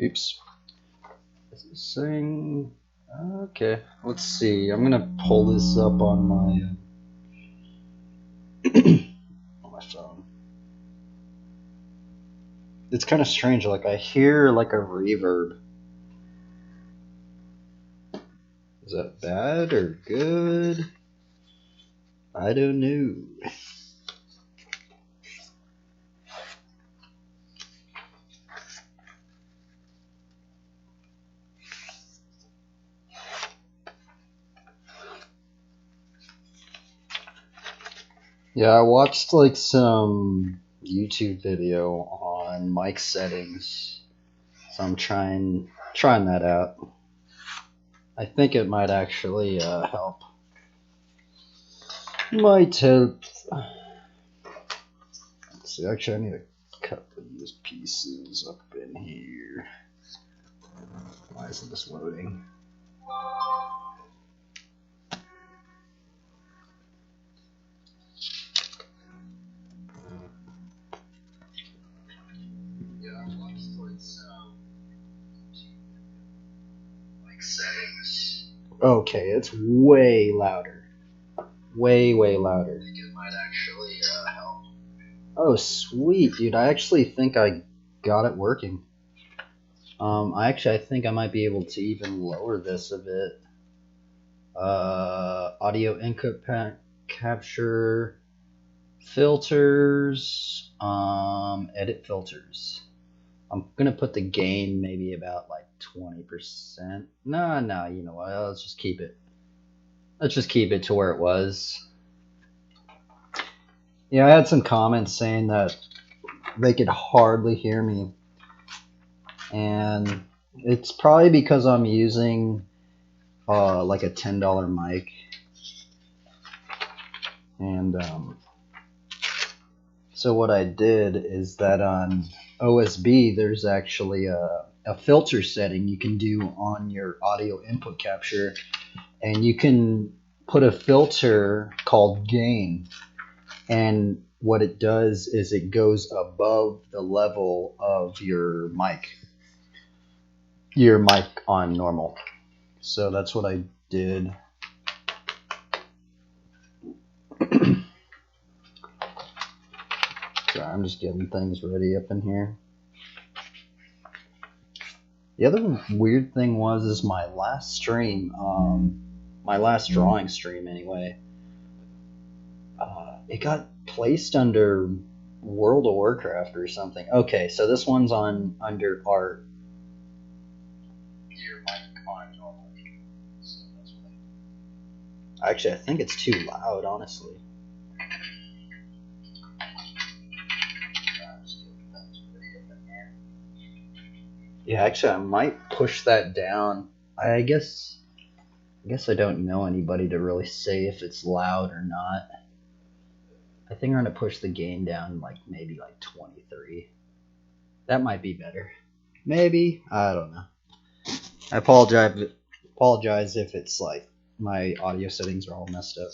Oops. Is it saying? Okay, let's see. I'm gonna pull this up on on my phone. It's kind of strange. Like I hear like a reverb. Is that bad or good? I don't know. Yeah, I watched like some YouTube video on mic settings, so I'm trying that out. I think it might actually help. Might help. Let's see, actually, I need to cut these pieces up in here. Why isn't this loading? Okay, it's way louder. Way louder. I think it might actually help. Oh, sweet, dude. I actually think I got it working. I think I might be able to even lower this a bit. Audio input capture, filters, edit filters. I'm gonna put the gain maybe about like 20%. No, you know what? Let's just keep it. Let's just keep it to where it was. Yeah, I had some comments saying that they could hardly hear me, and it's probably because I'm using like a $10 mic, and so what I did is that on OSB there's actually a filter setting you can do on your audio input capture, and you can put a filter called gain, and what it does is it goes above the level of your mic on normal. So that's what I did. Sorry, I'm just getting things ready up in here. The other weird thing is my last stream, my last drawing stream anyway, it got placed under World of Warcraft or something. Okay, so this one's under art. Actually, I think it's too loud, honestly. Yeah, actually, I might push that down. I guess I don't know anybody to really say if it's loud or not. I think I'm gonna push the gain down like maybe like 23. That might be better. Maybe, I don't know. I apologize if it's like my audio settings are all messed up.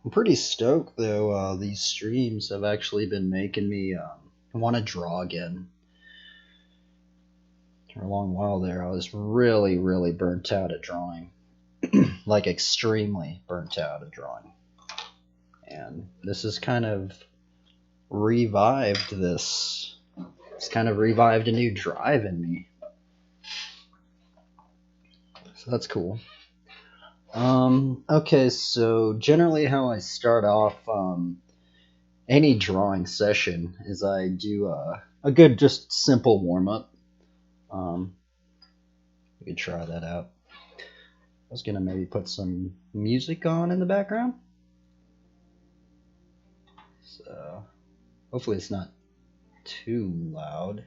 I'm pretty stoked though. These streams have actually been making me want to draw again. For a long while there, I was really burnt out at drawing. Like extremely burnt out at drawing. And this has kind of revived this. It's kind of revived a new drive in me. So that's cool. Okay, so generally how I start off any drawing session is I do a good just simple warm-up. We could try that out. I was gonna maybe put some music on in the background. So hopefully it's not too loud.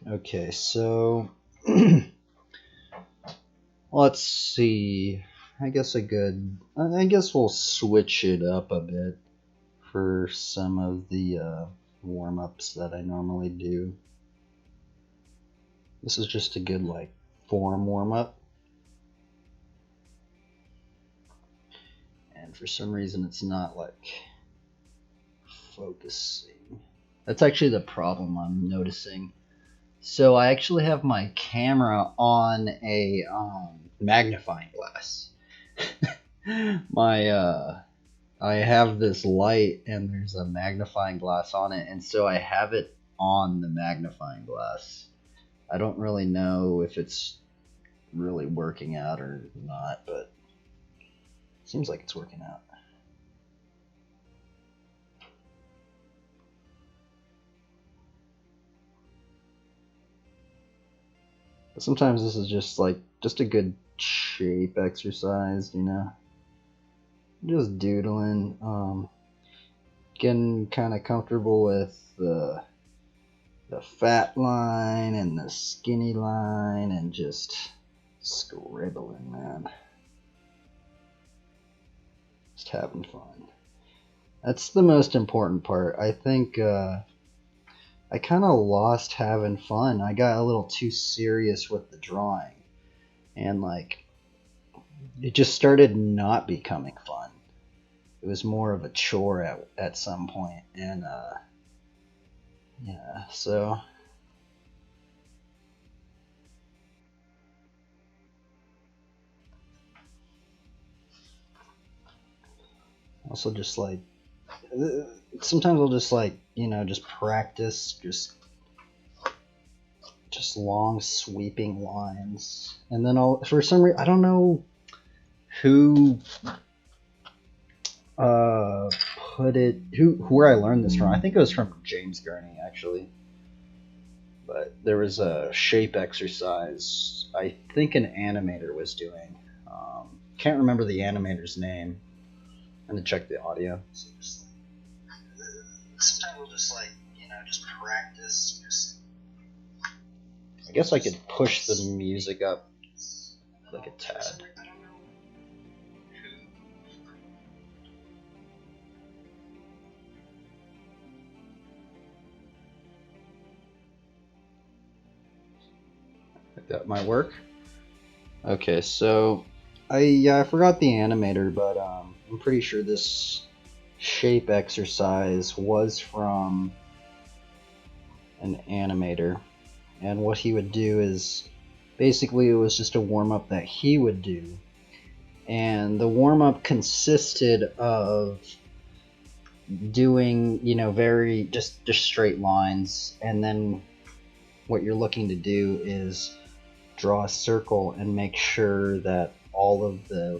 Okay, so let's see. I guess we'll switch it up a bit for some of the warm-ups that I normally do. This is just a good like form warm-up. And for some reason it's not like focusing. That's actually the problem I'm noticing. So I actually have my camera on a magnifying glass. I have this light and there's a magnifying glass on it, and so I have it on the magnifying glass. I don't really know if it's really working out or not, but it seems like it's working out. But sometimes this is just a good shape exercise, you know. Just doodling, getting kind of comfortable with the fat line and the skinny line, and just scribbling, man. Just having fun. That's the most important part. I think I kind of lost having fun. I got a little too serious with the drawing, and like it just started not becoming fun. It was more of a chore at some point, and yeah, so also just like sometimes I'll just like, you know, just practice just long sweeping lines, and then I'll, for some reason, I don't know who put it, where I learned this from. I think it was from James Gurney, actually. But there was a shape exercise I think an animator was doing. Can't remember the animator's name. I'm gonna check the audio. So just sometimes we'll just like, you know, just practice. I guess I could push the music up like a tad. That might work. Okay, so I forgot the animator, but I'm pretty sure this shape exercise was from an animator, and what he would do is basically it was just a warm-up that he would do, and the warm-up consisted of doing, you know, very just straight lines, and then what you're looking to do is draw a circle and make sure that all of the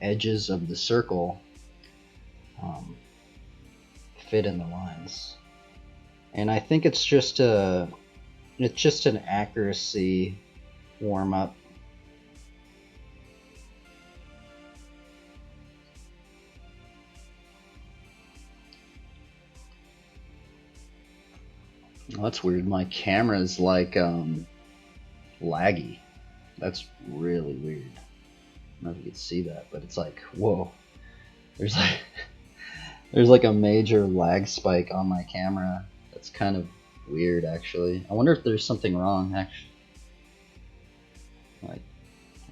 edges of the circle fit in the lines. And I think it's just an accuracy warm up. Oh, that's weird. My camera's like laggy. That's really weird. I don't know if you can see that, but it's like, whoa. There's like a major lag spike on my camera. That's kind of weird, actually. I wonder if there's something wrong, actually. Like,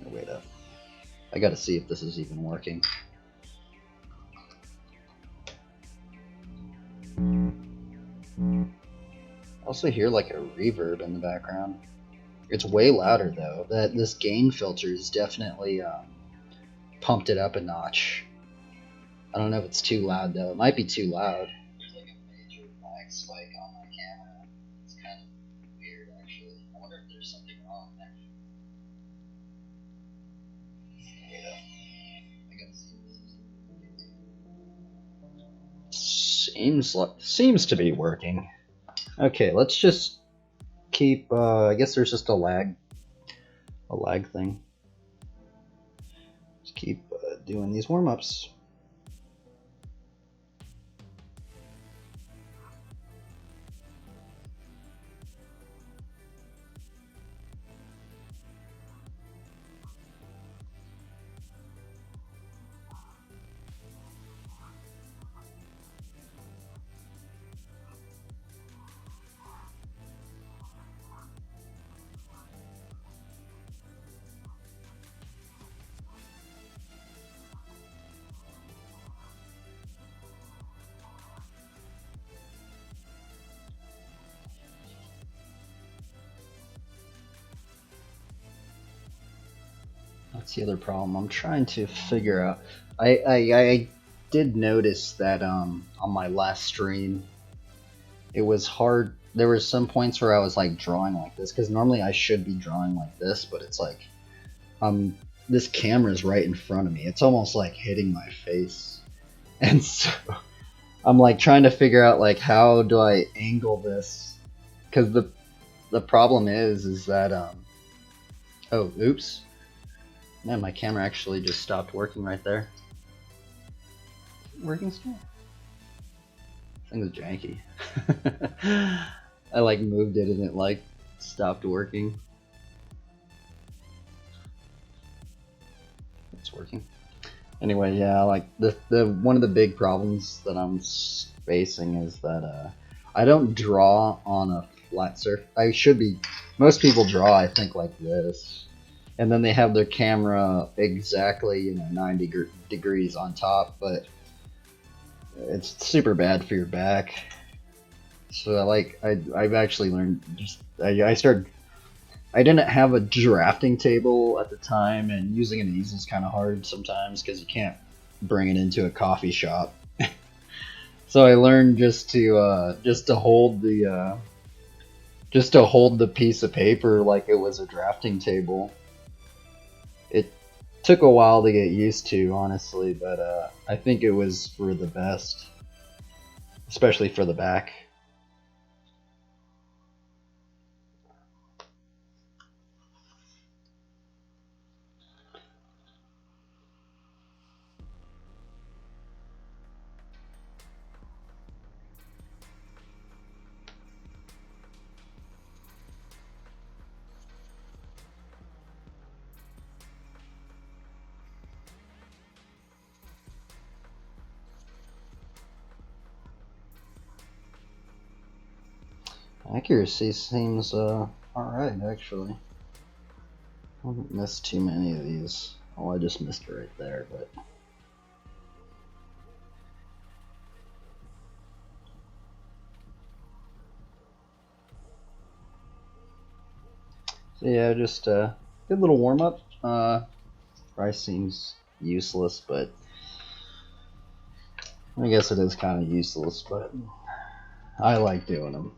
wait up. I gotta see if this is even working. I also hear like a reverb in the background. It's way louder though. This gain filter is definitely pumped it up a notch. I don't know if it's too loud though. It might be too loud. There's like a major lag spike on my camera. It's kind of weird, actually. I wonder if there's something wrong, actually. I gotta see. Seems to be working. Okay, let's just keep. I guess there's just a lag thing. Just keep doing these warm-ups. That's the other problem. I'm trying to figure out. I did notice that on my last stream, it was hard. There were some points where I was like drawing like this because normally I should be drawing like this, but it's like this camera's right in front of me. It's almost like hitting my face, and so I'm like trying to figure out like how do I angle this because the problem is that oh oops. Man, my camera actually just stopped working right there. Working still? Thing's janky. I like moved it and it like stopped working. It's working. Anyway, yeah, like the one of the big problems that I'm facing is that I don't draw on a flat surface. I should be. Most people draw, I think, like this. And then they have their camera exactly 90 degrees on top, but it's super bad for your back. So I've actually learned I didn't have a drafting table at the time, and using an easel is kind of hard sometimes because you can't bring it into a coffee shop. So I learned just to hold the piece of paper like it was a drafting table. It took a while to get used to, honestly, but I think it was for the best, especially for the back. Accuracy seems alright, actually. I haven't missed too many of these. Oh, I just missed it right there, but... So yeah, just a good little warm-up. Probably seems useless, but... I guess it is kind of useless, but... I like doing them.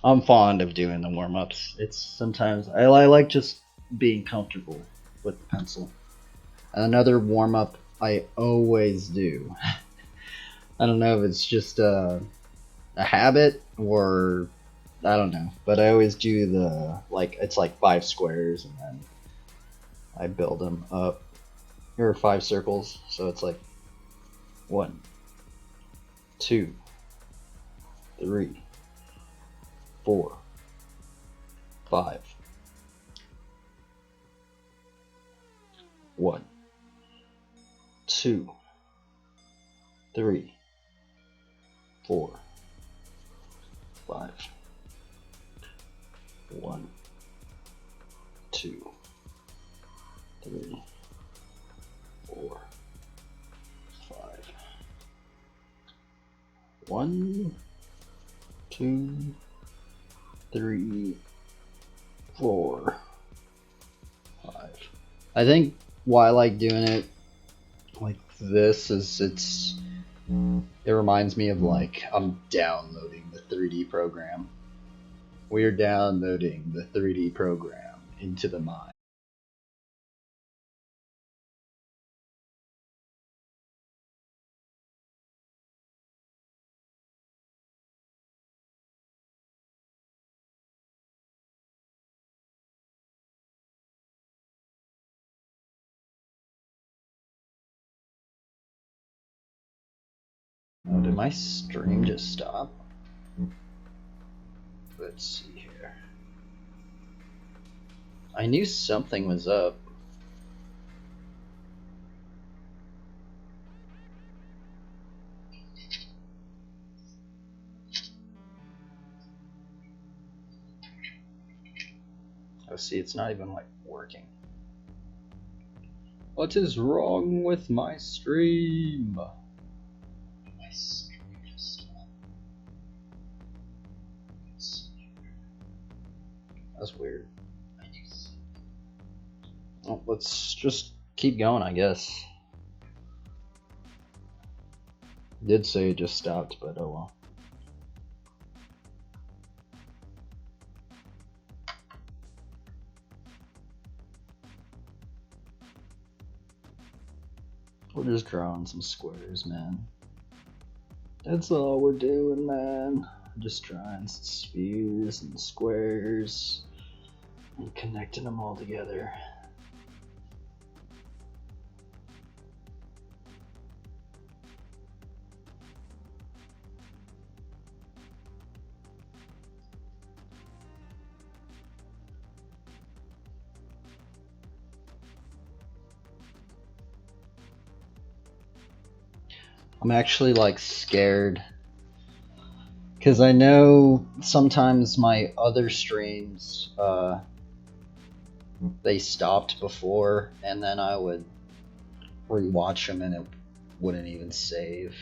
I'm fond of doing the warm-ups. It's sometimes I like just being comfortable with the pencil. Another warm-up I always do. I don't know if it's just a habit or I don't know, but I always do it's like 5 squares and then I build them up, or 5 circles. So it's like 1, 2, 3, 4, 5. 1, 2, 3, 4, 5. 1, 2, 3, 4, 5. 1, 2, 3, 4, 5. I think why I like doing it like this is it reminds me of like I'm downloading the 3D program. We're downloading the 3D program into the mind. Oh, did my stream just stop? Let's see here. I knew something was up. Oh, see, it's not even like working. What is wrong with my stream? My stream just stopped. That's weird. Well, let's just keep going, I guess. Did say it just stopped, but oh well. We're just drawing some squares, man. That's all we're doing, man. Just drawing spheres and squares and connecting them all together. I'm actually like scared because I know sometimes my other streams they stopped before and then I would rewatch them and it wouldn't even save.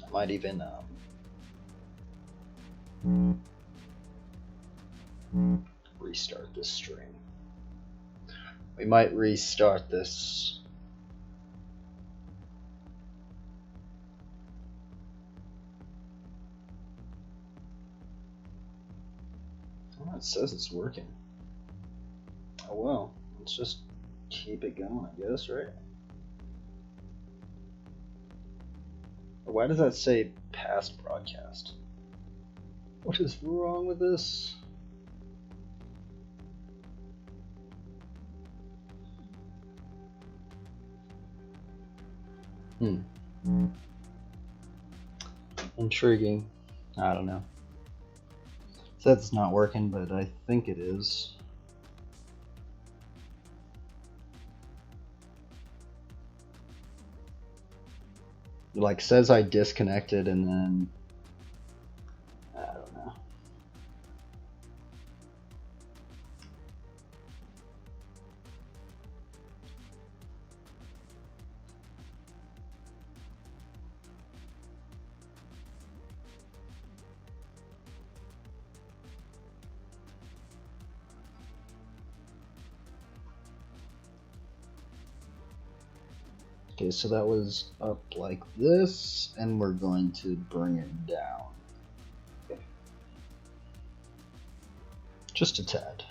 I might even restart this stream. We might restart this. Oh, it says it's working. Oh well, let's just keep it going, I guess, right? Why does that say past broadcast? What is wrong with this? Intriguing. I don't know. It says it's not working, but I think it is. It like says I disconnected and then I don't know. Okay, so that was up like this, and we're going to bring it down. Okay. Just a tad.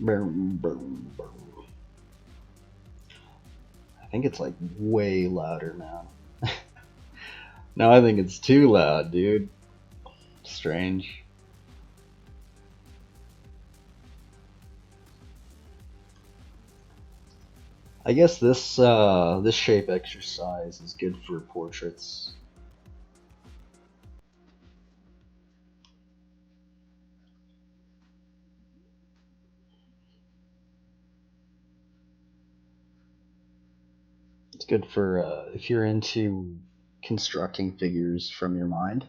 Boom, boom, boom. I think it's like way louder now. No, I think it's too loud, dude. Strange. I guess this this shape exercise is good for portraits. It's good for if you're into constructing figures from your mind.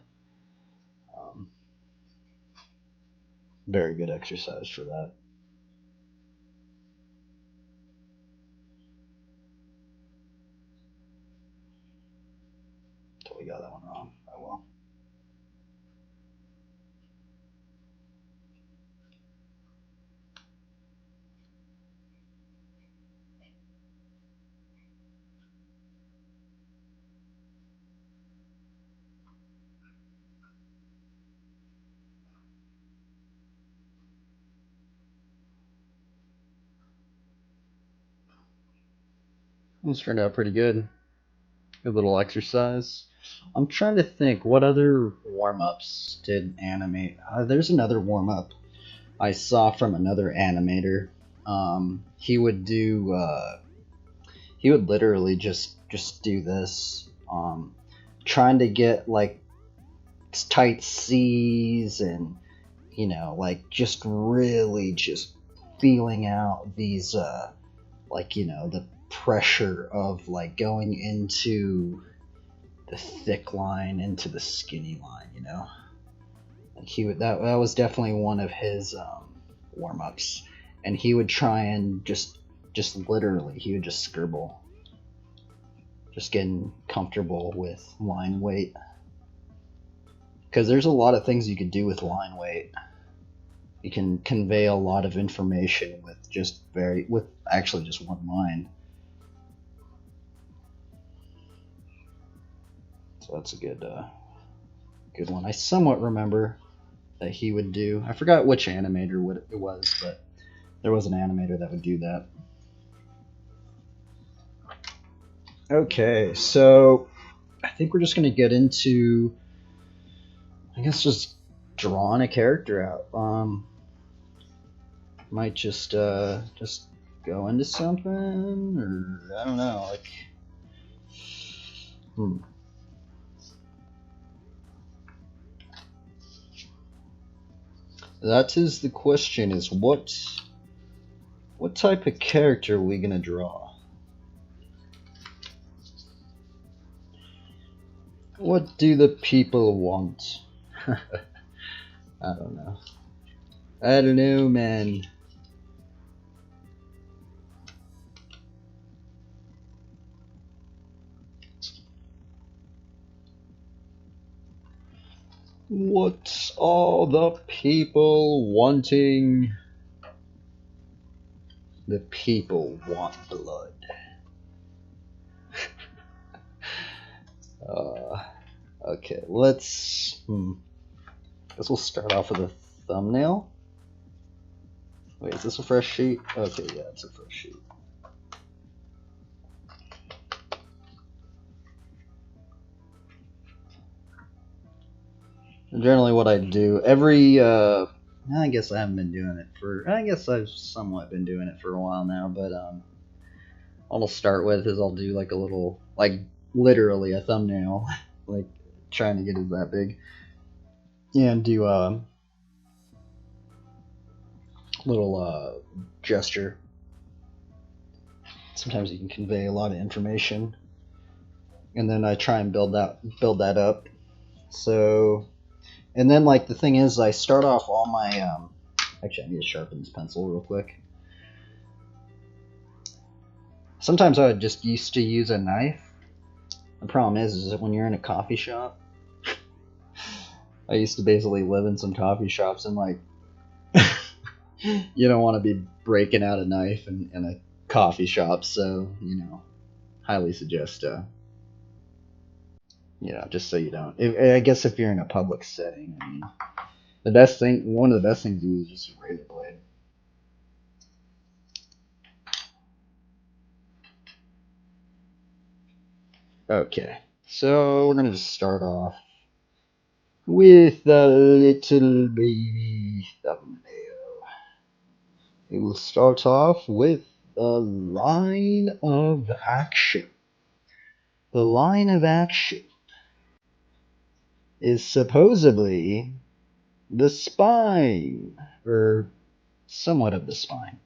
Very good exercise for that. Totally got that one wrong. Oh well. This turned out pretty good. Good little exercise. I'm trying to think what other warm-ups did animate. There's another warm-up I saw from another animator. He would do. He would literally just do this, trying to get like tight C's and like just really just feeling out these like, you know, the pressure of like going into the thick line into the skinny line, you know. Like that was definitely one of his warm-ups, and he would try and just literally he would just scribble, just getting comfortable with line weight, because there's a lot of things you could do with line weight. You can convey a lot of information with actually just one line. So that's a good one. I somewhat remember that he would do. I forgot which animator it was, but there was an animator that would do that. Okay, so I think we're just gonna get into, I guess, just drawing a character out. Might just go into something, or I don't know, like, That is the question: is what type of character are we gonna draw? What do the people want? I don't know. I don't know, man. What are the people wanting? The people want blood. Okay, let's. Guess we'll start off with a thumbnail. Wait, is this a fresh sheet? Okay, yeah, it's a fresh sheet. Generally, what I do I guess I haven't been doing it I guess I've somewhat been doing it for a while now, but what I'll start with is I'll do like a little, like literally a thumbnail, like trying to get it that big, and do a little gesture. Sometimes you can convey a lot of information, and then I try and build that up. So, and then like the thing is, I start off all my actually, I need to sharpen this pencil real quick. Sometimes I would just used to use a knife. The problem is that when you're in a coffee shop, I used to basically live in some coffee shops, and like, you don't want to be breaking out a knife in a coffee shop, so, you know, highly suggest, you know, just so you don't. I guess if you're in a public setting, I mean, one of the best things to use is just a razor blade. Okay, so we're gonna just start off with a little baby thumbnail. We will start off with the line of action. The line of action is supposedly the spine, or somewhat of the spine.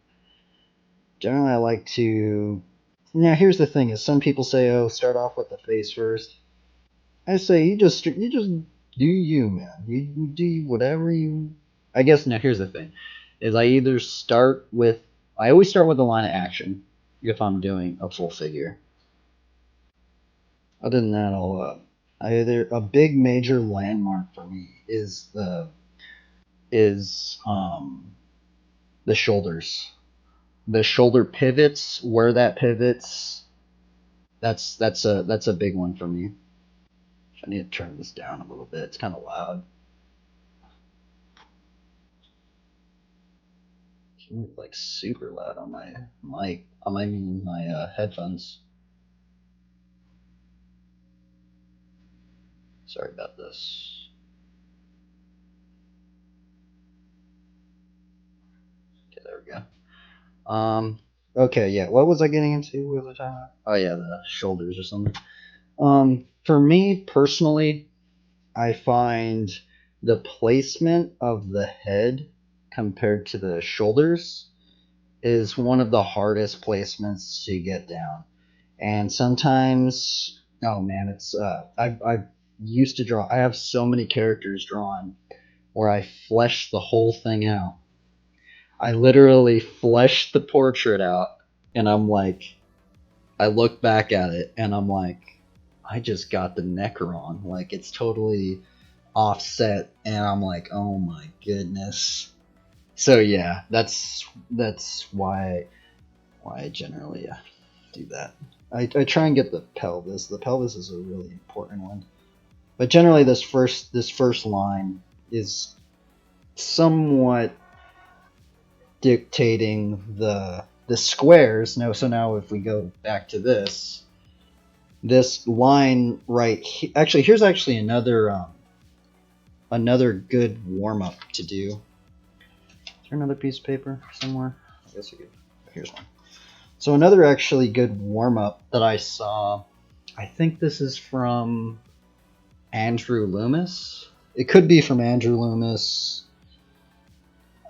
Generally, I like to. Now, here's the thing: is some people say, "Oh, start off with the face first." I say you just do you, man. You do whatever you. I guess now here's the thing: is I always start with the line of action if I'm doing a full figure. Other than that, a big major landmark for me is the shoulders. The shoulder pivots, where that pivots, that's a big one for me. I need to turn this down a little bit. It's kind of loud. It's like super loud on my mic. I mean my headphones. Sorry about this. Okay, there we go. Okay, yeah. What was I getting into? What was I talking about? Oh yeah, the shoulders or something. For me personally, I find the placement of the head compared to the shoulders is one of the hardest placements to get down. And sometimes, oh man, it's I used to draw. I have so many characters drawn where I flesh the whole thing out. I literally flesh the portrait out, and I'm like, I look back at it, and I'm like, I just got the neck wrong. Like it's totally offset, and I'm like, oh my goodness. So yeah, that's why I generally do that. I try and get the pelvis. The pelvis is a really important one. But generally, this first line is somewhat dictating the squares. No, so now if we go back to this line right here, actually, here's actually another good warm up to do. Is there another piece of paper somewhere? I guess we could. Here's one. So another actually good warm up that I saw. I think this is from Andrew Loomis. It could be from Andrew Loomis.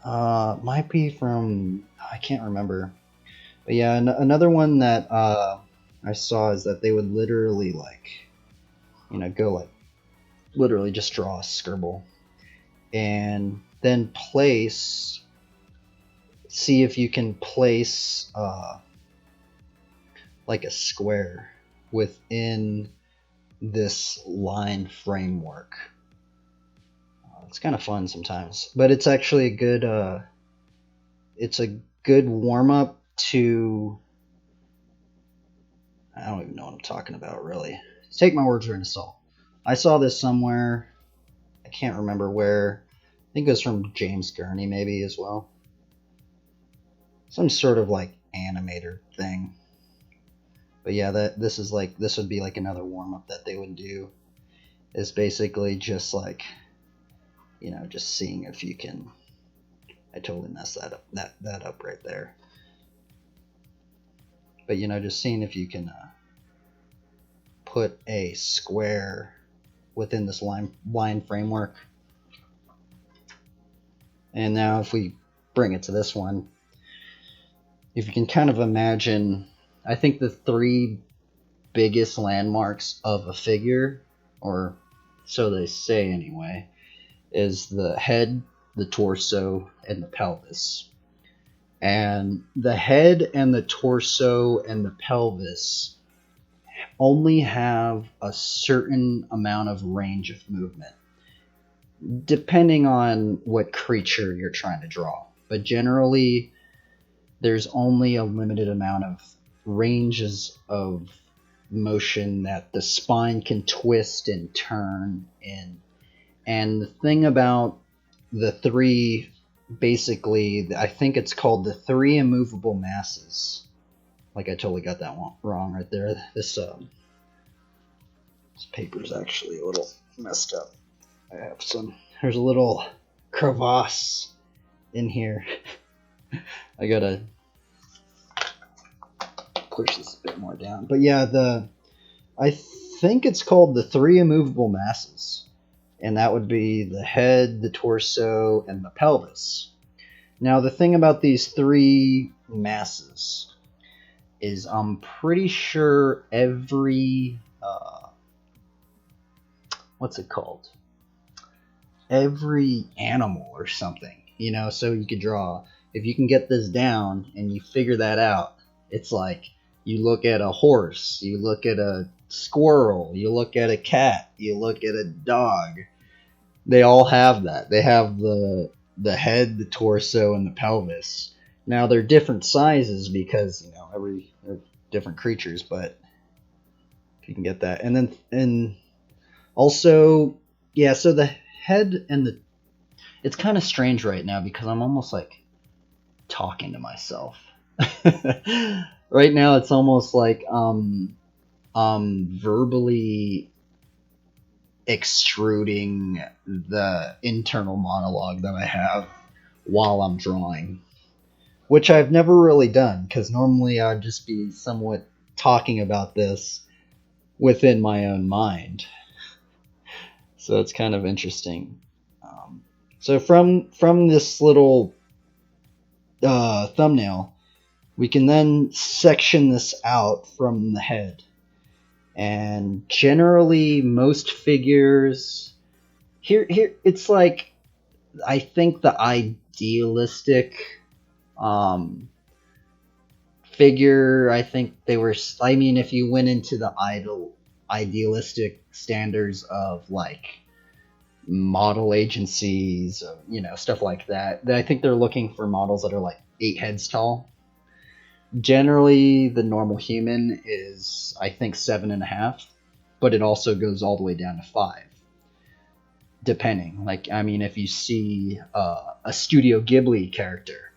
Might be from, I can't remember. But yeah, another one that I saw is that they would literally go like literally just draw a scribble and then see if you can place like a square within this line framework. It's kind of fun sometimes, but it's actually a good warm up to, I don't even know what I'm talking about really. Take my words with a grain of salt. I saw this somewhere. I can't remember where. I think it was from James Gurney maybe as well. Some sort of like animator thing. But yeah, this would be like another warm up that they would do. Is basically just like, just seeing if you can. I totally messed that up right there. But just seeing if you can put a square within this line framework. And now if we bring it to this one, if you can kind of imagine, I think the three biggest landmarks of a figure, or so they say anyway, is the head, the torso, and the pelvis. And the head and the torso and the pelvis only have a certain amount of range of movement, depending on what creature you're trying to draw. But generally, there's only a limited amount of ranges of motion that the spine can twist and turn in. And the thing about the three, basically, I think it's called the three immovable masses. Like I totally got that one wrong right there. This paper's actually a little messed up. There's a little crevasse in here. I gotta push this a bit more down. But yeah, I think it's called the three immovable masses. And that would be the head, the torso, and the pelvis. Now the thing about these three masses is I'm pretty sure every what's it called? Every animal or something, so you could draw, if you can get this down and you figure that out, it's like you look at a horse, you look at a squirrel, you look at a cat, you look at a dog, they all have that. They have the head, the torso, and the pelvis. Now they're different sizes because they're different creatures, but if you can get that, and also, yeah. So the head and it's kind of strange right now because I'm almost like talking to myself. Right now, it's almost like verbally extruding the internal monologue that I have while I'm drawing, which I've never really done because normally I'd just be somewhat talking about this within my own mind. So it's kind of interesting. So from this little thumbnail, We can then section this out from the head. And generally, most figures here it's like, I think the idealistic figure, I think they were, I mean, if you went into the idealistic standards of like model agencies, stuff like that, I think they're looking for models that are like 8 heads tall. Generally, the normal human is, I think, 7.5, but it also goes all the way down to 5, depending. Like, I mean, if you see a Studio Ghibli character,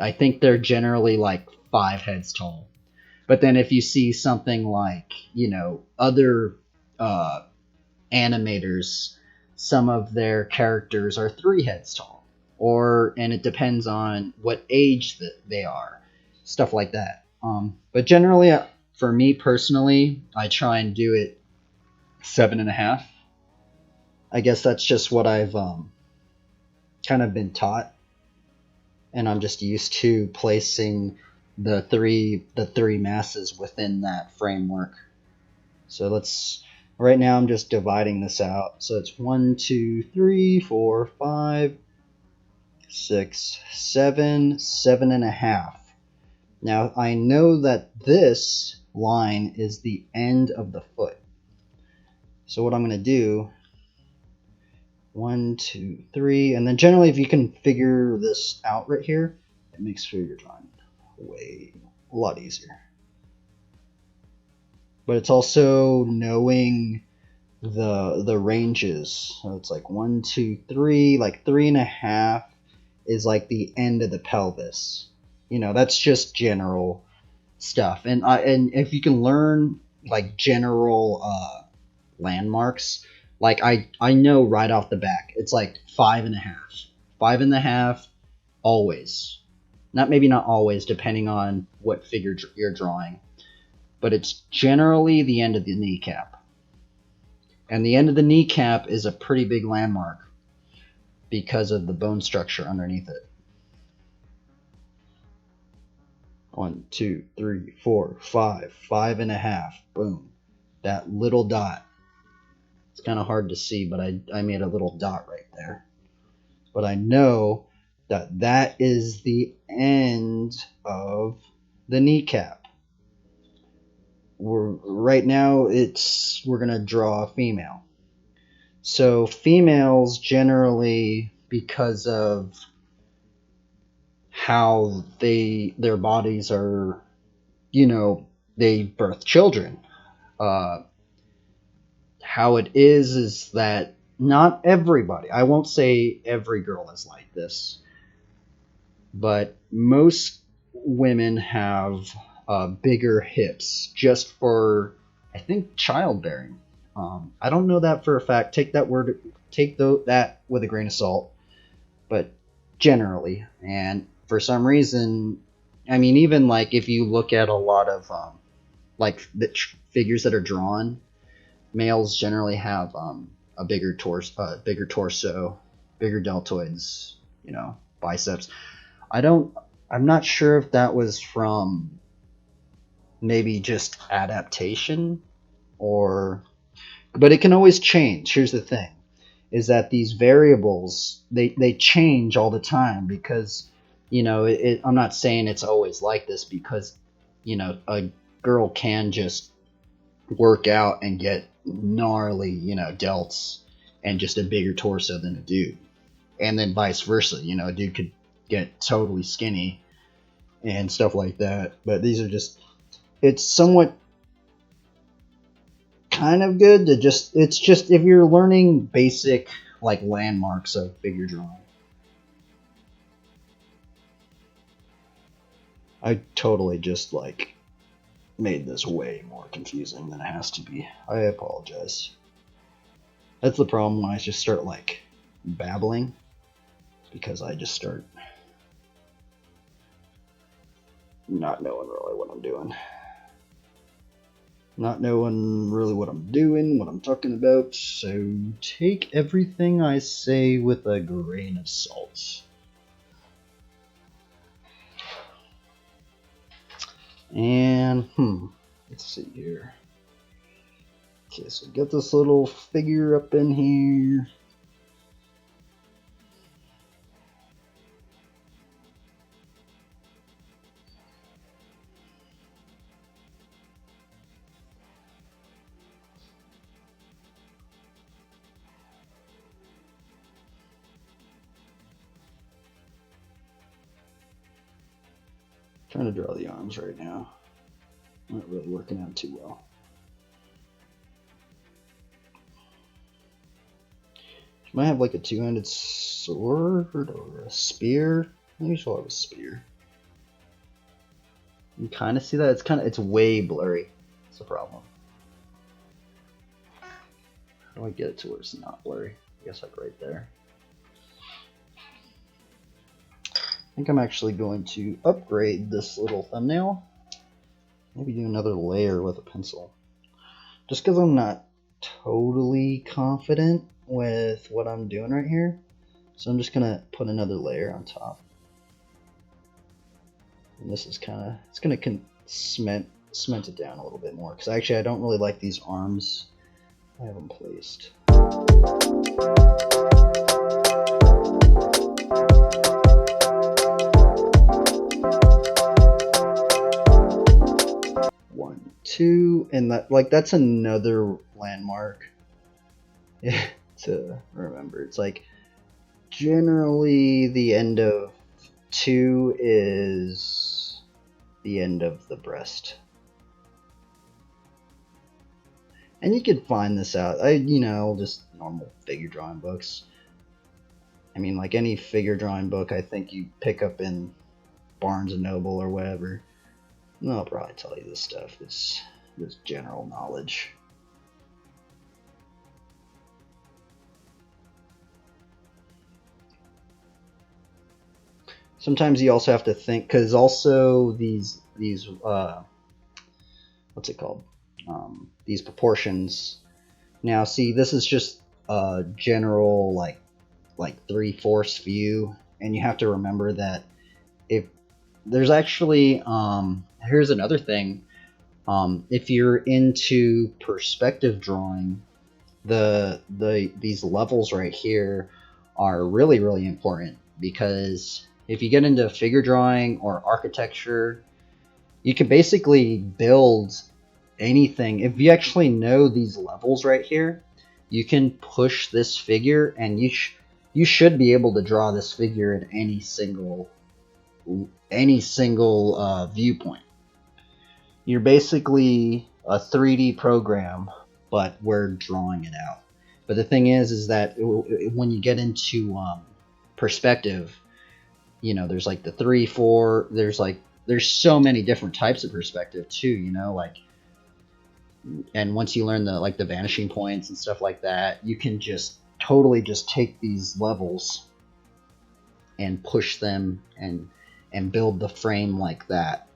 I think they're generally like 5 heads tall. But then if you see something like, other animators, some of their characters are 3 heads tall. And it depends on what age that they are, stuff like that. But generally, for me personally, I try and do it 7.5. I guess that's just what I've kind of been taught, and I'm just used to placing the three masses within that framework. So right now I'm just dividing this out. So it's 1, 2, 3, 4, 5, 6, 7, 7.5. Now I know that this line is the end of the foot. So what I'm going to do, 1, 2, 3, and then generally if you can figure this out right here, it makes figure drawing a lot easier. But it's also knowing the ranges. So it's like 1, 2, 3, like 3.5 is like the end of the pelvis. That's just general stuff. And if you can learn like general landmarks, like I know right off the back, it's like 5.5, 5.5 always. Maybe not always, depending on what figure you're drawing, but it's generally the end of the kneecap. And the end of the kneecap is a pretty big landmark because of the bone structure underneath it. 1, 2, 3, 4, 5, 5.5. Boom. That little dot. It's kind of hard to see, but I made a little dot right there. But I know that is the end of the kneecap. Right now we're going to draw a female. So females generally, because of how their bodies are, they birth children. How it is that not everybody, I won't say every girl is like this, but most women have bigger hips just for, I think, childbearing. I don't know that for a fact. Take that with a grain of salt. But generally, and for some reason, I mean, even like if you look at a lot of like the figures that are drawn, males generally have a bigger torso, bigger deltoids, biceps. I'm not sure if that was from maybe just adaptation but it can always change. Here's the thing, is that these variables, they change all the time because, I'm not saying it's always like this, because, a girl can just work out and get gnarly, delts and just a bigger torso than a dude. And then vice versa, a dude could get totally skinny and stuff like that. But it's somewhat kind of good to it's just if you're learning basic like landmarks of figure drawing. I totally just like made this way more confusing than it has to be. I apologize. That's the problem when I just start like babbling, because I just start not knowing really what I'm doing. Not knowing really what I'm doing, what I'm talking about, so take everything I say with a grain of salt. And let's see here. Okay, so get this little figure up in here. Trying to draw the arms right now. Not really working out too well. She might have like a two-handed sword or a spear. Maybe she'll have a spear. You kind of see that? It's way blurry. That's the problem. How do I get it to where it's not blurry? I guess like right there. I think I'm actually going to upgrade this little thumbnail. Maybe do another layer with a pencil. Just because I'm not totally confident with what I'm doing right here. So I'm just going to put another layer on top. And this is it's going to cement it down a little bit more. Because actually I don't really like these arms. I have them placed. One, two, and that's another landmark to remember. It's like generally the end of 2 is the end of the breast. And you could find this out. Just normal figure drawing books. I mean, like any figure drawing book I think you pick up in Barnes & Noble or whatever, they'll probably tell you this stuff. It's just general knowledge. Sometimes you also have to think, because also these what's it called? These proportions. Now, see, this is just a general like 3/4 view, and you have to remember that if there's actually here's another thing. If you're into perspective drawing, these levels right here are really, really important, because if you get into figure drawing or architecture, you can basically build anything. If you actually know these levels right here, you can push this figure, and you should be able to draw this figure in any single viewpoint. You're basically a 3D program, but we're drawing it out. But the thing is that when you get into perspective, there's like the 3, 4. There's so many different types of perspective too. And once you learn the vanishing points and stuff like that, you can just totally just take these levels and push them and build the frame like that.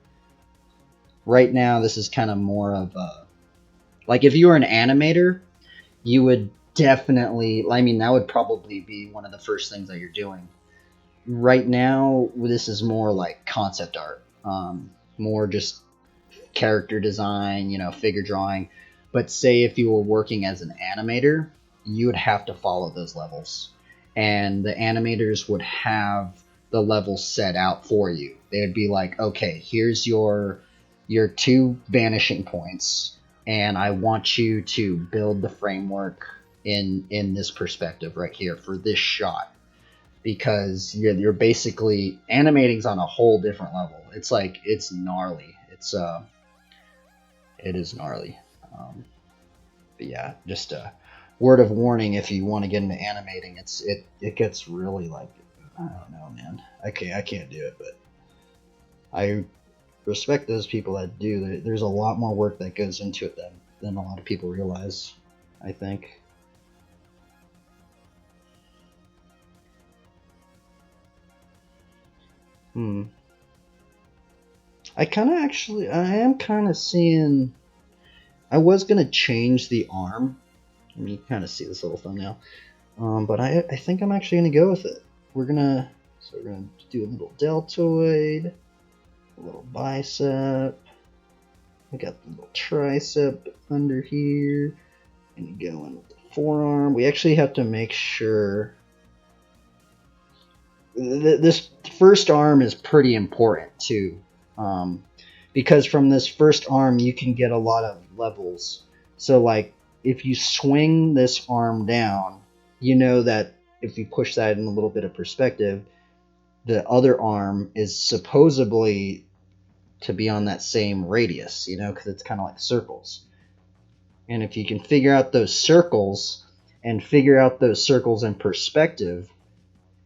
Right now, this is kind of more of a, like, if you were an animator, you would definitely, I mean, that would probably be one of the first things that you're doing. Right now, this is more like concept art, more just character design, figure drawing. But say if you were working as an animator, you would have to follow those levels, and the animators would have the levels set out for you. They would be like, okay, here's your 2 vanishing points, and I want you to build the framework in this perspective right here for this shot, because you're basically animating's on a whole different level. It's gnarly. It is gnarly. But yeah, just a word of warning: if you want to get into animating, it gets really, like, I don't know, man. I can't do it, but I respect those people that do. There's a lot more work that goes into it than a lot of people realize, I think. I am kind of seeing, I was going to change the arm. I mean, you kind of see this little thumbnail. But I think I'm actually going to go with it. We're going to do a little deltoid, a little bicep. We got the little tricep under here, and go in with the forearm. We actually have to make sure this first arm is pretty important too, because from this first arm you can get a lot of levels. So like if you swing this arm down, you know that if you push that in a little bit of perspective, the other arm is supposedly to be on that same radius, you know, because it's kind of like circles. And if you can figure out those circles and figure out those circles in perspective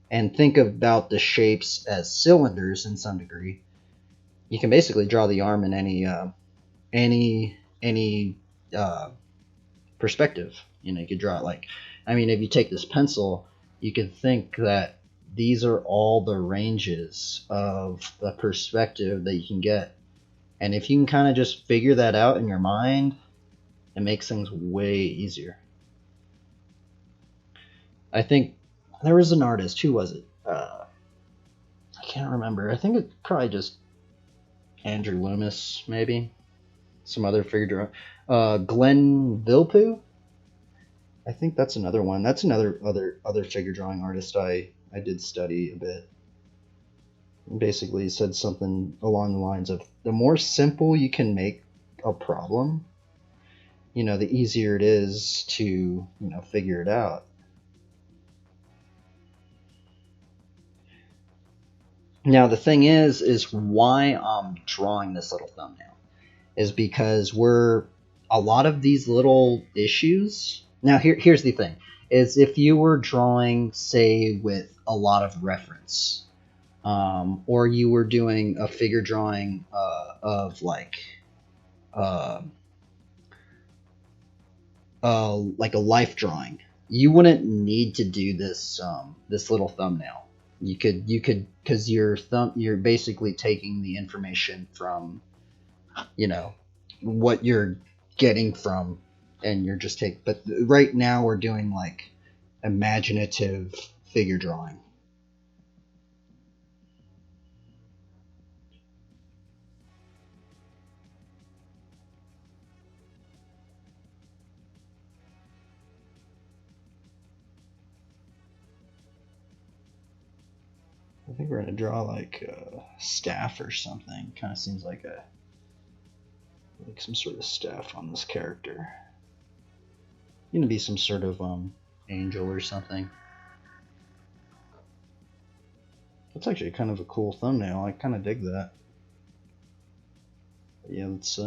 and think about the shapes as cylinders in some degree, you can basically draw the arm in any perspective. You know, you could draw it like, I mean, if you take this pencil, you could think that these are all the ranges of the perspective that you can get. And if you can kind of just figure that out in your mind, it makes things way easier. I think there was an artist. Who was it? I can't remember. I think it's probably just Andrew Loomis, maybe. Some other figure drawing. Glenn Vilppu? I think that's another one. That's another other figure drawing artist I did study a bit. Basically said something along the lines of, the more simple you can make a problem, you know, the easier it is to, you know, figure it out. Now the thing is why I'm drawing this little thumbnail is because a lot of these little issues. Now here's the thing, is if you were drawing, say, with a lot of reference, or you were doing a figure drawing of like a life drawing, you wouldn't need to do this this little thumbnail. You could because you're basically taking the information from, you know, what you're getting from, and you're just but right now we're doing like imaginative figure drawing. I think we're gonna draw like a staff or something. Kind of seems like some sort of staff on this character. Gonna be some sort of angel or something. That's actually kind of a cool thumbnail. I kind of dig that. But yeah, it's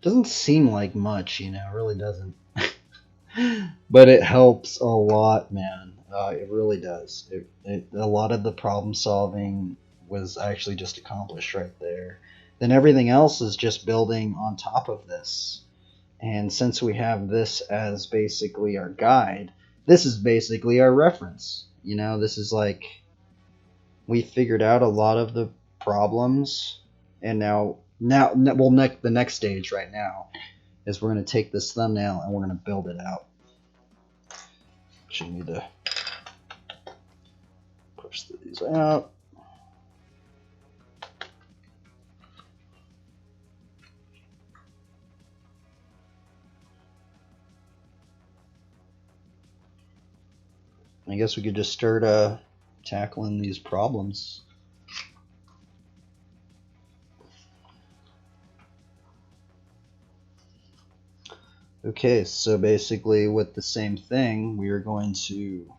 doesn't seem like much, you know, it really doesn't. But it helps a lot, man. It really does. A lot of the problem solving was actually just accomplished right there. Then everything else is just building on top of this. And since we have this as basically our guide, this is basically our reference. You know, this is like, we figured out a lot of the problems, and the next stage right now is we're going to take this thumbnail and we're going to build it out. Actually need to push these out. I guess we could just start tackling these problems. Okay, so basically with the same thing, we are going to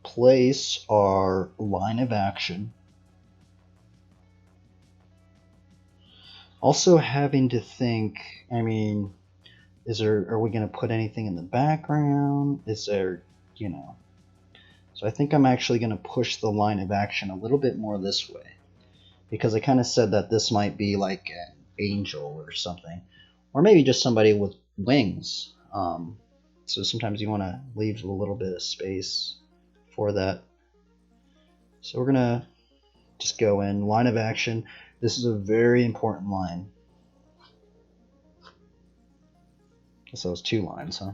place our line of action. Also having to think, I mean, are we going to put anything in the background? Is there, you know. So I think I'm actually going to push the line of action a little bit more this way, because I kind of said that this might be like an angel or something, or maybe just somebody with wings. So sometimes you want to leave a little bit of space for that. So we're going to just go in line of action. This is a very important line. Guess that was 2 lines, huh?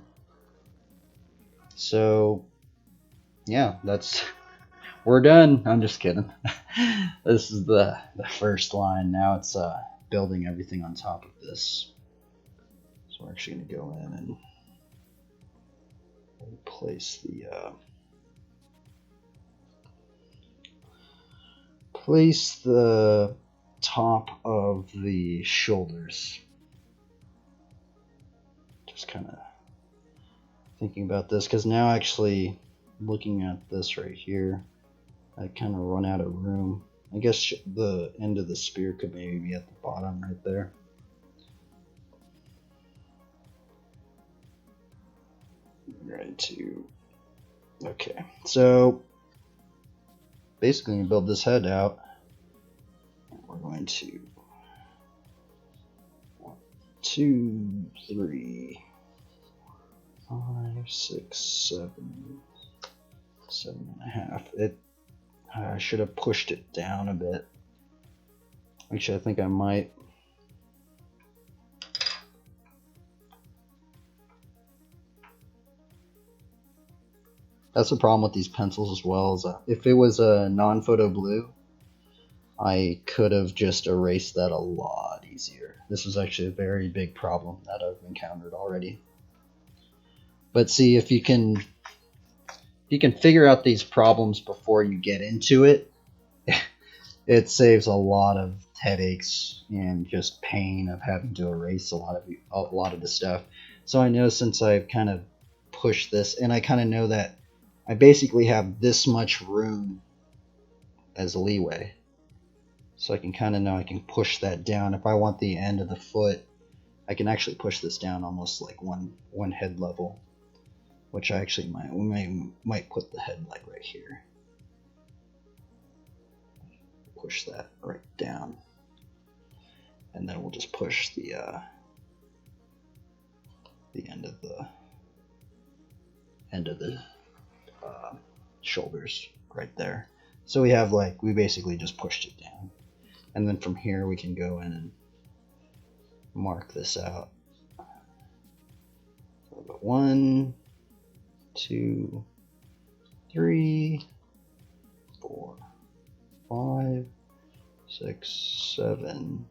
So yeah, we're done. I'm just kidding. This is the first line. Now it's building everything on top of this. So we're actually going to go in and place the top of the shoulders. Just kind of thinking about this, because now actually looking at this right here, I kind of run out of room. I guess the end of the spear could maybe be at the bottom right there. Right to, okay, so basically you build this head out. We're going to 1, 2, 3, 5, 6, 7, 7.5. I should have pushed it down a bit. Actually, I think I might. That's the problem with these pencils as well. Is if it was a non-photo blue, I could have just erased that a lot easier. This is actually a very big problem that I've encountered already. But see, if you can figure out these problems before you get into it, it saves a lot of headaches and just pain of having to erase a lot of the stuff. So I know, since I've kind of pushed this, and I kind of know that I basically have this much room as leeway. So I can kind of know I can push that down. If I want the end of the foot, I can actually push this down almost like one head level, which I actually might put the head like right here. Push that right down, and then we'll just push the end of the shoulders right there. So we have we basically just pushed it down. And then from here we can go in and mark this out. 1, 2, 3, 4, 5, 6, 7.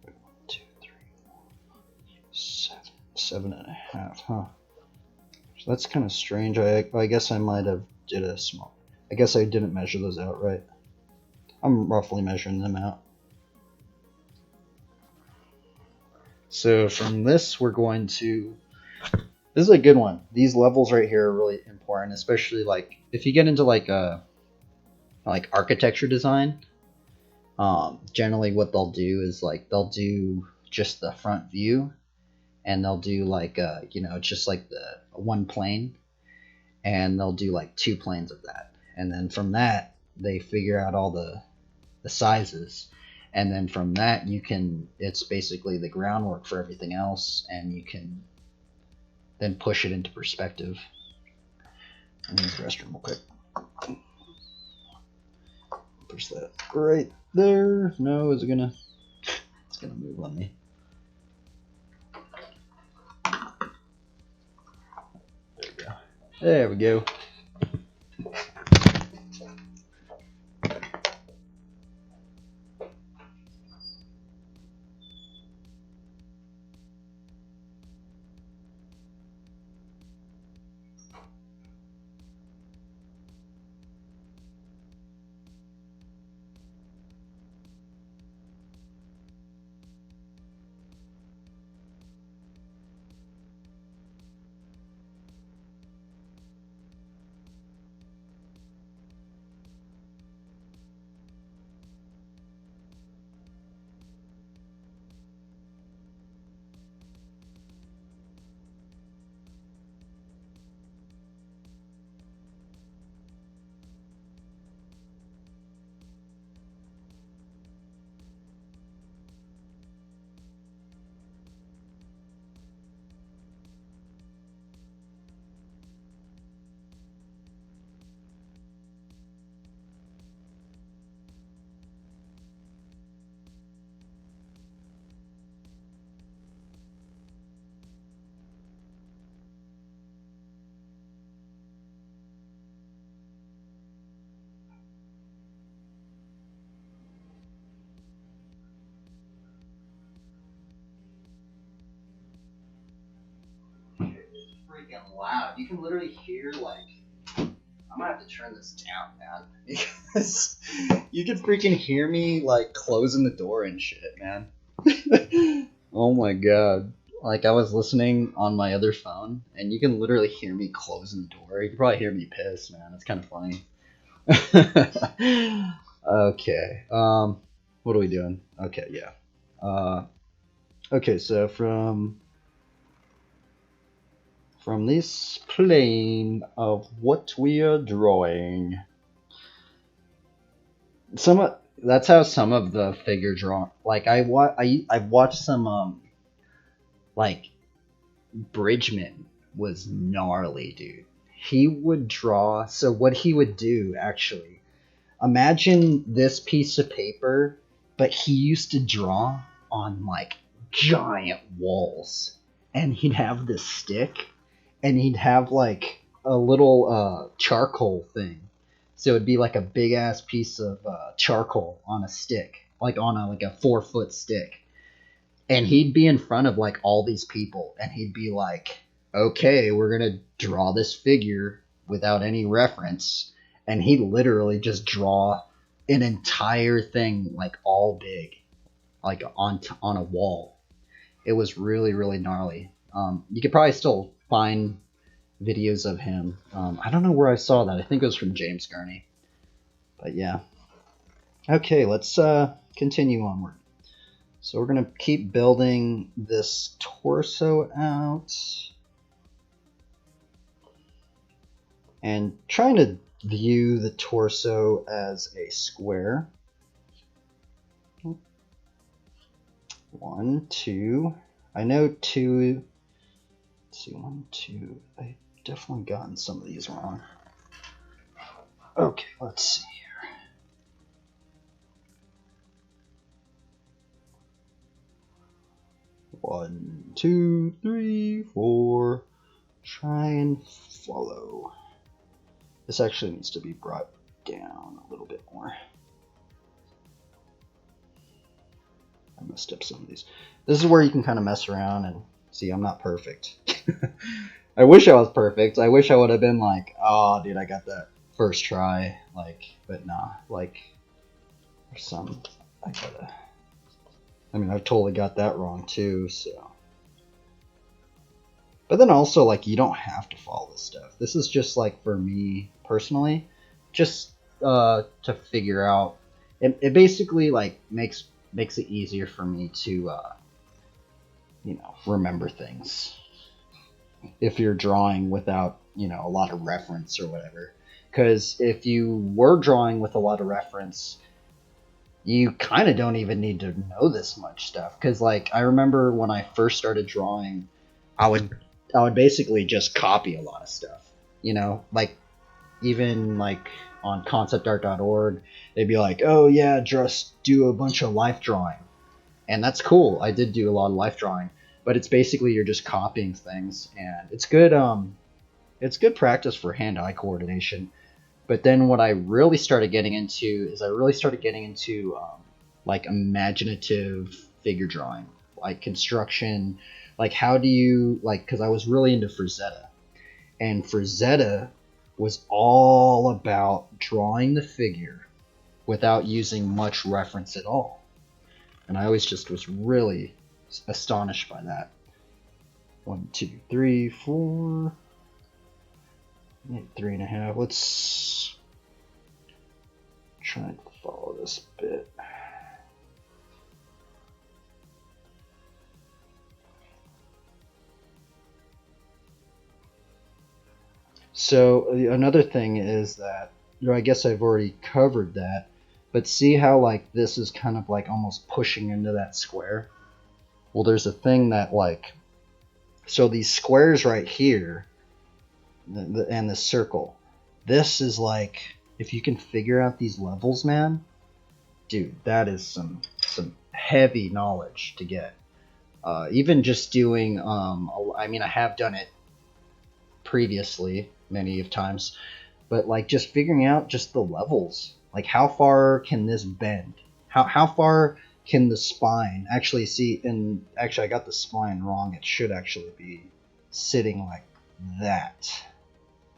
1, 2, 3, 4, 7, 7.5, huh? So that's kind of strange. I guess I might have did a small. I guess I didn't measure those out right. I'm roughly measuring them out. So from this, we're going to. This is a good one. These levels right here are really important, especially if you get into architecture design. Generally, what they'll do is they'll do just the front view, and they'll do just the one plane, and they'll do 2 planes of that, and then from that they figure out all the sizes, and then from that it's basically the groundwork for everything else, and you can then push it into perspective. I'm gonna use the restroom real quick. Push that right there. No, it's gonna move on me. There we go. loud. You can literally hear, like, I'm gonna have to turn this down, man, because you can freaking hear me like closing the door and shit, man. Oh my god. Like I was listening on my other phone, and you can literally hear me closing the door. You can probably hear me piss, man. It's kind of funny. Okay. What are we doing? Okay, yeah. Okay, so from this plane of what we are drawing, that's how some of the figure draw. Like I've watched some like Bridgman was gnarly, dude. He would draw. So what he would do actually, imagine this piece of paper, but he used to draw on like giant walls, and he'd have this stick, and he'd have like a little charcoal thing. So it'd be like a big ass piece of charcoal on a stick, like on a 4 foot stick, and he'd be in front of like all these people, and he'd be like, okay, we're gonna draw this figure without any reference, and he'd literally just draw an entire thing like all big, like on a wall. It was really really gnarly. You could probably still find videos of him. I don't know where I saw that. I think it was from James Gurney. But yeah. Okay, let's continue onward. So we're going to keep building this torso out. And trying to view the torso as a square. 1, 2. I know 2. Let's see, 1, 2. I've definitely gotten some of these wrong. Okay, let's see. 1, 2, 3, 4. Try and follow. This actually needs to be brought down a little bit more. I messed up some of these. This is where you can kind of mess around and see. I'm not perfect. I wish I was perfect. I wish I would have been like, oh, dude, I got that first try. Like, but nah. Like, there's some. I mean, I've totally got that wrong too, so. But then also, like, you don't have to follow this stuff. This is just, like, for me personally, just to figure out. It basically, like, makes it easier for me to, remember things. If you're drawing without, a lot of reference or whatever. Because if you were drawing with a lot of reference, you kind of don't even need to know this much stuff. Because, like, I remember when I first started drawing, I would basically just copy a lot of stuff. Like, even, like, on conceptart.org, they'd be like, oh, yeah, just do a bunch of life drawing. And that's cool. I did do a lot of life drawing. But it's basically you're just copying things. And it's good practice for hand-eye coordination. But then what I really started getting into is like imaginative figure drawing, like construction, like how do you, like, because I was really into Frazetta, and Frazetta was all about drawing the figure without using much reference at all. And I always just was really astonished by that. 1, 2, 3, 4. 3.5. Let's try and follow this bit. So another thing is that, I guess I've already covered that, but see how like this is kind of like almost pushing into that square? Well, there's a thing that like, so these squares right here, and the circle, this is like, if you can figure out these levels, man, dude, that is some heavy knowledge to get. Even just doing, I mean, I have done it previously many of times, but like just figuring out just the levels, like how far can this bend, how far can the spine actually see. And actually I got the spine wrong. It should actually be sitting like that.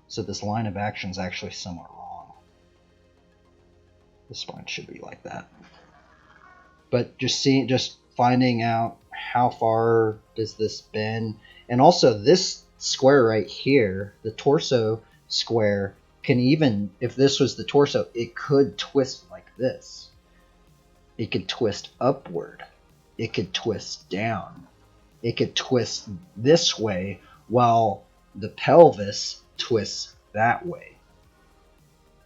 So this line of action is actually somewhat wrong. The spine should be like that. But just finding out how far does this bend, and also this square right here, the torso square, can even, if this was the torso, it could twist like this. It could twist upward. It could twist down. It could twist this way while the pelvis twists that way.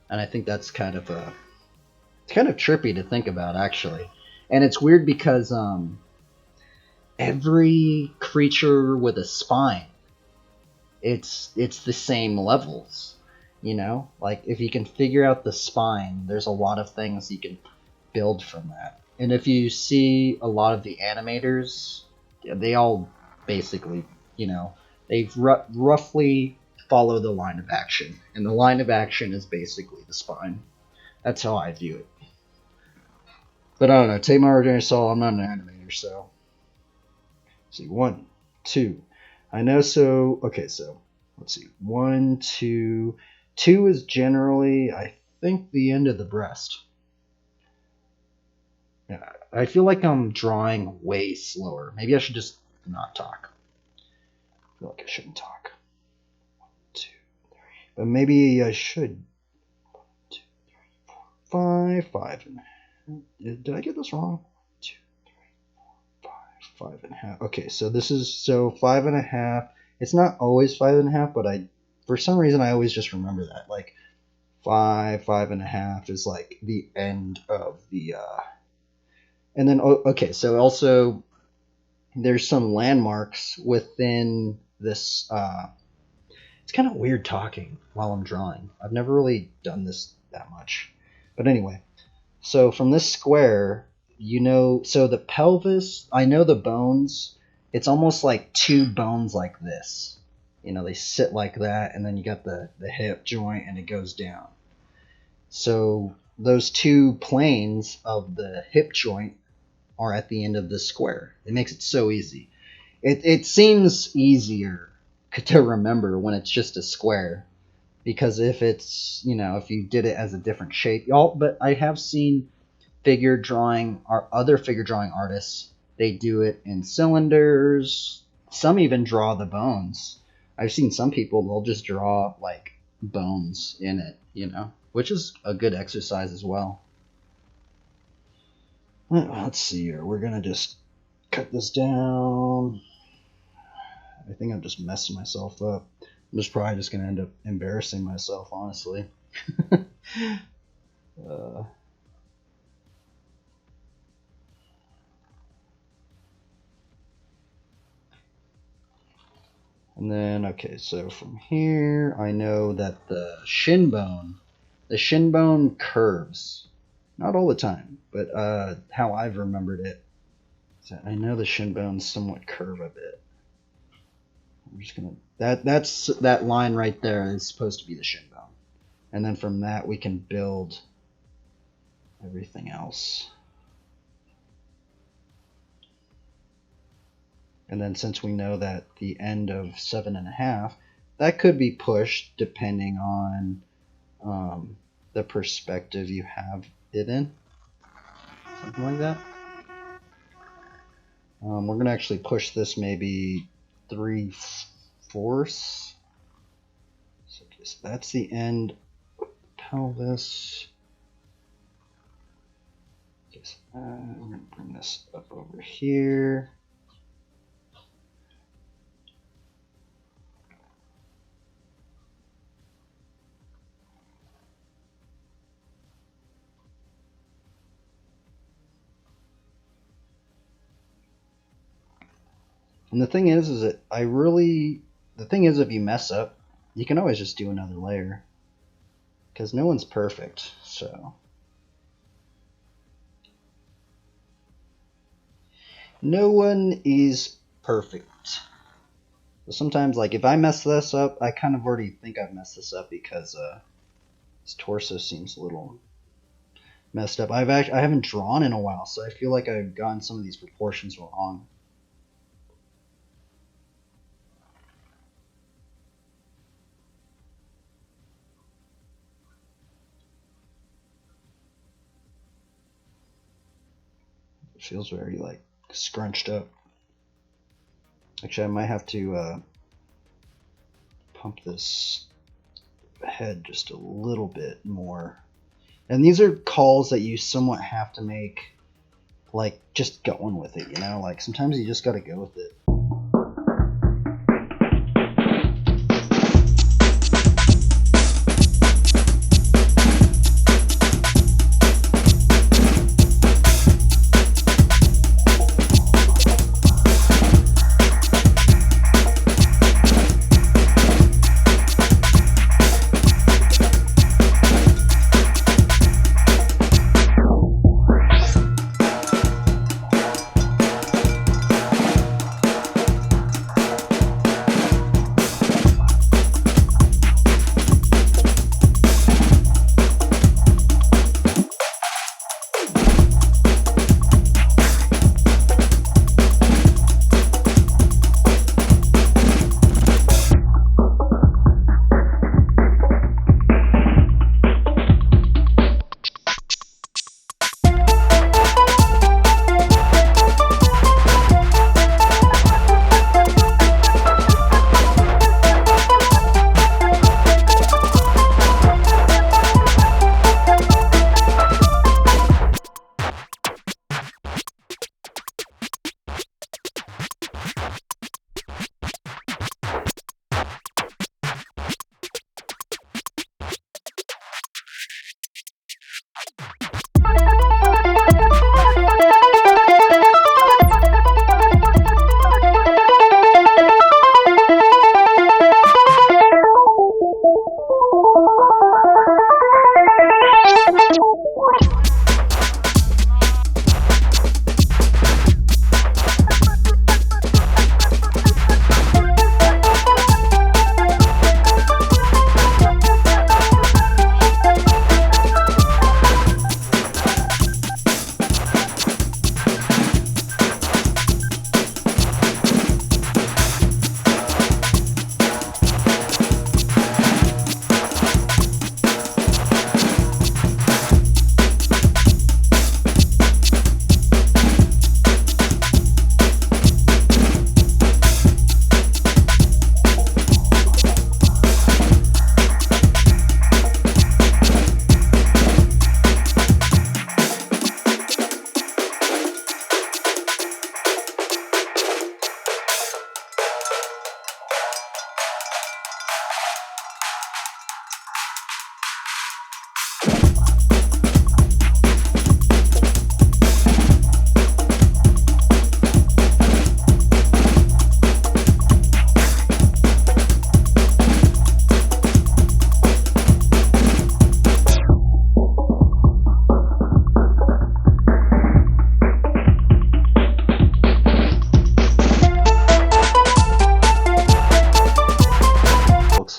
And I think that's kind of trippy to think about, actually. And it's weird because every creature with a spine, it's the same levels, you know? Like, if you can figure out the spine, there's a lot of things you can build from that. And if you see a lot of the animators, they all basically, you know, they roughly follow the line of action. And the line of action is basically the spine. That's how I view it. But I don't know, take my ordinary soul, I'm not an animator, so. Let's see, 1, 2. I know, so, okay, so, let's see, 1, 2. 2 is generally, I think, the end of the breast. Yeah, I feel like I'm drawing way slower. Maybe I should just not talk. I feel like I shouldn't talk. 1, 2, 3. But maybe I should. 1, 2, 3, 4, 5. 5 and a half. Did I get this wrong? 2, 3, 4, 5. 5 and a half. Okay, so this is, so 5 and a half. It's not always 5 and a half, but for some reason, I always just remember that. Like, 5, 5 and a half is like the end of the, and then, okay, so also there's some landmarks within this. It's kind of weird talking while I'm drawing. I've never really done this that much. But anyway, so from this square, you know, so the pelvis, I know the bones, it's almost like two bones like this. You know, they sit like that, and then you got the hip joint, and it goes down. So those two planes of the hip joint are at the end of the square. It makes it so easy. It seems easier to remember when it's just a square, because if it's, you know, if you did it as a different shape, but I have seen other figure drawing artists, they do it in cylinders. Some even draw the bones. I've seen some people, they'll just draw like bones in it, you know, which is a good exercise as well. Let's see here. We're going to just cut this down. I think I'm just messing myself up. I'm just probably just going to end up embarrassing myself, honestly. And then, okay, so from here, I know that the shin bone curves. Not all the time, but how I've remembered it. So I know the shin bones somewhat curve a bit. I'm just gonna, that's that line right there is supposed to be the shin bone. And then from that we can build everything else. And then since we know that the end of 7.5, that could be pushed depending on the perspective you have it in. Something like that. We're going to actually push this maybe 3/4. So that's the end of the pelvis. Okay, so I'm going to bring this up over here. And the thing is that the thing is, if you mess up, you can always just do another layer. Because no one's perfect, so. No one is perfect. So sometimes, like, if I mess this up, I kind of already think I've messed this up because his torso seems a little messed up. I haven't drawn in a while, so I feel like I've gotten some of these proportions wrong. It feels very like scrunched up. Actually, I might have to pump this head just a little bit more. And these are calls that you somewhat have to make, like just going with it, you know? Like sometimes you just gotta go with it.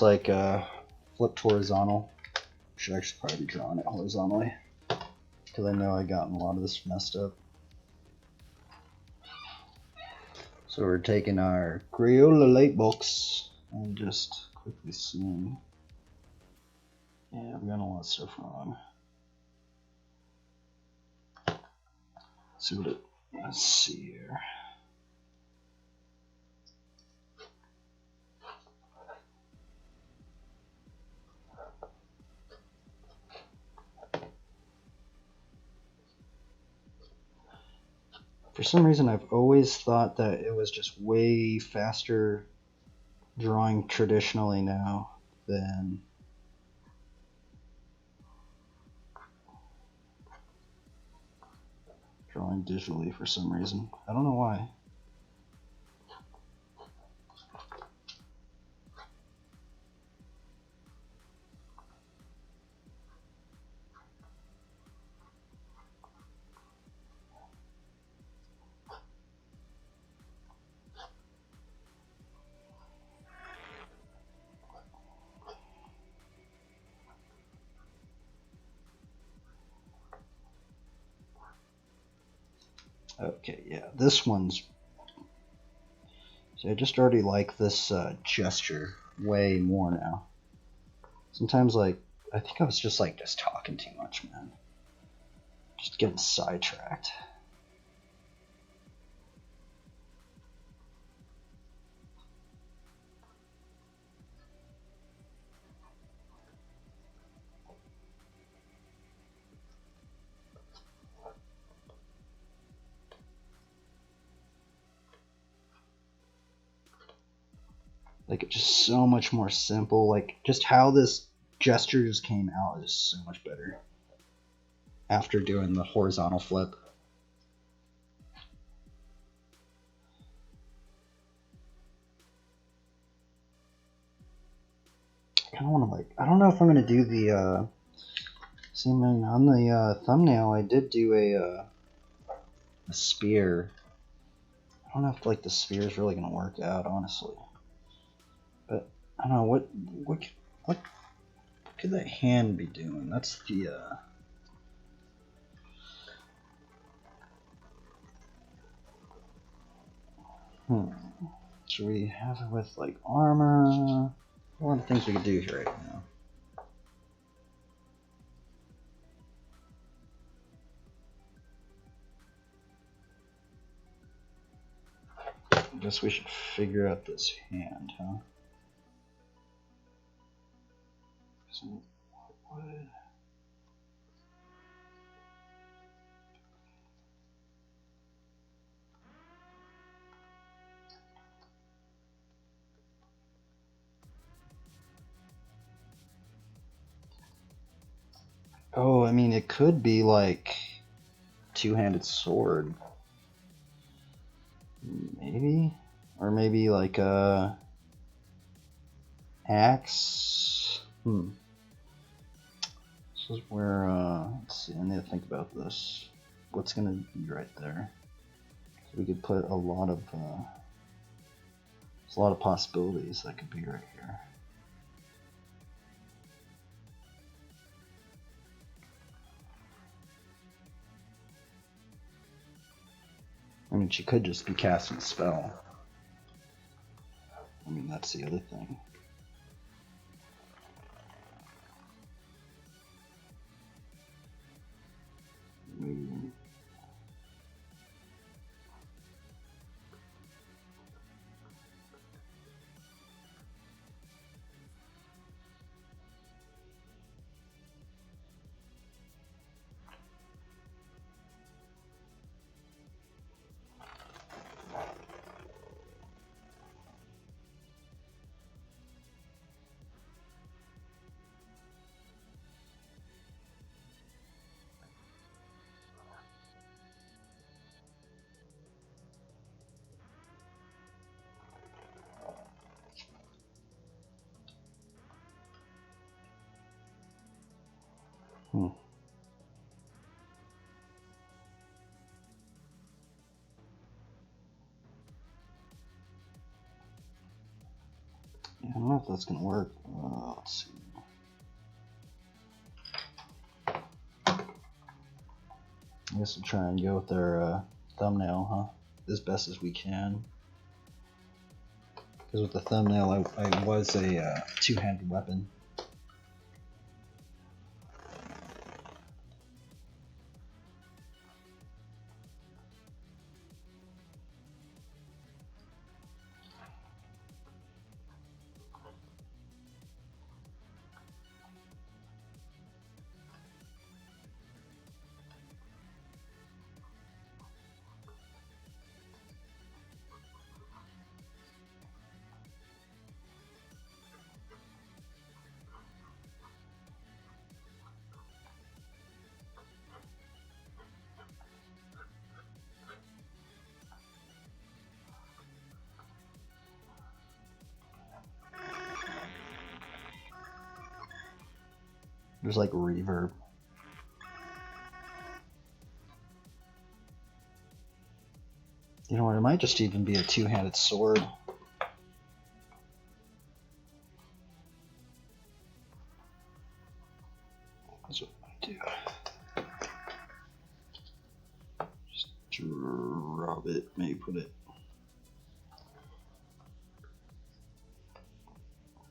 Like flipped horizontal. Should actually probably be drawing it horizontally because I know I gotten a lot of this messed up. So we're taking our Crayola light box and just quickly seeing. Yeah, I've got a lot of stuff wrong. Let's see here. For some reason, I've always thought that it was just way faster drawing traditionally now than drawing digitally for some reason. I don't know why. Okay, yeah, this one's. See, I just already like this gesture way more now. Sometimes, like, I think I was just talking too much, man. Just getting sidetracked. Like, it's just so much more simple. Like, just how this gesture just came out is so much better after doing the horizontal flip. I kind of want to, like, I don't know if I'm going to do the, see, man, on the thumbnail, I did do a spear. I don't know if, like, the spear is really going to work out, honestly. But, I don't know, what could that hand be doing? That's the, Should we have it with, like, armor? A lot of things we could do here right now. I guess we should figure out this hand, huh? So, what? Oh, I mean, it could be like two-handed sword, maybe, or maybe like a axe. This is where let's see. I need to think about this. What's gonna be right there? So we could put a lot of there's a lot of possibilities that could be right here. I mean, she could just be casting a spell. I mean, that's the other thing. Maybe. Yeah, I don't know if that's gonna work. Let's see. I guess we'll try and go with our thumbnail, huh? As best as we can. Because with the thumbnail, I was a two-handed weapon. There's like reverb. You know what? It might just even be a two-handed sword. That's what I do. Just drop it. Maybe put it.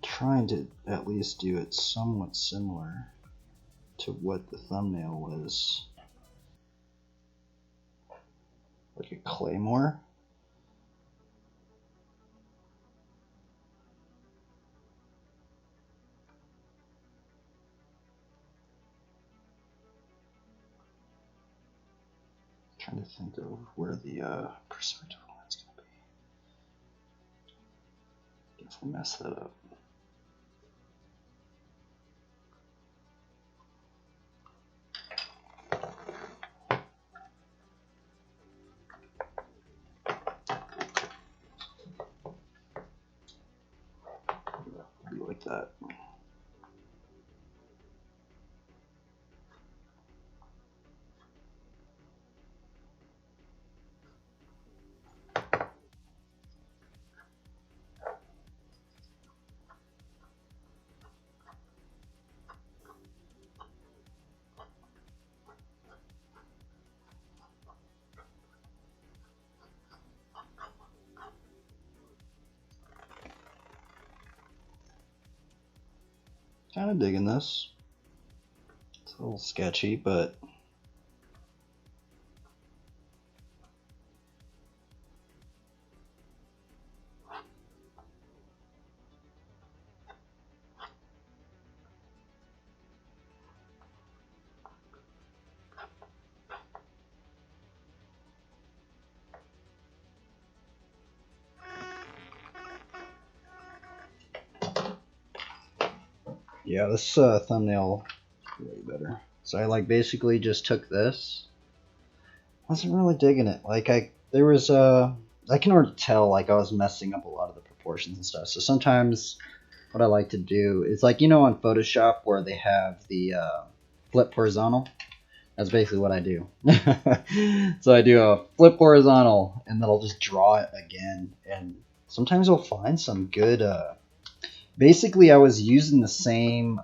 Trying to at least do it somewhat similar to what the thumbnail was. Like a claymore. Trying to think of where the perspective line's gonna be. Let's mess that up. Like that. Kind of digging this. It's a little sketchy, but yeah, this thumbnail is way better. So I like basically just took this. Wasn't really digging it. Like I can already tell like I was messing up a lot of the proportions and stuff. So sometimes what I like to do is like, you know, on Photoshop where they have the flip horizontal. That's basically what I do. So I do a flip horizontal and then I'll just draw it again. And sometimes I'll find some good basically I was using the same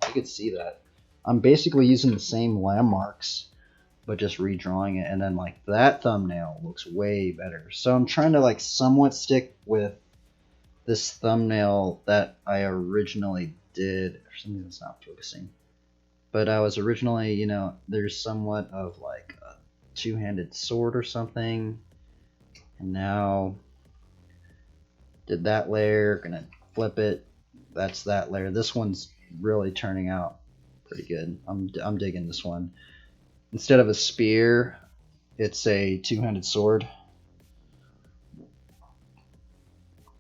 if you could see that, I'm basically using the same landmarks but just redrawing it, and then like that thumbnail looks way better. So I'm trying to like somewhat stick with this thumbnail that I originally did. For some reason it's not focusing, but I was originally, you know, there's somewhat of like a two-handed sword or something, and now did that layer, gonna flip it. That's that layer. This one's really turning out pretty good. I'm digging this one. Instead of a spear, it's a two-handed sword.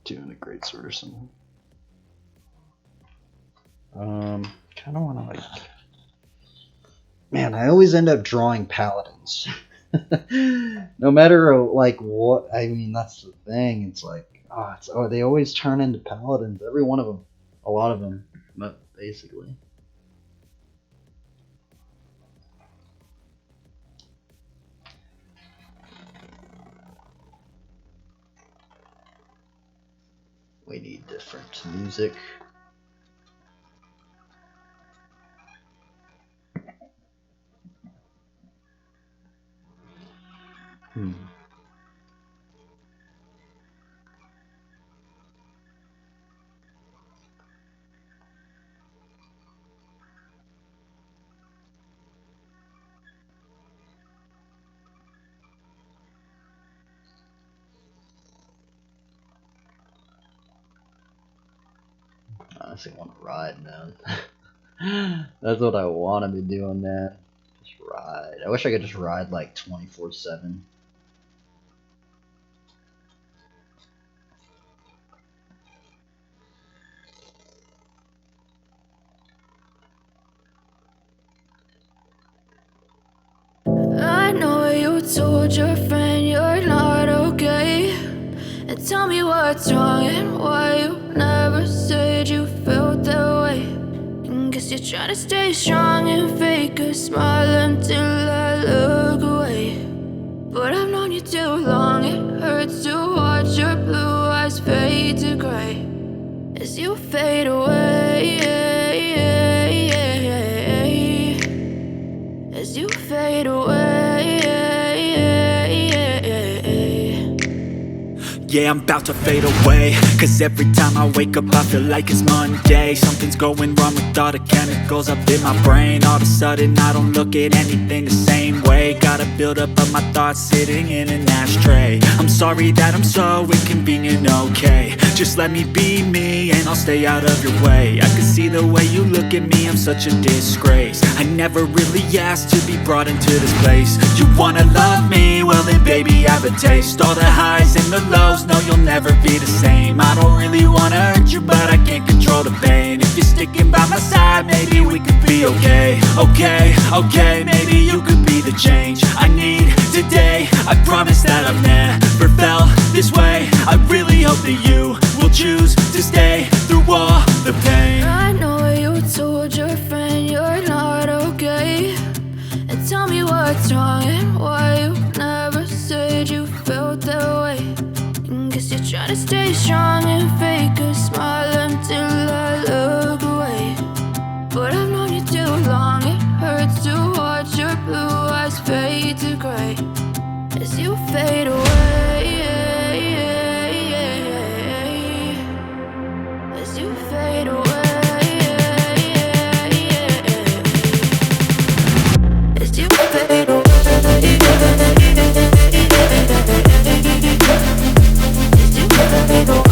Two-handed greatsword or something. Kind of want to like. Man, I always end up drawing paladins. No matter like what. I mean, that's the thing. It's like, they always turn into paladins. Every one of them. A lot of them, but basically. We need different music. I honestly want to ride, man. That's what I want to be doing, man. Just ride. I wish I could just ride like 24/7. I know you told your friend you're not okay, and tell me what's wrong and why you never said you felt that way. And guess you're trying to stay strong and fake a smile until I look away. But I've known you too long, it hurts to watch your blue eyes fade to gray as you fade away, as you fade away. Yeah, I'm about to fade away, cause every time I wake up I feel like it's Monday. Something's going wrong with all the chemicals up in my brain. All of a sudden I don't look at anything the same way. Got a buildup of my thoughts sitting in an ashtray. I'm sorry that I'm so inconvenient, okay. Just let me be me and I'll stay out of your way. I can see the way you look at me, I'm such a disgrace. I never really asked to be brought into this place. You wanna love me? Well then baby, I have a taste. All the highs and the lows, know you'll never be the same. I don't really wanna hurt you, but I can't control the pain. If you're sticking by my side, maybe we could be okay. Okay, maybe you could be the change I need today. I promise that I've never felt this way. I really hope that you will choose to stay through all the pain. I know you told your friend you're not okay, and tell me what's wrong and why you never said you felt that way. And guess you're trying to stay strong and fake a smile until I look away. But I've known you too long, it hurts to watch your blue eyes fade to gray as you fade away. As you fade away. As you fade away. As you fade away.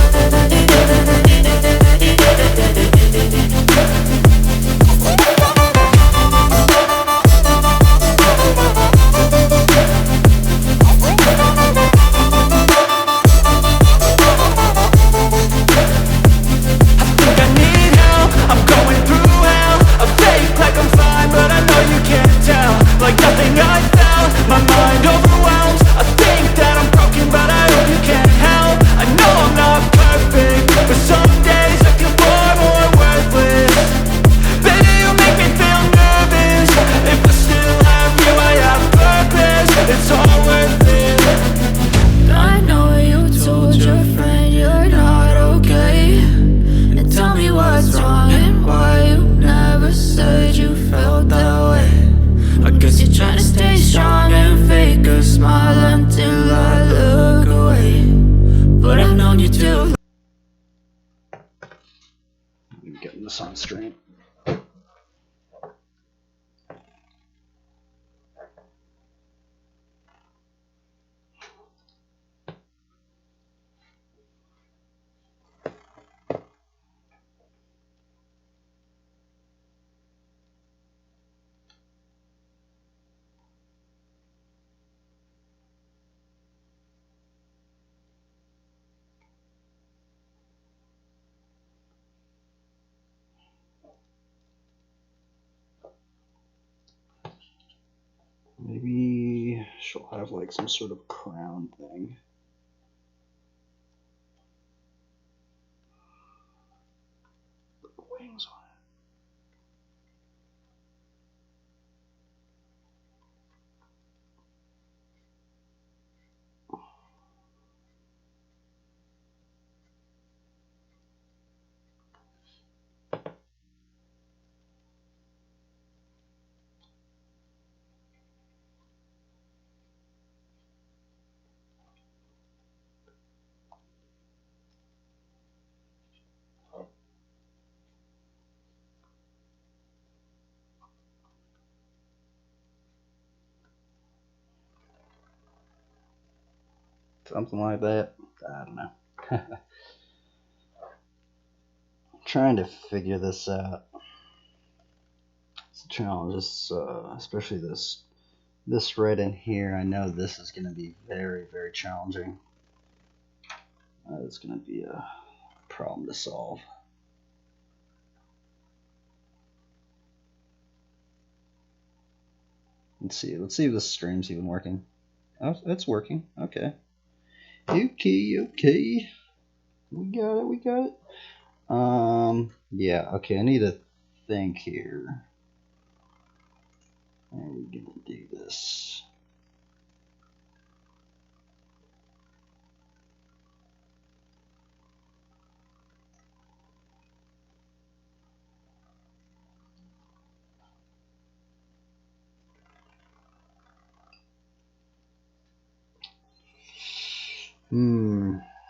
Like nothing I felt, my mind overwhelms. I think that I'm broken, but I hope you can't help. I know I'm not perfect, but some days I feel far more worthless. Baby, you make me feel nervous. If I still have you, I have purpose. It's all worth it. I know you told your friend you're not okay, and tell me what's wrong and why you never said you felt that way. I guess You're trying to stay strong and fake a smile until I look away. But I've known you too long. I'm getting this on stream. Maybe she'll have like some sort of crown thing. With wings on it. Something like that. I don't know. Trying to figure this out. It's a challenge, especially this right in here. I know this is going to be very, very challenging. It's going to be a problem to solve. Let's see if this stream's even working. Oh, it's working. Okay. Okay. We got it. Yeah, okay, I need to think here. How are we gonna do this?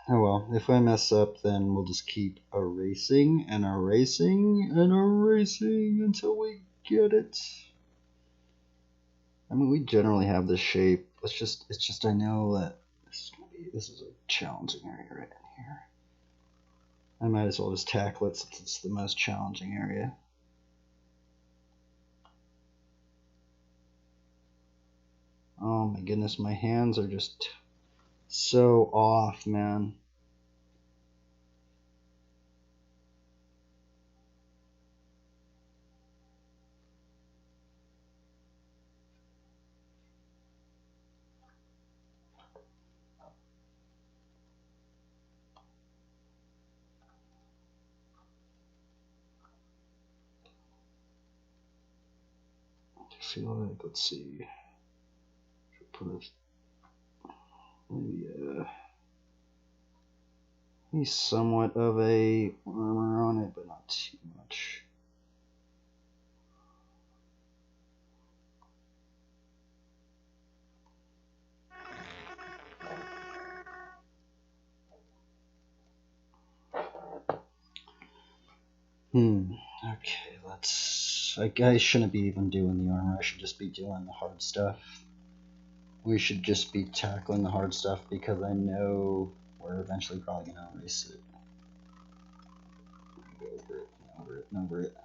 Oh well, if I mess up, then we'll just keep erasing and erasing and erasing until we get it. I mean, we generally have this shape. It's just I know that this is a challenging area right in here. I might as well just tackle it since it's the most challenging area. Oh my goodness, my hands are just So off, man. I feel like, let's see. Put it, maybe he's somewhat of a armor on it, but not too much. Okay, I shouldn't be even doing the armor. I should just be doing the hard stuff. We should just be tackling the hard stuff because I know we're eventually probably gonna erase it. Go over it.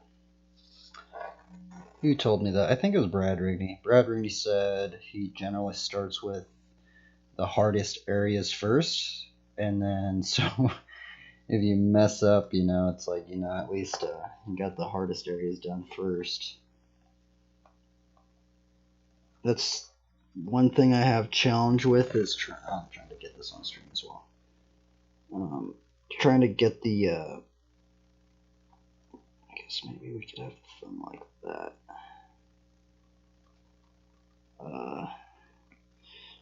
Who told me that? I think it was Brad Rooney. Brad Rooney said he generally starts with the hardest areas first, and then so if you mess up, it's like, at least you got the hardest areas done first. That's one thing I have challenge with is I'm trying to get this on stream as well. Trying to get the I guess maybe we could have the thumb like that.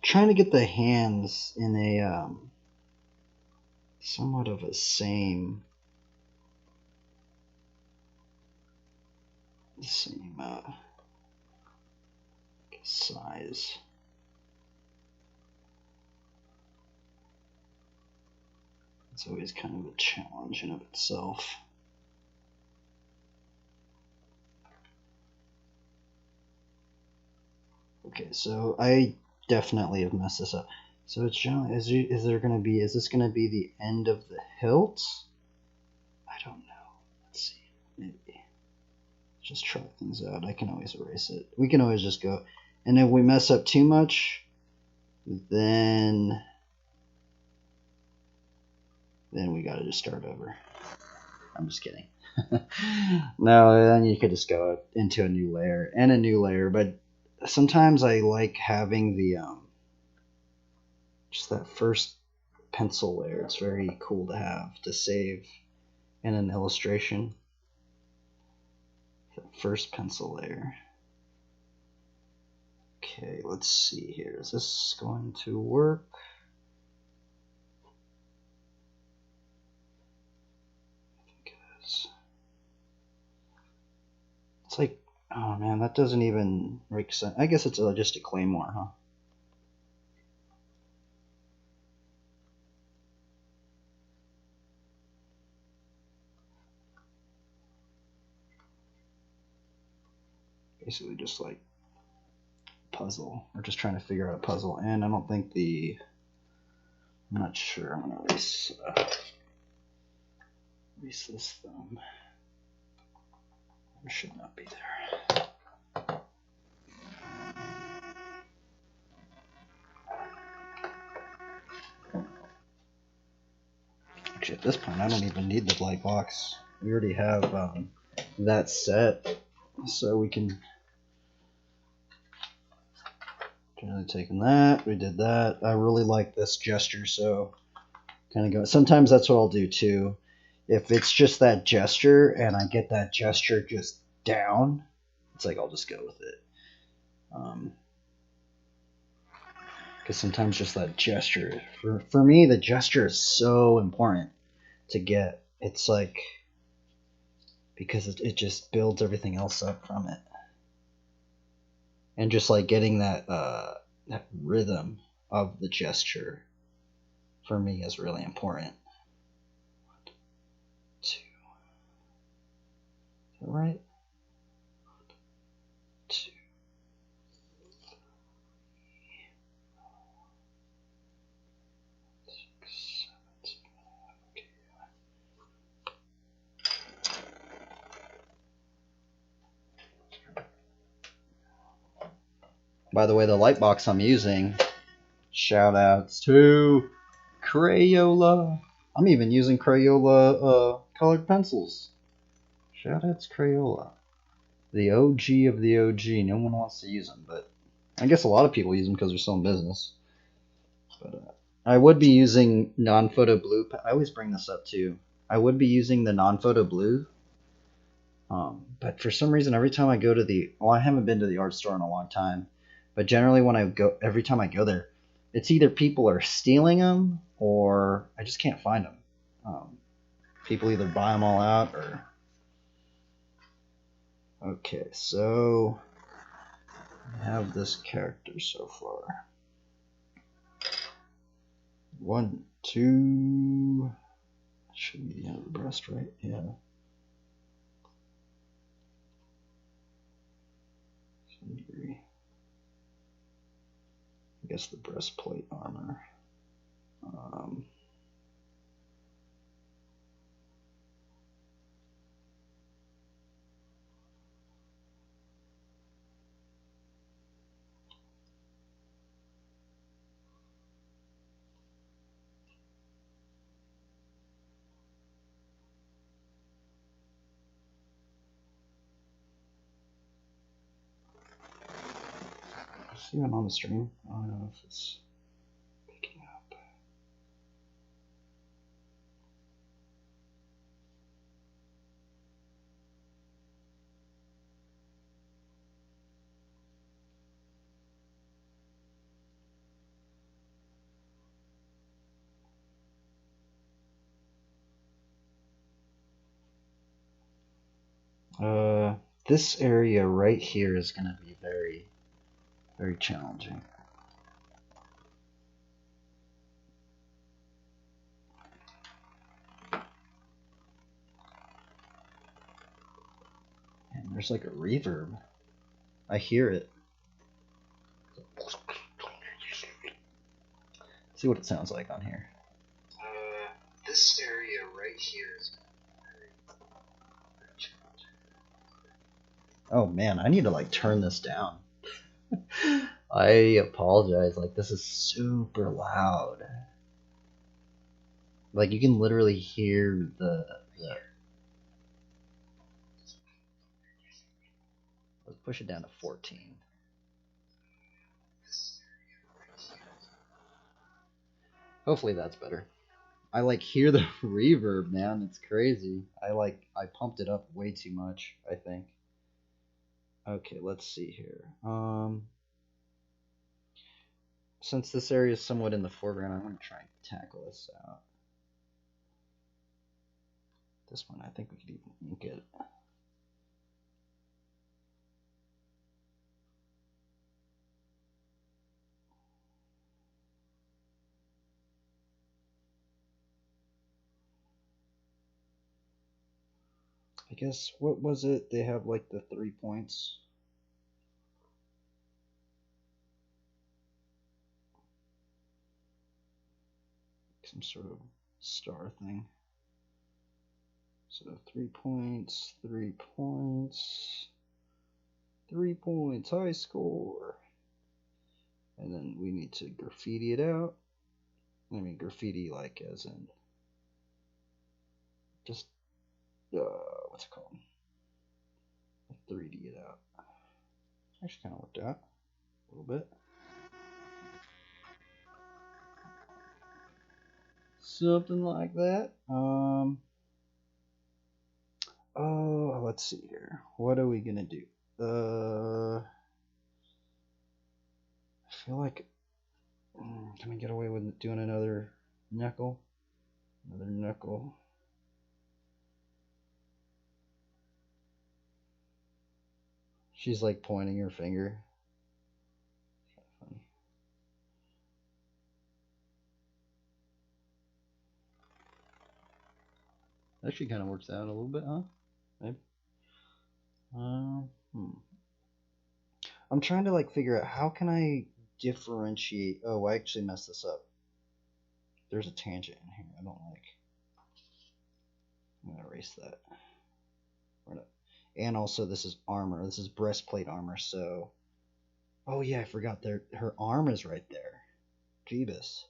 Trying to get the hands in a somewhat of a same size. It's always kind of a challenge in of itself. Okay, so I definitely have messed this up. So it's generally, is this gonna be the end of the hilt? I don't know. Let's see, maybe. Just try things out. I can always erase it. We can always just go, and if we mess up too much, then we gotta just start over. I'm just kidding. No, then you could just go into a new layer, but sometimes I like having the just that first pencil layer. It's very cool to have to save in an illustration. That first pencil layer. Okay, let's see here. Is this going to work? I think it is. It's like, oh man, that doesn't even make sense. I guess it's just a claymore, huh? Basically just like puzzle. We're just trying to figure out a puzzle, and I don't think I'm not sure. I'm gonna erase this thumb. It should not be there. Actually, at this point, I don't even need the light box. We already have that set, so we can. Generally taking that, we did that. I really like this gesture, so kind of go. Sometimes that's what I'll do too. If it's just that gesture and I get that gesture just down, it's like I'll just go with it. Because sometimes just that gesture, for me, the gesture is so important to get. It's like, because it just builds everything else up from it. And just like getting that rhythm of the gesture for me is really important. 1, 2. Is that right? 1, 2. By the way, the light box I'm using Shout outs to Crayola. I'm even using Crayola colored pencils. Shout outs Crayola. The OG of the OG. No one wants to use them, but I guess a lot of people use them because they're still in business. But I would be using non-photo blue. I always bring this up too. I would be using the non-photo blue. But for some reason, every time I go to I haven't been to the art store in a long time, but generally every time I go there, it's either people are stealing them or I just can't find them. People either buy them all out or. Okay, so I have this character so far. 1, 2. Should be the end of the breast, right? Yeah. I guess the breastplate armor. See it on the stream. I don't know if it's picking up. This area right here is going to be very, very challenging. And there's like a reverb. I hear it. See what it sounds like on here. This area right here is very challenging. Oh man, I need to like turn this down. I apologize. Like this is super loud. Like you can literally hear the. Let's push it down to 14. Hopefully that's better. I like hear the reverb, man. It's crazy. I pumped it up way too much, I think. Okay, let's see here. Since this area is somewhat in the foreground, I'm going to try and tackle this out. This one, I think we could even get it. I guess, what was it? They have like the 3 points. Some sort of star thing. So 3 points, 3 points, 3 points, high score. And then we need to graffiti it out. I mean, graffiti like as in just, what's it called? 3D it out. Actually kind of worked out a little bit. Something like that. Oh, let's see here. What are we gonna do? I feel like, can we get away with doing another knuckle? Another knuckle. She's like pointing her finger. Funny. Actually kind of works out a little bit, huh? Maybe. I'm trying to like figure out how can I differentiate. Oh, I actually messed this up. There's a tangent in here I don't like. I'm gonna erase that. And also this is armor. This is breastplate armor, so. Oh yeah, I forgot her arm is right there. Jeebus.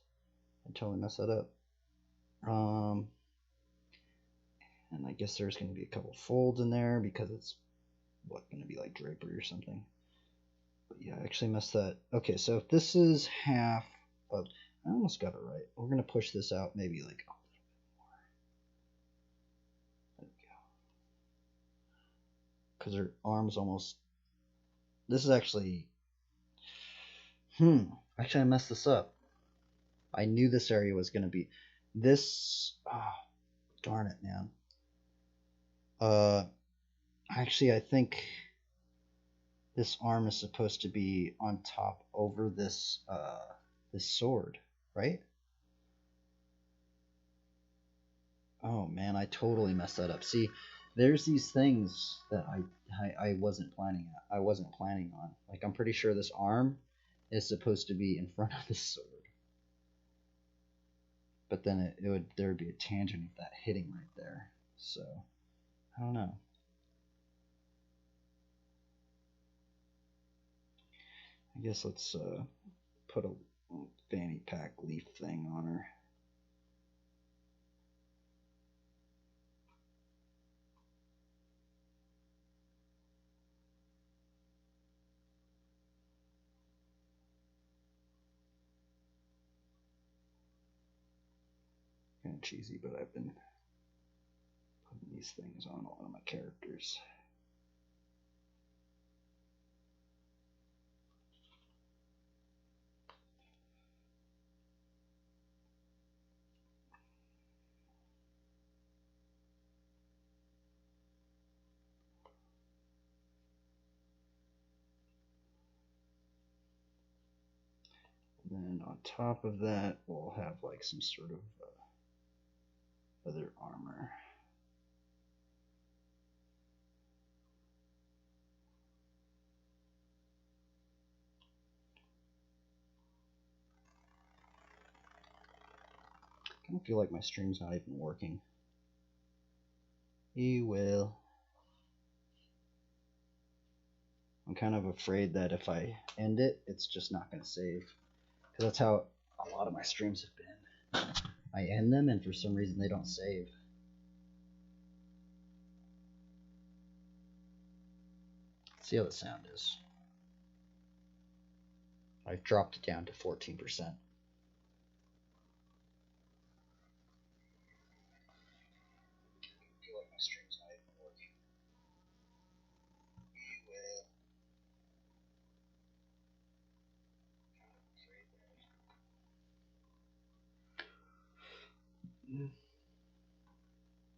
I totally messed that up. And I guess there's going to be a couple folds in there because it's going to be like drapery or something. But yeah, I actually messed that. Okay, so if this is half of, I almost got it right. We're going to push this out maybe like a little bit more. There we go. Because her arm's almost, this is actually, actually I messed this up. I knew this area was going to be, this, darn it, man. Actually, I think this arm is supposed to be on top over this this sword, right? Oh man, I totally messed that up. See, there's these things that I wasn't planning on. Like, I'm pretty sure this arm is supposed to be in front of the sword, but then there would be a tangent of that hitting right there. So I don't know. I guess let's put a fanny pack leaf thing on her. Kind of cheesy, but I've been putting these things on a lot of my characters. And then on top of that, we'll have like some sort of other armor. I kind of feel like my stream's not even working. He will. I'm kind of afraid that if I end it, it's just not going to save. Because that's how a lot of my streams have been. I end them, and for some reason they don't save. Let's see how the sound is. I've dropped it down to 14%.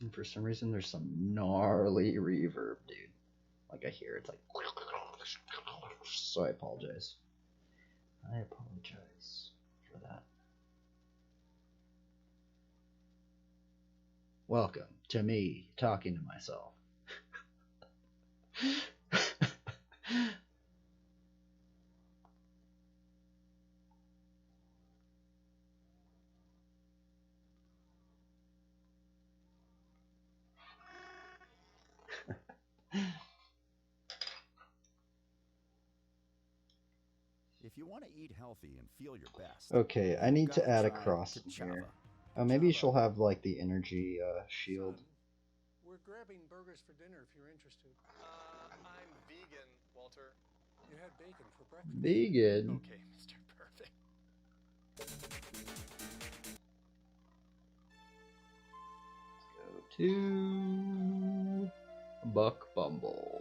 And for some reason, there's some gnarly reverb, dude. Like, I hear it's like. So I apologize. I apologize for that. Welcome to me talking to myself. If you want to eat healthy and feel your best. Okay, I need to add a cross in here. Oh, maybe she'll have like the energy shield. Son, we're grabbing burgers for dinner if you're interested. I'm vegan, Walter. You had bacon for breakfast. Vegan. Okay, Mr. Perfect. Go to Buck Bumble.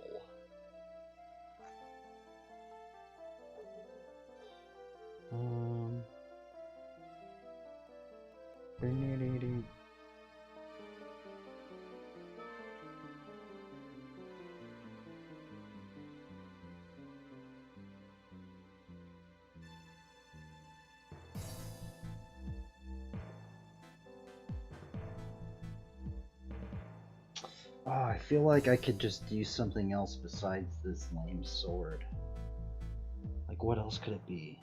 I feel like I could just use something else besides this lame sword. Like, what else could it be?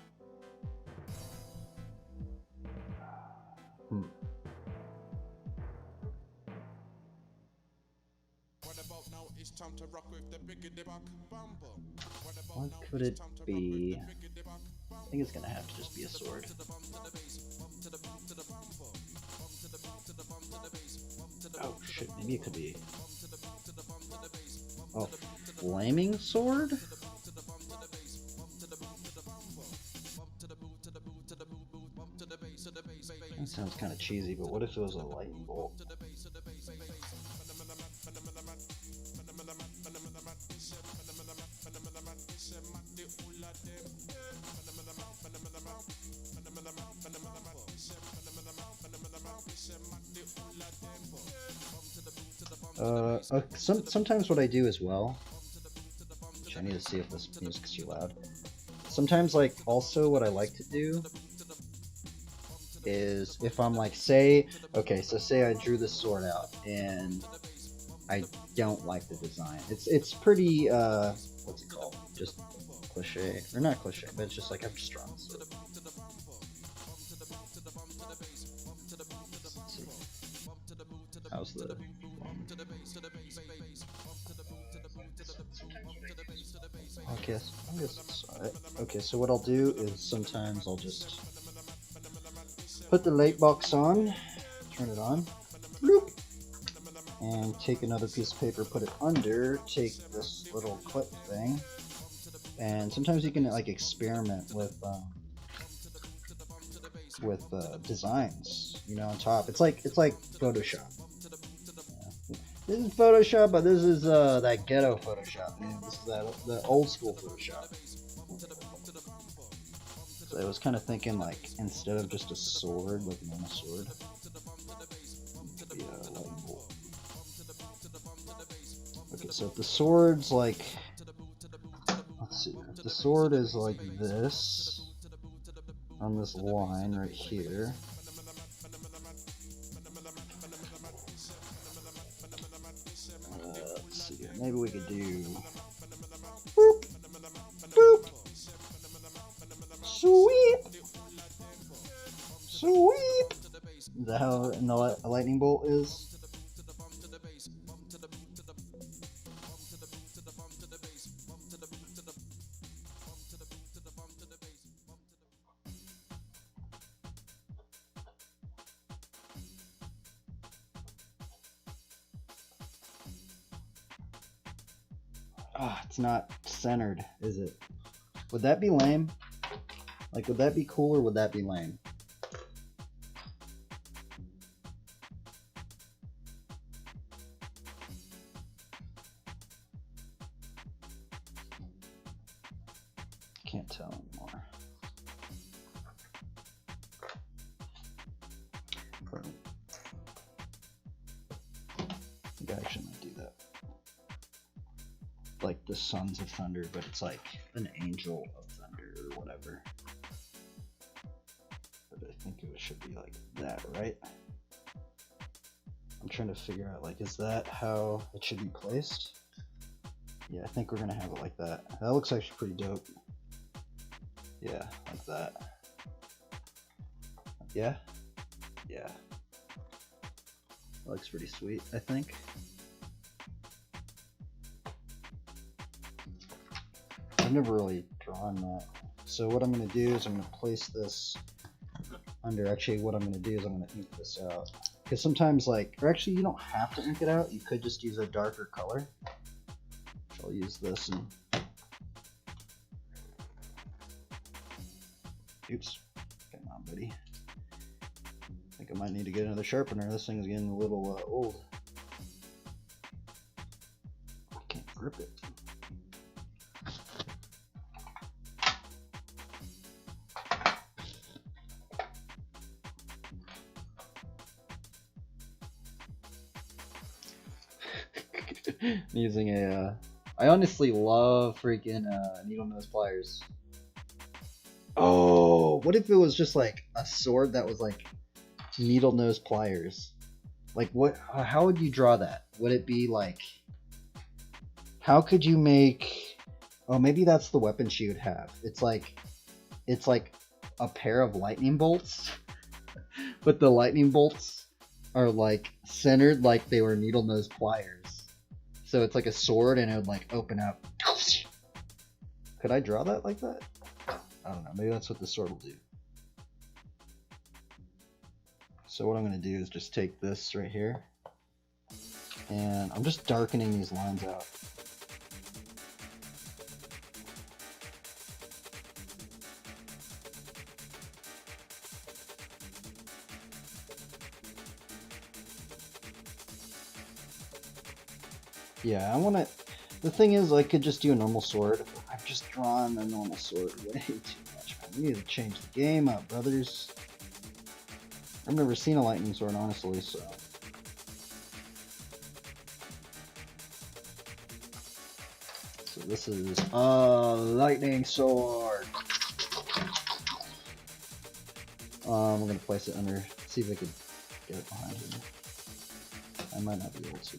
What could it be? I think it's gonna have to just be a sword. Oh shit, maybe it could be... Oh, flaming sword? That sounds kind of cheesy, but what if it was a lightning bolt? Sometimes what I do as well, which I need to see if this music's too loud. Sometimes, like, also what I like to do is if I'm like, say I drew this sword out and I don't like the design. It's pretty what's it called? Just cliche, or not cliche, but it's just like I'm just drawing. So. How's the? Okay, so what I'll do is sometimes I'll just put the light box on, turn it on, bloop, and take another piece of paper, put it under, take this little clip thing, and sometimes you can like experiment with designs, you know, on top. It's like Photoshop. This is Photoshop, but this is that ghetto Photoshop, man. This is the old school Photoshop. So I was kind of thinking, like, instead of just a sword, like a normal sword, it could be a lightning bolt. Okay, so if the sword's like, let's see, if the sword is like this, on this line right here, let's see here, maybe we could do, boop, boop, sweep, sweep. Is that how a lightning bolt is? Ah, it's not centered, is it? Would that be lame? Like, would that be cool or would that be lame? Can't tell anymore. I think I actually might do that. Like the Sons of Thunder, but it's like an angel of thunder or whatever. But I think it should be like that, right? I'm trying to figure out, like, is that how it should be placed? Yeah, I think we're gonna have it like that. That looks actually pretty dope. Yeah, like that. Yeah? Yeah. That looks pretty sweet, I think. I've never really drawn that. So what I'm going to do is I'm going to place this under. Actually, what I'm going to do is I'm going to ink this out. Because sometimes, like, or actually you don't have to ink it out. You could just use a darker color. So I'll use this and... Oops. Come on, buddy. I think I might need to get another sharpener. This thing's getting a little old. I can't grip it. Using a, I honestly love freaking needle nose pliers. Oh, what if it was just like a sword that was like needle nose pliers? Like, what? How would you draw that? Would it be like? How could you make? Oh, maybe that's the weapon she would have. It's like a pair of lightning bolts, but the lightning bolts are like centered like they were needle nose pliers. So it's like a sword and it would like open up. Could I draw that like that? I don't know, maybe that's what the sword will do. So what I'm going to do is just take this right here, and I'm just darkening these lines out. Yeah, I want to... The thing is, I could just do a normal sword. I've just drawn a normal sword way too much, man. We need to change the game up, brothers. I've never seen a lightning sword, honestly, so... So this is a lightning sword. We're gonna place it under... See if I can get it behind here. I might not be able to.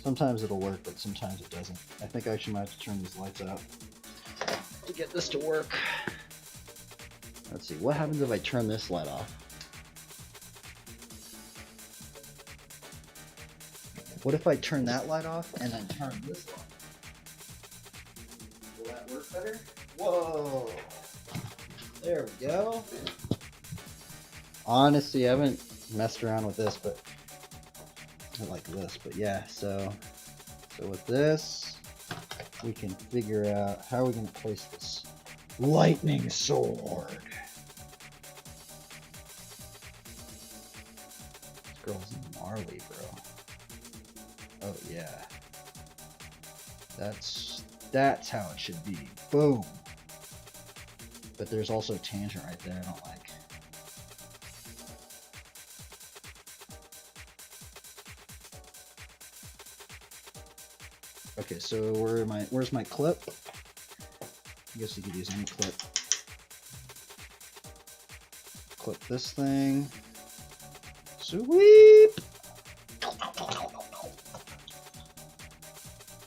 Sometimes it'll work, but sometimes it doesn't. I think I actually might have to turn these lights out to get this to work. Let's see, what happens if I turn this light off? What if I turn that light off and then turn this light? Will that work better? Whoa! There we go. Honestly, I haven't messed around with this, but like this, but yeah, so with this we can figure out how we're going to place this lightning sword. This girl's gnarly, bro. Oh yeah, that's how it should be. Boom. But there's also a tangent right there I don't like. Okay, so where's my clip? I guess you could use any clip. Clip this thing. Sweep!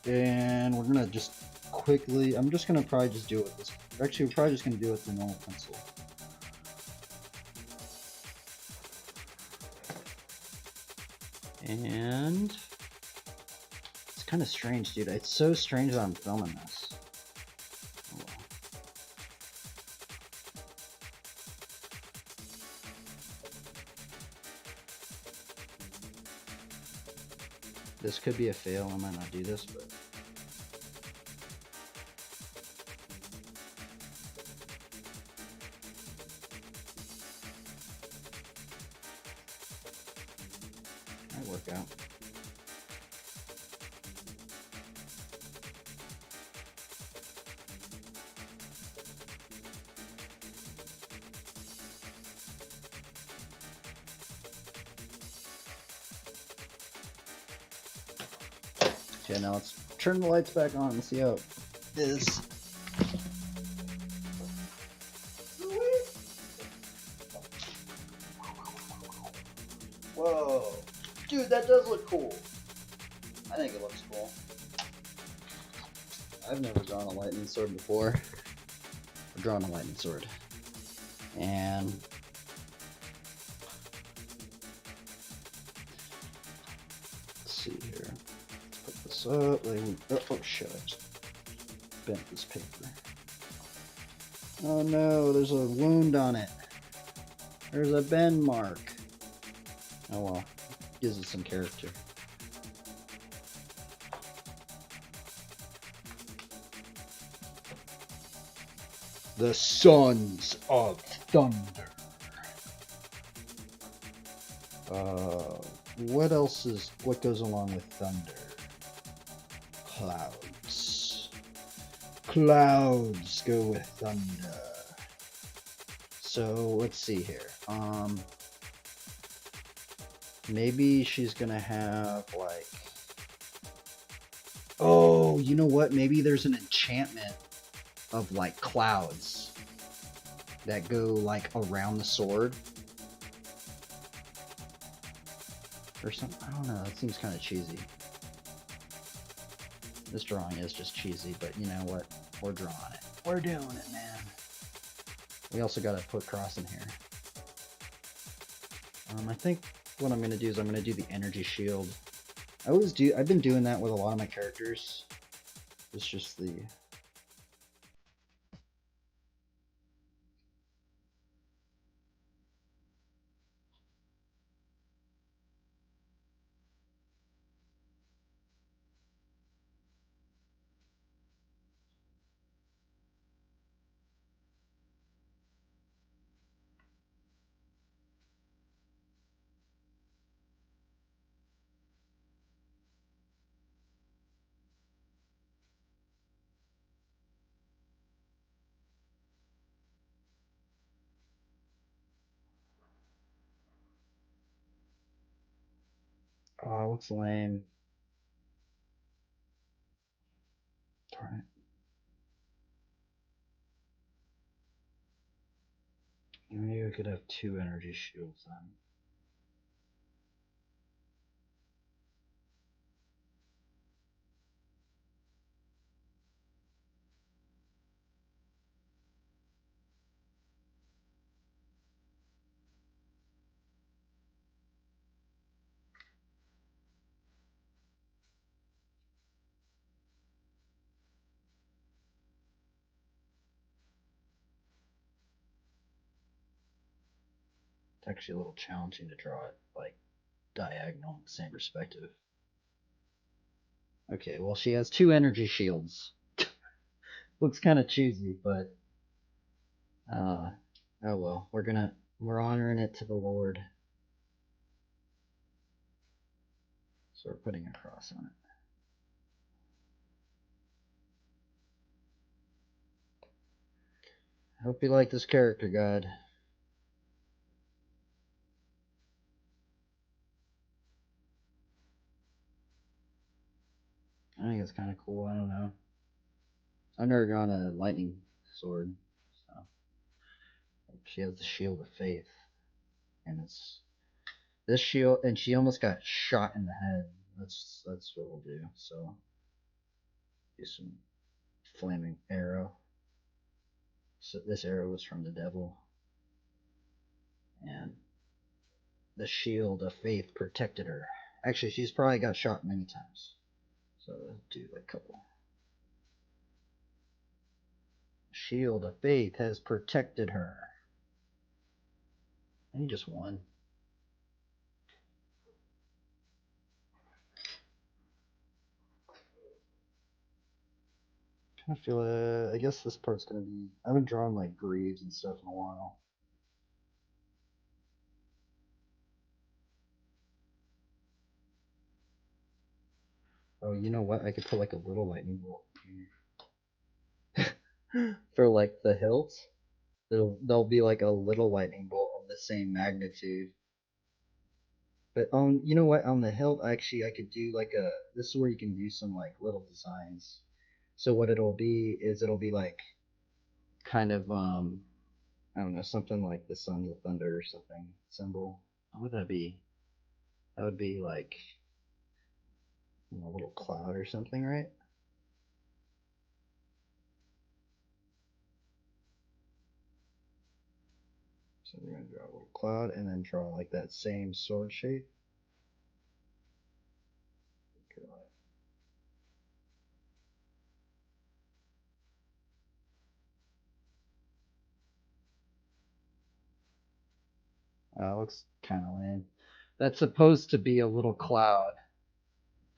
And we're gonna just quickly, I'm just gonna probably just do it with this. Actually, we're probably just gonna do it with the normal pencil. And it's kind of strange, dude. It's so strange that I'm filming this. Oh, well. This could be a fail. I might not do this, but might work out. Okay, now let's turn the lights back on and see how it is. Whoa. Dude, that does look cool. I think it looks cool. I've never drawn a lightning sword before. I've drawn a lightning sword. And let's see here. Put this up. Oh shit, I just bent this paper. Oh no, there's a wound on it. There's a bend mark. Oh well, gives it some character. The Sons of Thunder. What goes along with thunder? Clouds. Clouds go with thunder. So let's see here. Maybe she's gonna have like, oh, you know what? Maybe there's an enchantment of like clouds that go like around the sword or something. I don't know. That seems kind of cheesy. This drawing is just cheesy, but you know what? We're drawing it. We're doing it, man. We also got to put cross in here. I think what I'm gonna do is I'm gonna do the energy shield. I've been doing that with a lot of my characters. It's just the Oh, looks lame. Darn it. Maybe we could have 2 energy shields then. It's actually a little challenging to draw it like diagonal in the same perspective. Okay, well she has 2 energy shields. Looks kind of cheesy, but oh well, we're honoring it to the Lord. So we're putting a cross on it. I hope you like this character guide. I think it's kind of cool. I don't know. I've never drawn a lightning sword, so she has the shield of faith, and it's this shield, and she almost got shot in the head. That's what we'll do. So do some flaming arrow. So this arrow was from the devil, and the shield of faith protected her. Actually, she's probably got shot many times. So let's do a couple. Shield of faith has protected her. I need just one. Kind of feel I guess this part's gonna be. I haven't drawn like greaves and stuff in a while. Oh, you know what? I could put like a little lightning bolt here. For like the hills. There'll be like a little lightning bolt of the same magnitude. But you know what? On the hilt, actually, I could do like a. This is where you can do some like little designs. So what it'll be is it'll be like, kind of I don't know, something like the Sons of Thunder or something symbol. What would that be? That would be like a little cloud or something, right? So we're gonna draw a little cloud and then draw like that same sword shape. Looks kind of lame. That's supposed to be a little cloud.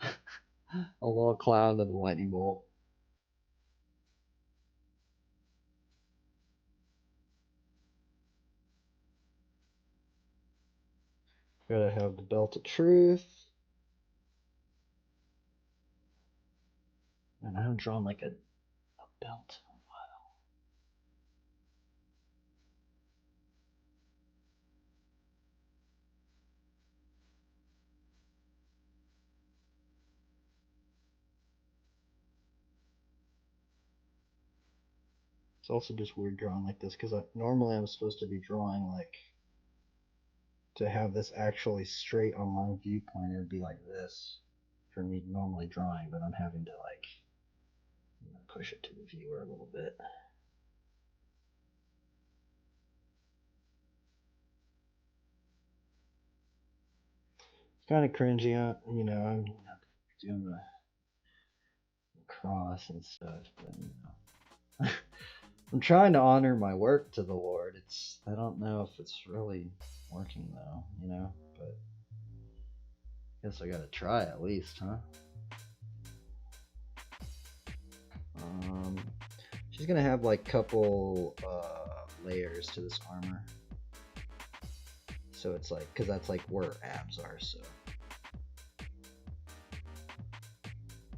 A little cloud of the lightning bolt. Gotta have the belt of truth. And I haven't drawn like a belt in a while. It's also just weird drawing like this because normally I'm supposed to be drawing like, to have this actually straight on my viewpoint, it would be like this for me normally drawing, but I'm having to like push it to the viewer a little bit. It's kind of cringy, you know, I'm doing the cross and stuff, but you know. I'm trying to honor my work to the Lord. I don't know if it's really working though, you know, but I guess I gotta try at least, huh? She's gonna have like couple layers to this armor. So it's like, cause that's like where her abs are, so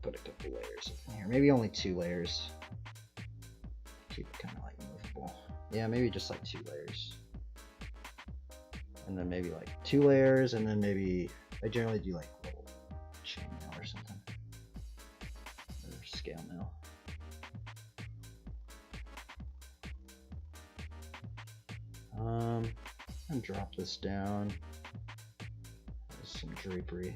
put a couple layers in here. Maybe only 2 layers. Keep it kind of like movable. Yeah, maybe just like 2 layers. And then maybe like 2 layers, and then maybe I generally do like little scale now. And drop this down. There's some drapery.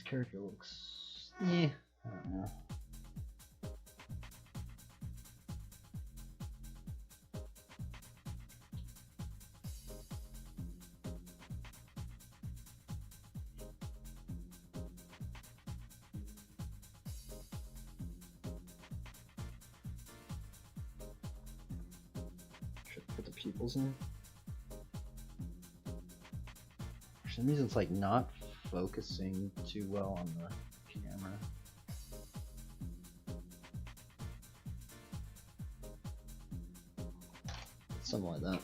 Character looks, I don't know. Should I put the pupils in? For some reason, it's like not focusing too well on the camera. Something like that.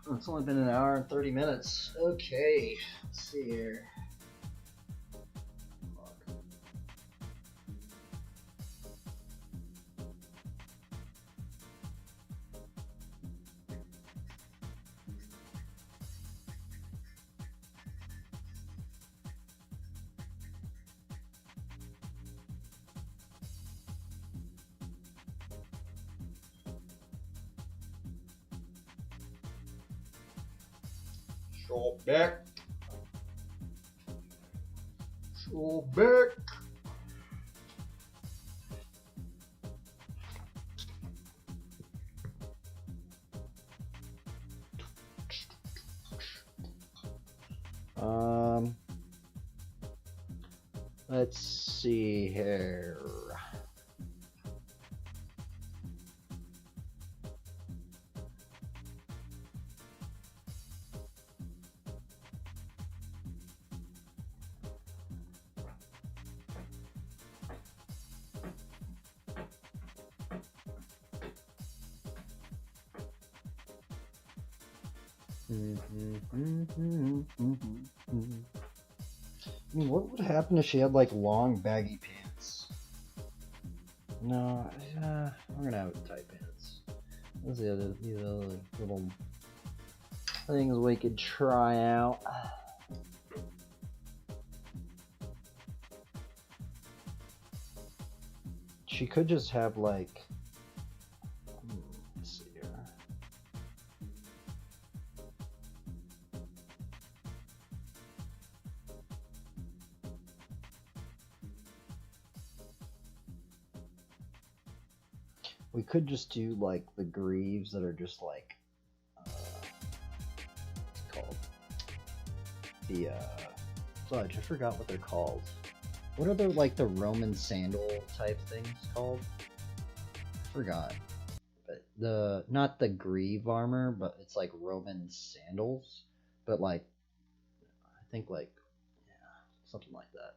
Oh, it's only been an hour and 30 minutes. Okay, let's see here. Show back. Show back. Let's see here. I mean, what would happen if she had like long baggy pants? No, we're gonna have tight pants. What's the other little things we could try out? She could just have like, let's see here. We could just do like the greaves that are just like what's it called? The fudge, I forgot what they're called. What are the Roman sandal type things called? I forgot. But not the greave armor, but it's like Roman sandals. But like I think like yeah, something like that.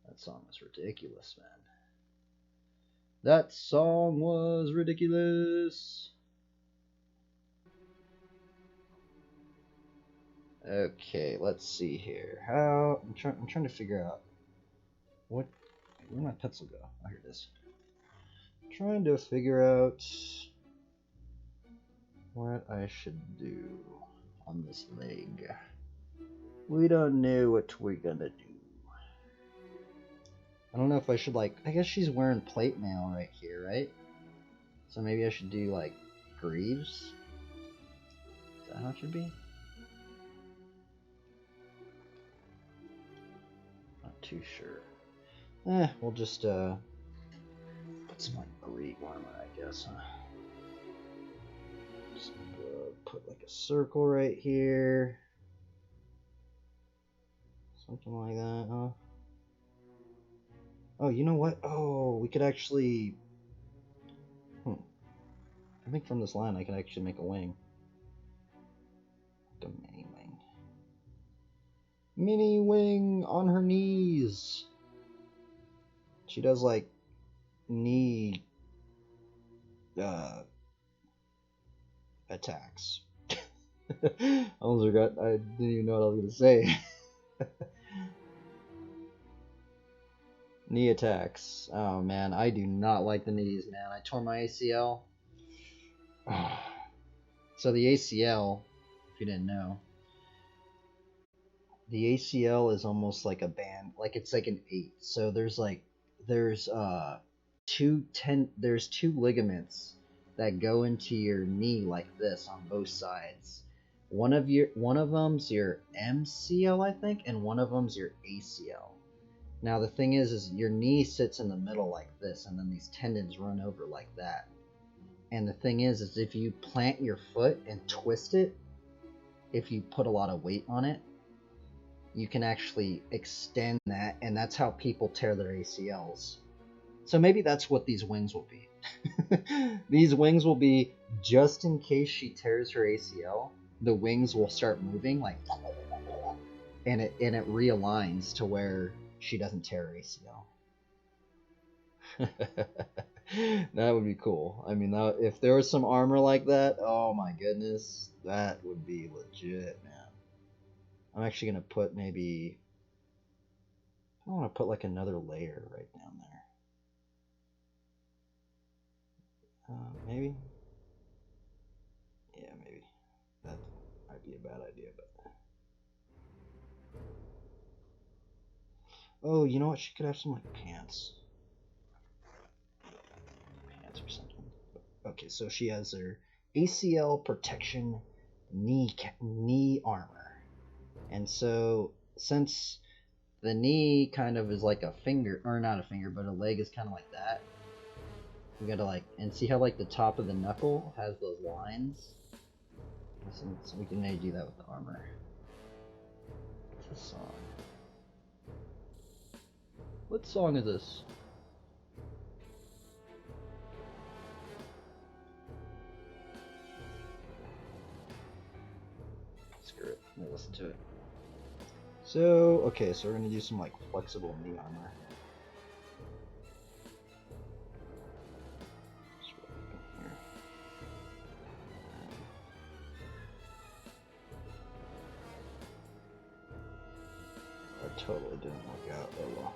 That song was ridiculous, man. That song was ridiculous. Okay, let's see here. I'm trying to figure out where'd my pencil go? Oh, here it is. Trying to figure out what I should do on this leg. We don't know what we're gonna do. I don't know if I should I guess she's wearing plate mail right here, right? So maybe I should do like greaves? Is that how it should be? Not too sure. We'll just put some like greave armor, I guess, huh? Just put like a circle right here. Something like that, huh? Oh, you know what? Oh, we could actually... I think from this line I can actually make a wing. Like a mini wing. Mini wing on her knees! She does like knee attacks. I almost forgot. I didn't even know what I was gonna say. Knee attacks. Oh man, I do not like the knees, man. I tore my ACL. So the ACL, if you didn't know, the ACL is almost like a band, like it's like an 8. So there's two ligaments that go into your knee like this on both sides. One of them's your MCL, I think, and one of them's your ACL. Now the thing is your knee sits in the middle like this, and then these tendons run over like that. And the thing is if you plant your foot and twist it, if you put a lot of weight on it, you can actually extend that, and that's how people tear their ACLs. So maybe that's what these wings will be. These wings will be just in case she tears her ACL, the wings will start moving like, and it realigns to where she doesn't tear her ACL. That would be cool. I mean, if there was some armor like that, oh my goodness, that would be legit, man. I'm actually gonna put maybe, I want to put like another layer right down there. Maybe? Yeah, maybe. That might be a bad idea, but... Oh, you know what? She could have some, like, pants. Pants or something. Okay, so she has her ACL protection knee armor. And so, since the knee kind of is like a finger, or not a finger, but a leg is kind of like that, we gotta and see how the top of the knuckle has those lines? So we can maybe do that with the armor. What's this song? What song is this? Screw it, let me listen to it. So, okay, so we're gonna do some flexible knee armor. Totally didn't work out that well.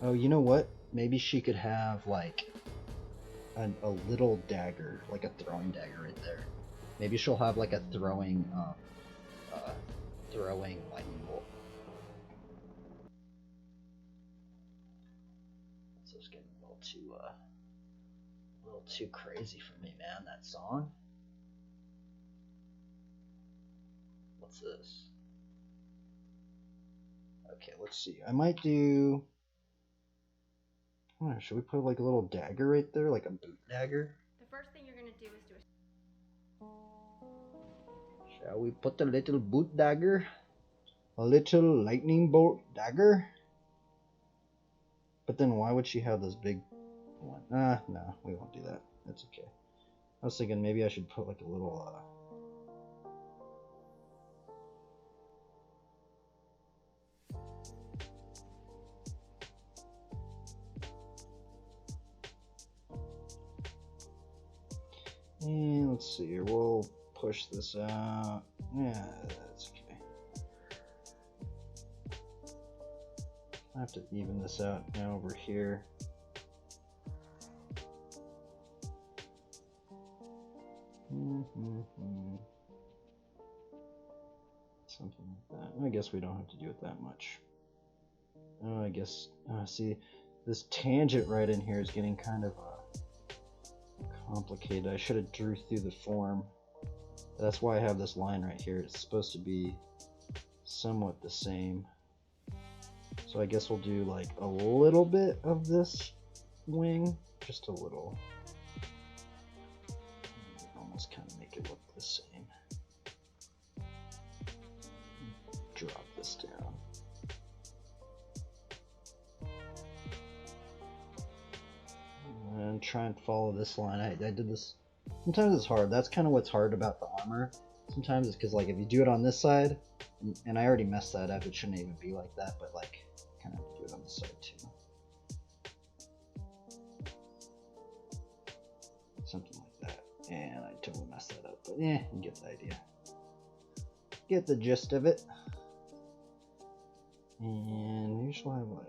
Oh, you know what? Maybe she could have a little dagger, like a throwing dagger right there. Maybe she'll have a throwing lightning bolt. This is getting a little too crazy for me, man. That song. What's this? Okay, let's see. I might do Should we put like a little dagger right there, like a boot dagger? The first thing you're gonna do is do a Shall we put a little boot dagger? A little lightning bolt dagger? But then why would she have this big one? No, we won't do that. That's okay. I was thinking maybe I should put like a little, and let's see here, we'll push this out. Yeah, that's okay. I have to even this out now over here. Something like that. I guess we don't have to do it that much. Oh, I guess, see, this tangent right in here is getting kind of complicated. I should have drew through the form. That's why I have this line right here. It's supposed to be somewhat the same. So I guess we'll do like a little bit of this wing, just a little. Almost kind of make it look the same. Drop this down. And try and follow this line. I did this. Sometimes it's hard. That's kind of what's hard about the armor. Sometimes it's because like if you do it on this side, and I already messed that up. It shouldn't even be like that, but like kind of do it on this side too. Something like that. And I totally messed that up, but yeah, you get the idea. Get the gist of it. And you shall have like,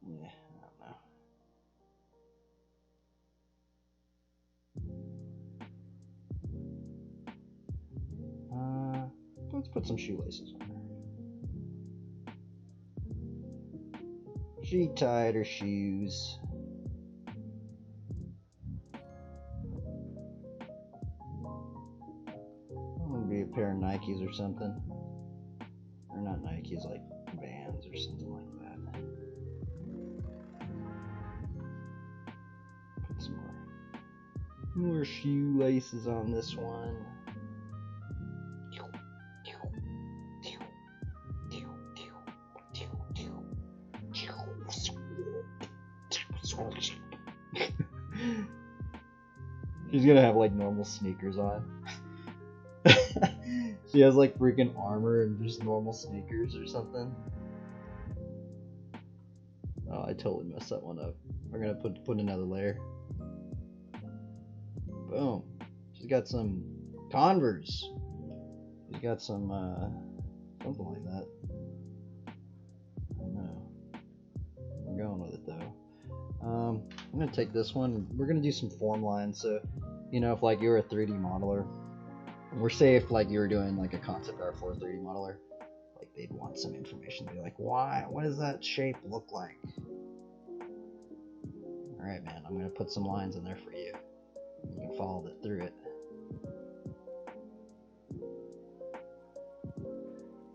yeah, I don't know. Let's put some shoelaces on her. She tied her shoes. Be a pair of Nikes or something, or not Nikes, like Vans or something like that. Put some more shoelaces on this one. She's gonna have like normal sneakers on. She has like freaking armor and just normal sneakers or something. Oh, I totally messed that one up. We're gonna put another layer. Boom. She's got some Converse. She's got some something like that. I don't know. We're going with it though. I'm gonna take this one. We're gonna do some form lines. So, you know, if like you're a 3D modeler. We're say if like you were doing like a concept art for a 3D modeler, like they'd want some information. They'd be like, why? What does that shape look like? Alright man, I'm gonna put some lines in there for you. You can follow through it.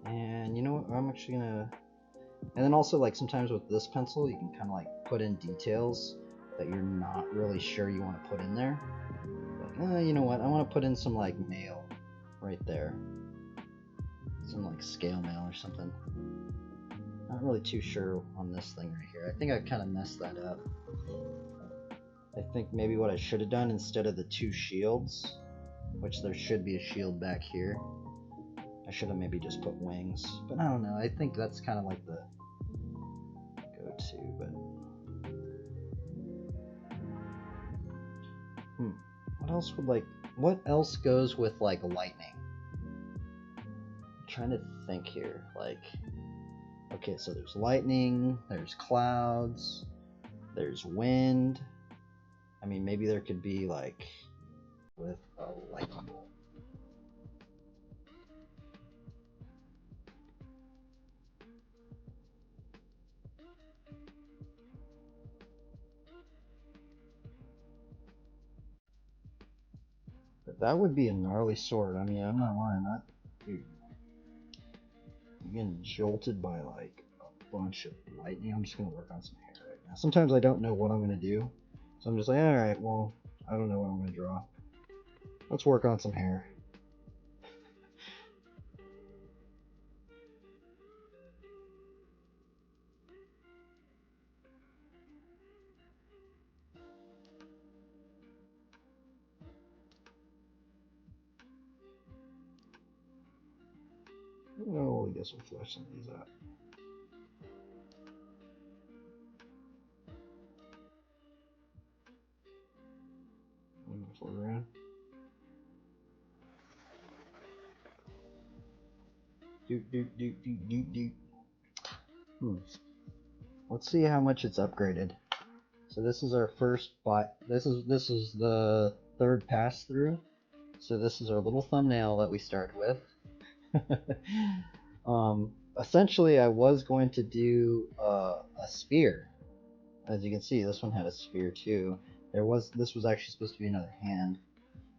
And you know what, I'm actually gonna, and then also like sometimes with this pencil you can kind of like put in details that you're not really sure you want to put in there. Like, you know what, I want to put in some like mail right there. Some like scale mail or something. Not really too sure on this thing right here. I think I kind of messed that up. I think maybe what I should have done instead of the two shields, which there should be a shield back here, I should have maybe just put wings. But I don't know. I think that's kind of like the go-to. But what else would like? What else goes with like lightning? I'm trying to think here. Like, okay, so there's lightning, there's clouds, there's wind. I mean, maybe there could be like with a lightning bolt. But that would be a gnarly sword. I mean, I'm not lying. That, dude, you're getting jolted by like bunch of lightning. I'm just gonna work on some hair right now. Sometimes I don't know what I'm gonna do, so I'm just like, all right, well, I don't know what I'm gonna draw. Let's work on some hair. Oh, I guess we'll flesh some of these out. Float around. Do. Let's see how much it's upgraded. So this is our first bot. This is the third pass through. So this is our little thumbnail that we started with. Essentially, I was going to do a spear. As you can see, this one had a spear too. This was actually supposed to be another hand.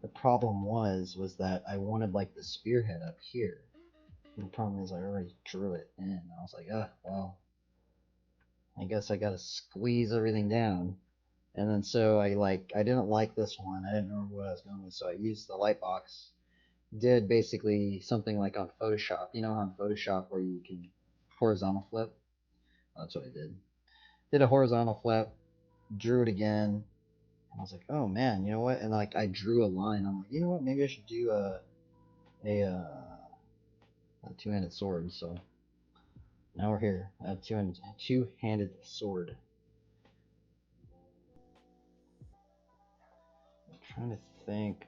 The problem was that I wanted like the spearhead up here. And the problem is I already drew it in. I was like, well, I guess I gotta squeeze everything down. And then so I didn't like this one. I didn't remember what I was going with, so I used the light box. Did basically something like on Photoshop. You know how on Photoshop where you can horizontal flip? That's what I did. Did a horizontal flip, drew it again, and I was like, oh man, you know what? And like I drew a line. I'm like, you know what? Maybe I should do a two-handed sword. So now we're here. I have two-handed sword. I'm trying to think.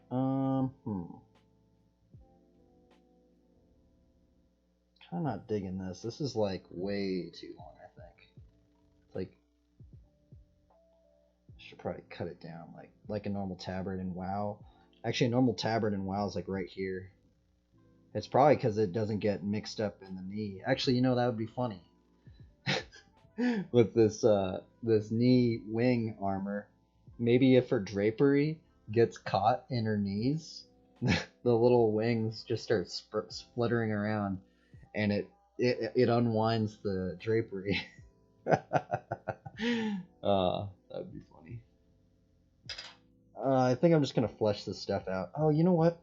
I'm not digging this. This is like way too long, I think. It's like I should probably cut it down like a normal tabard in WoW. Actually, a normal tabard in WoW is like right here. It's probably because it doesn't get mixed up in the knee. Actually, you know, that would be funny. With this knee wing armor, maybe if her drapery gets caught in her knees, the little wings just start fluttering around, and it unwinds the drapery. That'd be funny. I think I'm just gonna flesh this stuff out. Oh, you know what?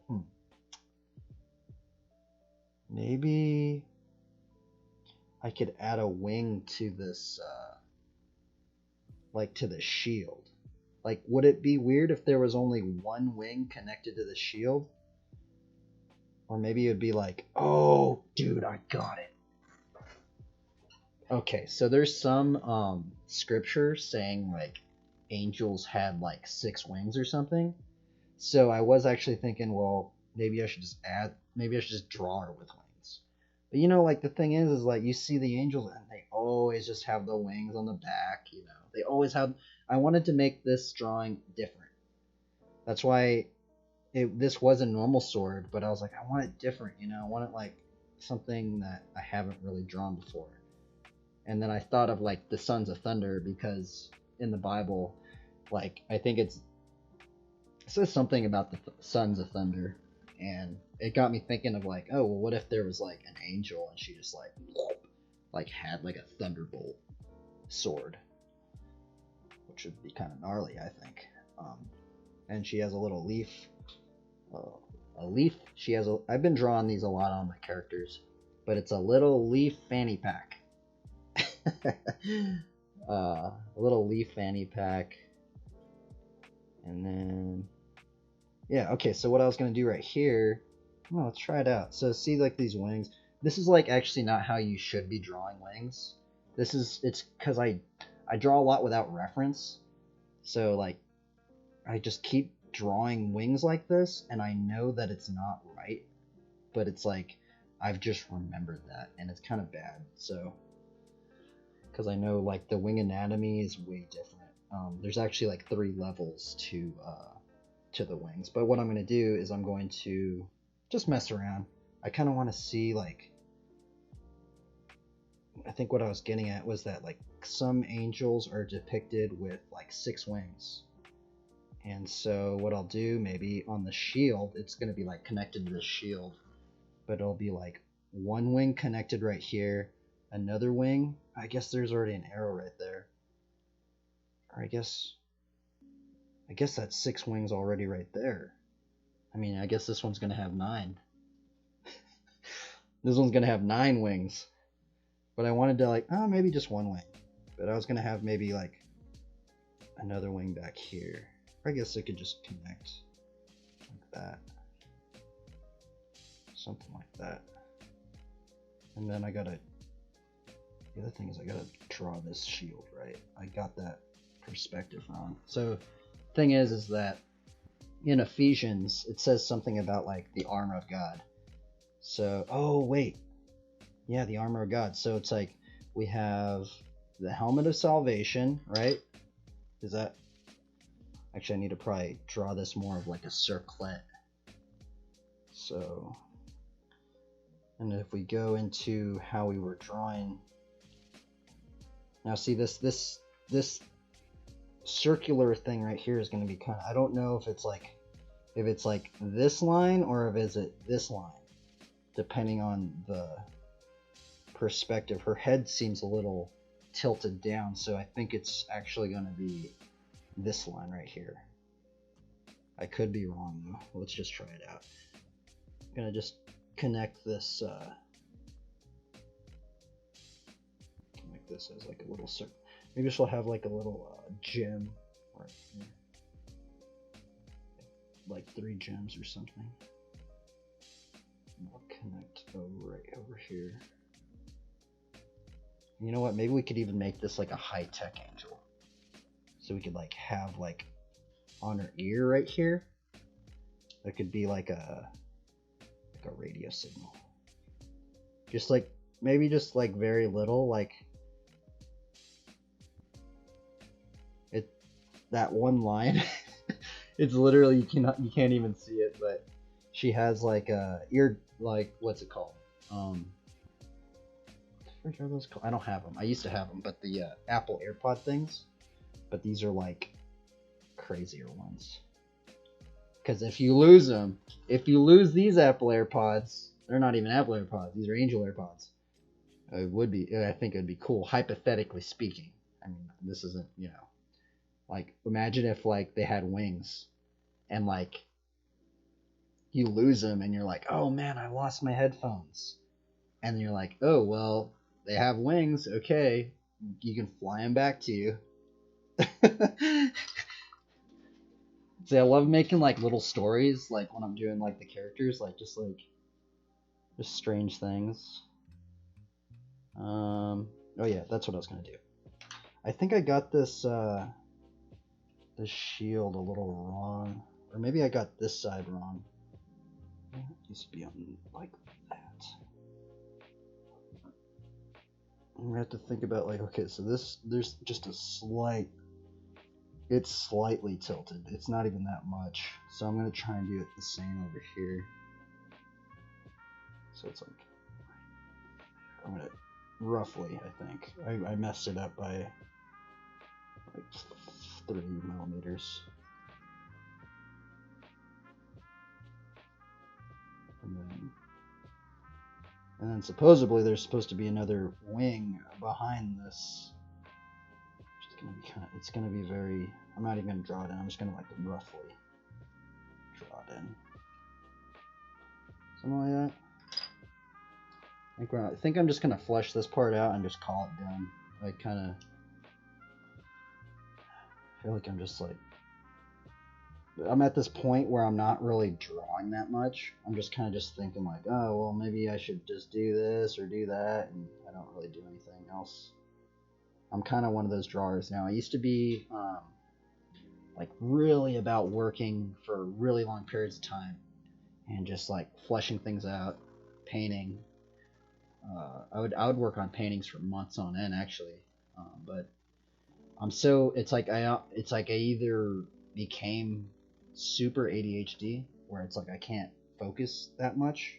Maybe I could add a wing to this, like to the shield. Like, would it be weird if there was only one wing connected to the shield? Or maybe it would be like, oh, dude, I got it. Okay, so there's some scripture saying like angels had like 6 wings or something. So I was actually thinking, well, maybe I should just draw her with wings. But you know, like the thing is like you see the angels and they always just have the wings on the back, you know. They always have. I wanted to make this drawing different. That's why this was a normal sword, but I was like, I want it different, you know. I want it like something that I haven't really drawn before. And then I thought of like the Sons of Thunder, because in the Bible, like I think it says something about the Sons of Thunder, and it got me thinking of like, oh, well, what if there was like an angel and she just like had like a thunderbolt sword, which would be kind of gnarly, I think. And she has a little leaf. She has I've been drawing these a lot on my characters, but it's a little leaf fanny pack. A little leaf fanny pack. And then yeah, okay, so what I was gonna do right here, well, let's try it out. So see like these wings. This is like actually not how you should be drawing wings. It's because I draw a lot without reference. So like I just keep drawing wings like this, and I know that it's not right, but it's like I've just remembered that, and it's kind of bad. So because I know like the wing anatomy is way different. There's actually like 3 levels to the wings, but what I'm going to do is I'm going to just mess around. I kind of want to see like, I think what I was getting at was that like some angels are depicted with like 6 wings. And so what I'll do, maybe on the shield, it's going to be like connected to the shield, but it'll be like 1 wing connected right here, another wing. I guess there's already an arrow right there. Or I guess that's 6 wings already right there. I mean, I guess this one's gonna have 9. This one's gonna have 9 wings. But I wanted to like, maybe just 1 wing. But I was gonna have maybe like another wing back here. Or I guess it could just connect like that. Something like that. And then the other thing is I gotta draw this shield, right? I got that perspective wrong. So thing is that in Ephesians it says something about like the armor of God. So yeah, the armor of God. So it's like we have the helmet of salvation, right? Is that actually, I need to probably draw this more of like a circlet. So, and if we go into how we were drawing, now see this circular thing right here is going to be kind of, I don't know if it's like this line or if it's this line, depending on the perspective. Her head seems a little tilted down, so I think it's actually going to be this line right here. I could be wrong though. Let's just try it out. I'm gonna just connect this as like a little circle. Maybe she'll have like a little gem right here, like 3 gems or something. And I'll connect right over here. You know what? Maybe we could even make this like a high-tech angel. So we could like have like on her ear right here, there could be like a radio signal. Just like maybe just like very little, like it, that one line. It's literally you can't even see it, but she has like a ear, like what's it called? What are those called? I don't have them. I used to have them, but the Apple AirPod things. But these are like crazier ones. Because if you lose them, if you lose these Apple AirPods, they're not even Apple AirPods. These are Angel AirPods. It would be. I think it would be cool, hypothetically speaking. I mean, this isn't, like imagine if like they had wings, and like you lose them, and you're like, oh man, I lost my headphones, and then you're like, oh well, they have wings. Okay, you can fly them back to you. See, I love making like little stories, like when I'm doing like the characters, like just strange things. Oh yeah, that's what I was gonna do. I think I got this this shield a little wrong, or maybe I got this side wrong. It used to be on like that. I'm gonna have to think about like, okay, so there's just a slight. It's slightly tilted. It's not even that much. So I'm going to try and do it the same over here. So it's like, I'm going to roughly, I think. I messed it up by like 3 millimeters. And then supposedly there's supposed to be another wing behind this. It's gonna be very, I'm not even gonna draw it in, I'm just gonna like roughly draw it in. Something like that. I think I'm just gonna flesh this part out and just call it done. I feel like I'm just like, I'm at this point where I'm not really drawing that much. I'm just kind of just thinking like, oh well, maybe I should just do this or do that, and I don't really do anything else. I'm kind of one of those drawers now. I used to be like really about working for really long periods of time and just like fleshing things out, painting. I would work on paintings for months on end actually, but it's like I either became super ADHD where it's like I can't focus that much,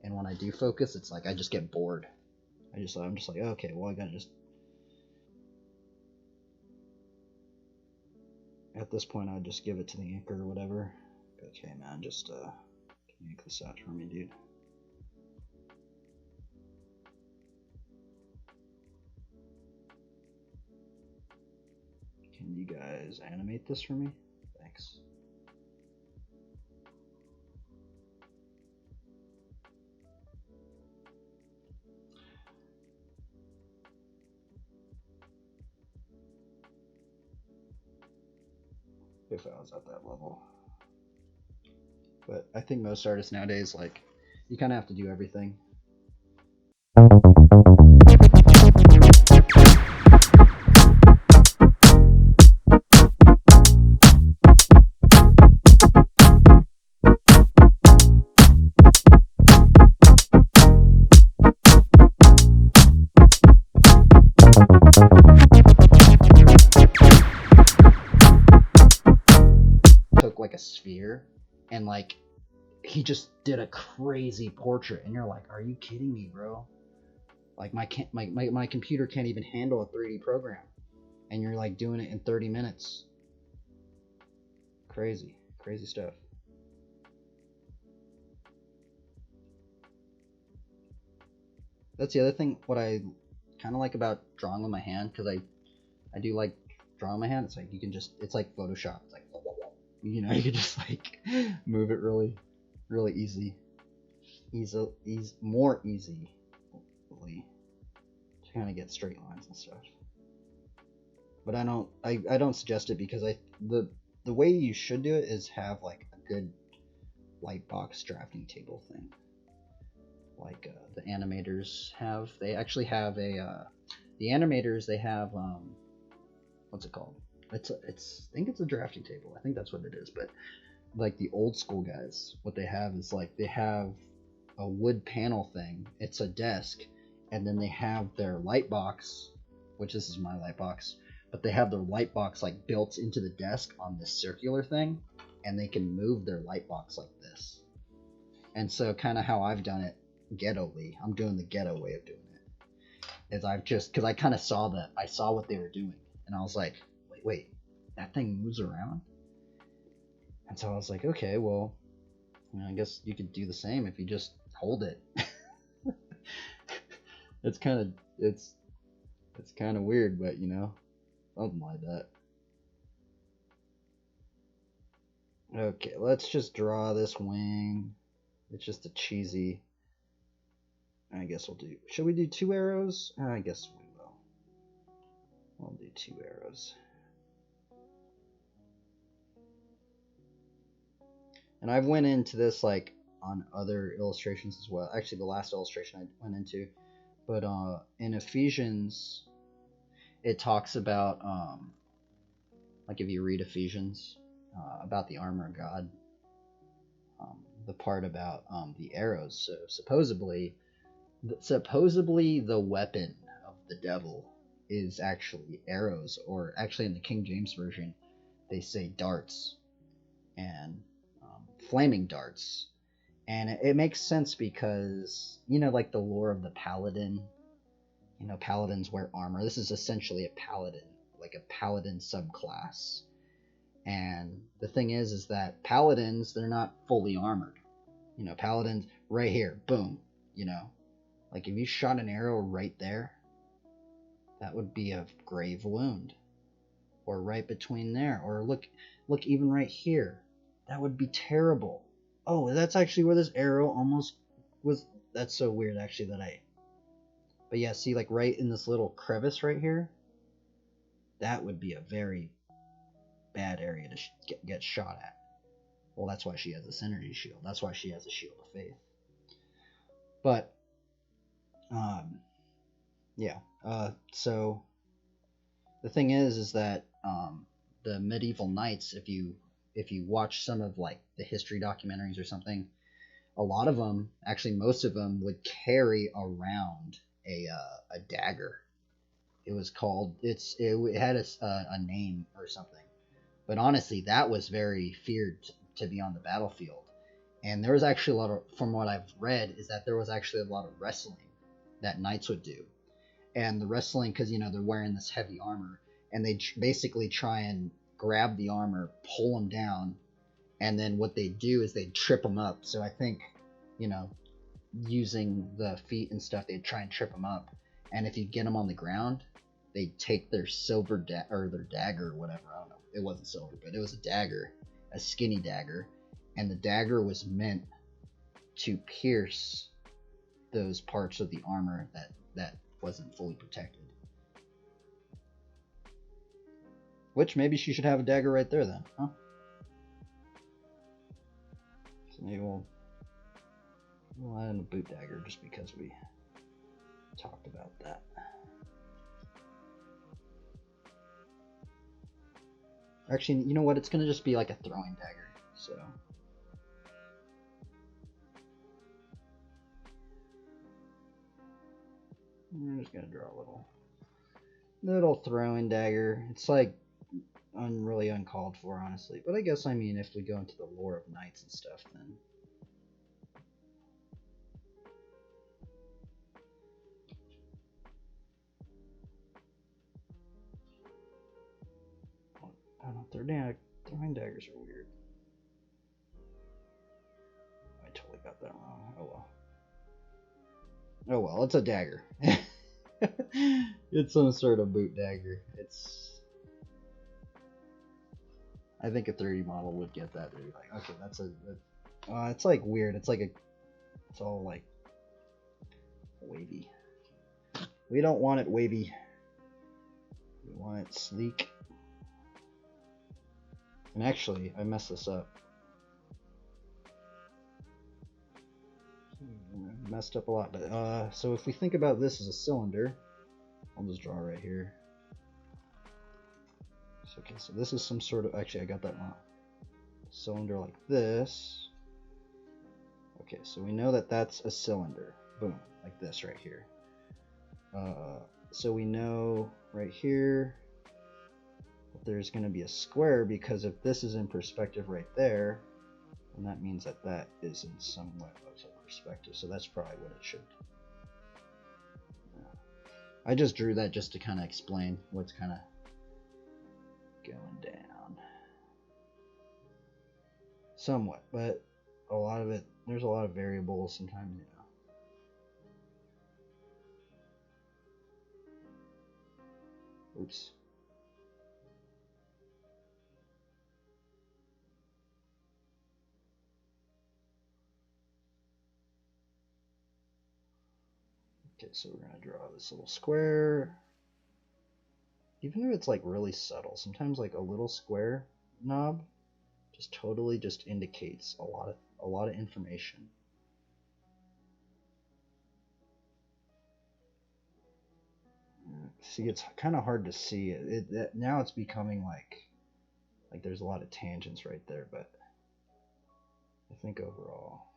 and when I do focus, it's like I just get bored. I'm just like, okay, well I gotta just. At this point, I'd just give it to the inker or whatever. Okay, man, just can you ink this out for me, dude? you guys animate this for me? Thanks. If I was at that level. But I think most artists nowadays, like, you kind of have to do everything. Took like a sphere and like he just did a crazy portrait, and you're like, are you kidding me, bro? Like my computer can't even handle a 3D program, and you're like doing it in 30 minutes. Crazy stuff. That's the other thing. What I kind of like about drawing with my hand, because I do like drawing with my hand. It's like you can just, it's like Photoshop. It's like, you know, you can just like move it really more easily to kind of get straight lines and stuff. But I don't suggest it, because the way you should do it is have like a good Lightbox drafting table thing, like the animators have. They actually have a the animators, they have what's it called? I think it's a drafting table. I think that's what it is. But like the old school guys, what they have is like they have a wood panel thing. It's a desk, and then they have their Lightbox, which this is my Lightbox, but they have their Lightbox like built into the desk on this circular thing, and they can move their Lightbox like this. And so kind of how I've done it ghetto-ly, I'm doing the ghetto way of doing it, is I've just, because I kind of saw what they were doing, and I was like, wait, that thing moves around? And so I was like, okay, well, you know, I guess you could do the same if you just hold it. It's kind of weird, but you know, something like that. Okay, let's just draw this wing. It's just a cheesy. I guess we'll do. Should we do 2 arrows? I guess we will. We'll do 2 arrows. And I've went into this like on other illustrations as well. Actually, the last illustration I went into, but in Ephesians, it talks about like if you read Ephesians about the armor of God, the part about the arrows. So supposedly the weapon of the devil is actually arrows, or actually in the King James version, they say darts and flaming darts. And it makes sense because, you know, like the lore of the paladin, you know, paladins wear armor. This is essentially a paladin, like a paladin subclass. And the thing is that paladins, they're not fully armored. You know, paladins right here, boom, you know, like if you shot an arrow right there, that would be a grave wound. Or right between there, or look even right here. That would be terrible. Oh, that's actually where this arrow almost was. That's so weird, actually, but yeah, see, like right in this little crevice right here, that would be a very bad area to get shot at. Well, that's why she has a synergy shield. That's why she has a shield of faith. But, yeah. So the thing is that the medieval knights, if you watch some of like the history documentaries or something, a lot of them, actually most of them, would carry around a dagger. It was called, it had a name or something, but honestly that was very feared to be on the battlefield. And there was actually a lot of, from what I've read, is that there was actually a lot of wrestling that knights would do. And the wrestling, because you know they're wearing this heavy armor, and they basically try and grab the armor, pull them down, and then what they do is they trip them up. So I think, you know, using the feet and stuff, they'd try and trip them up. And if you get them on the ground, they take their silver or their dagger or whatever. I don't know. It wasn't silver, but it was a dagger, a skinny dagger, and the dagger was meant to pierce those parts of the armor that wasn't fully protected. Which maybe she should have a dagger right there then, huh? So maybe we'll add in a boot dagger just because we talked about that. Actually, you know what? It's gonna just be like a throwing dagger. So I'm just gonna draw a little throwing dagger. It's like really uncalled for, honestly. But I guess, I mean, if we go into the lore of knights and stuff, then I don't know. Throwing daggers are weird. I totally got that wrong. Oh well. Oh well, it's a dagger. It's some sort of boot dagger. I think a 3D model would get that. They'd be like, okay, that's it's like weird. It's all like wavy. We don't want it wavy. We want it sleek. And actually, I messed this up. Messed up a lot, but so if we think about this as a cylinder, I'll just draw right here. So, okay, so this is some sort of, actually I got that wrong. Cylinder like this. Okay, so we know that that's a cylinder. Boom, like this right here. So we know right here that there's going to be a square, because if this is in perspective right there, then that means that that is in somewhat of a perspective. So that's probably what it should. Yeah. I just drew that just to kind of explain what's kind of going down. Somewhat, but a lot of it, there's a lot of variables sometimes, you know. Oops. Okay, so we're going to draw this little square. Even if it's like really subtle, sometimes like a little square knob just totally just indicates a lot of information. See, it's kind of hard to see it. Now it's becoming like there's a lot of tangents right there, but I think overall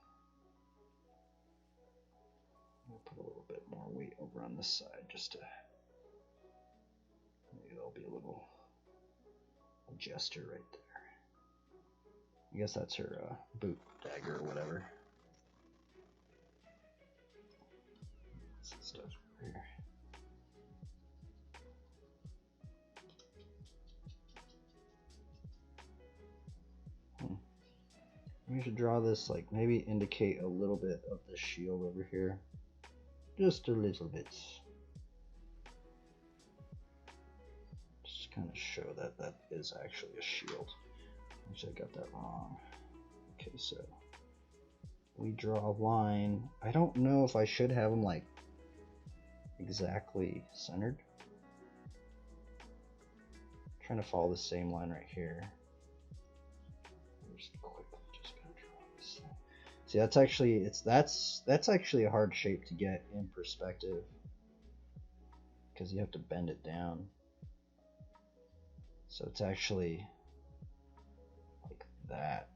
I'll put a little bit more weight over on this side just to, maybe there'll be a little gesture right there. I guess that's her boot dagger or whatever. Some stuff over here. We should draw this, like maybe indicate a little bit of the shield over here. Just a little bit. Just kind of show that that is actually a shield. Actually, I got that wrong. Okay, so we draw a line. I don't know if I should have them like exactly centered. I'm trying to follow the same line right here. Just quickly just gonna draw this thing. See, that's actually that's actually a hard shape to get in perspective, because you have to bend it down. So it's actually like that.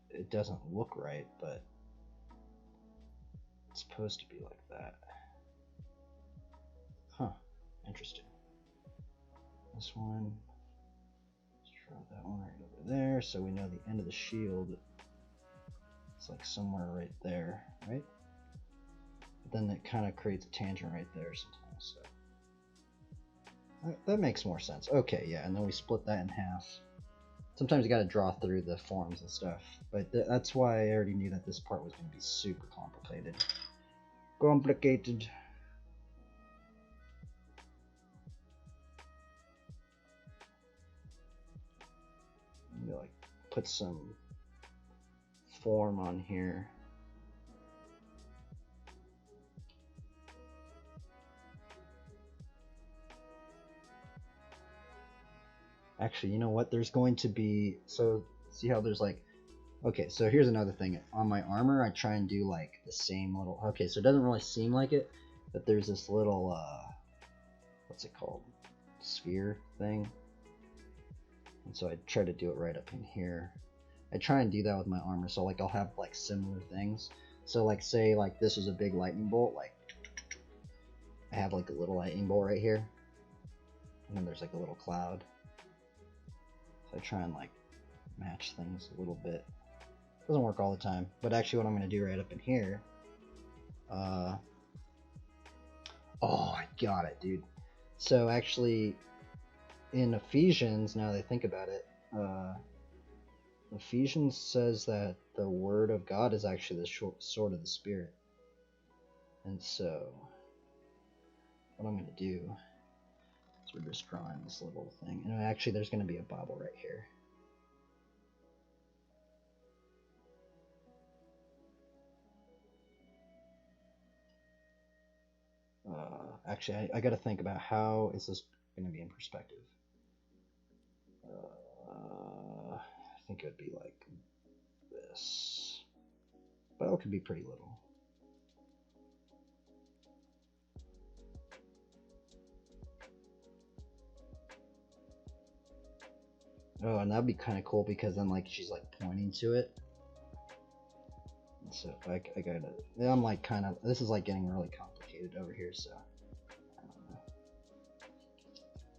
It doesn't look right, but it's supposed to be like that. Huh, interesting. This one, let's draw that one right over there, so we know the end of the shield, it's like somewhere right there, right? But then it kind of creates a tangent right there sometimes, so that makes more sense. Okay, yeah, and then we split that in half. Sometimes you got to draw through the forms and stuff, but that's why I already knew that this part was going to be super complicated. Complicated. put some form on here. Actually, you know what? There's going to be, so see how there's like, okay, so here's another thing. On my armor, I try and do like the same little, okay, so it doesn't really seem like it, but there's this little, what's it called? Sphere thing. And so I try to do it right up in here. I try and do that with my armor, so like I'll have like similar things. So like say like this is a big lightning bolt, like I have like a little lightning bolt right here. And then there's like a little cloud. So I try and like match things a little bit. Doesn't work all the time, but actually what I'm going to do right up in here, oh, I got it, dude. So actually in Ephesians, now that I think about it, Ephesians says that the word of God is actually the sword of the Spirit. And so what I'm going to do is we're just drawing this little thing. And actually there's going to be a Bible right here. Actually, I got to think about how is this going to be in perspective. I think it would be like this, but it could be pretty little. Oh, and that'd be kind of cool because then like she's like pointing to it. So I gotta, I'm like kind of, this is like getting really complicated over here, so I don't know.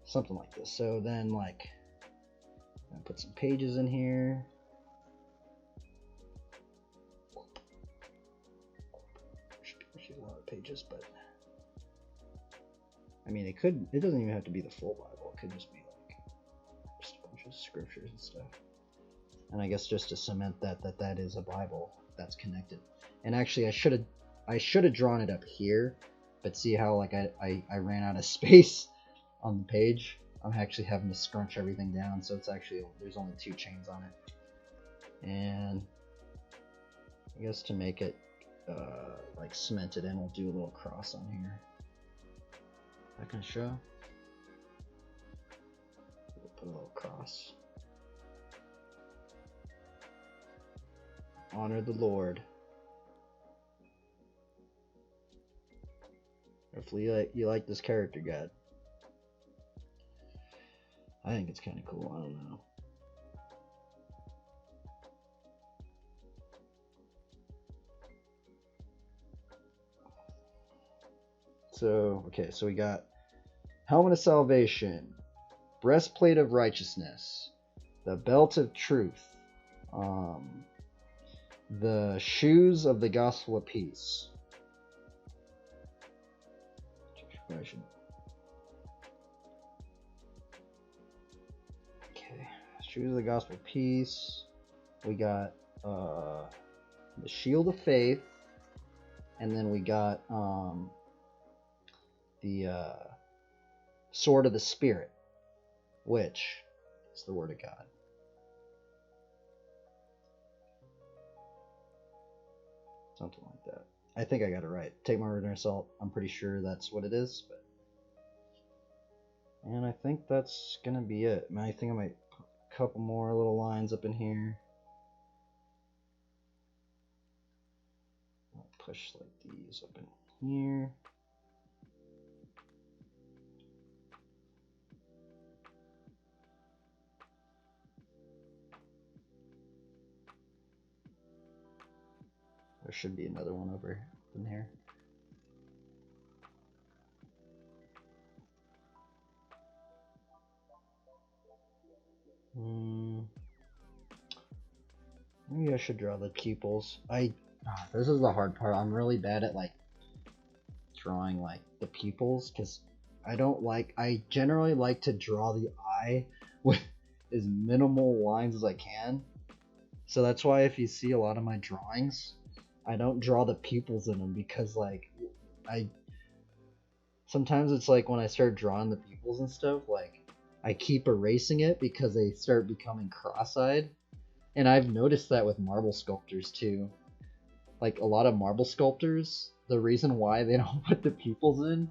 Something like this. So then like, I'm gonna put some pages in here. Should be a lot of pages, but I mean it doesn't even have to be the full Bible. It could just be like just a bunch of scriptures and stuff. And I guess just to cement that is a Bible that's connected. And actually I should have drawn it up here, but see how like I ran out of space on the page. I'm actually having to scrunch everything down, so it's actually, there's only 2 chains on it. And I guess to make it like cemented in, we'll do a little cross on here. I can show. We'll put a little cross. Honor the Lord. Hopefully you like this character guide. I think it's kind of cool. I don't know. So, okay, so we got helmet of salvation, breastplate of righteousness, the belt of truth, the shoes of the gospel of peace. Okay, shoes of the gospel of peace. We got the shield of faith, and then we got the sword of the Spirit, which is the word of God. Something like that. I think I got it right. Take my word and assault. I'm pretty sure that's what it is. But... and I think that's gonna be it. I think I might put a couple more little lines up in here. I'll push like these up in here. There should be another one over in here. Maybe I should draw the pupils. This is the hard part. I'm really bad at like drawing like the pupils because I generally like to draw the eye with as minimal lines as I can. So that's why if you see a lot of my drawings, I don't draw the pupils in them because like sometimes it's like when I start drawing the pupils and stuff, like I keep erasing it because they start becoming cross-eyed. And I've noticed that with marble sculptors too. Like a lot of marble sculptors, the reason why they don't put the pupils in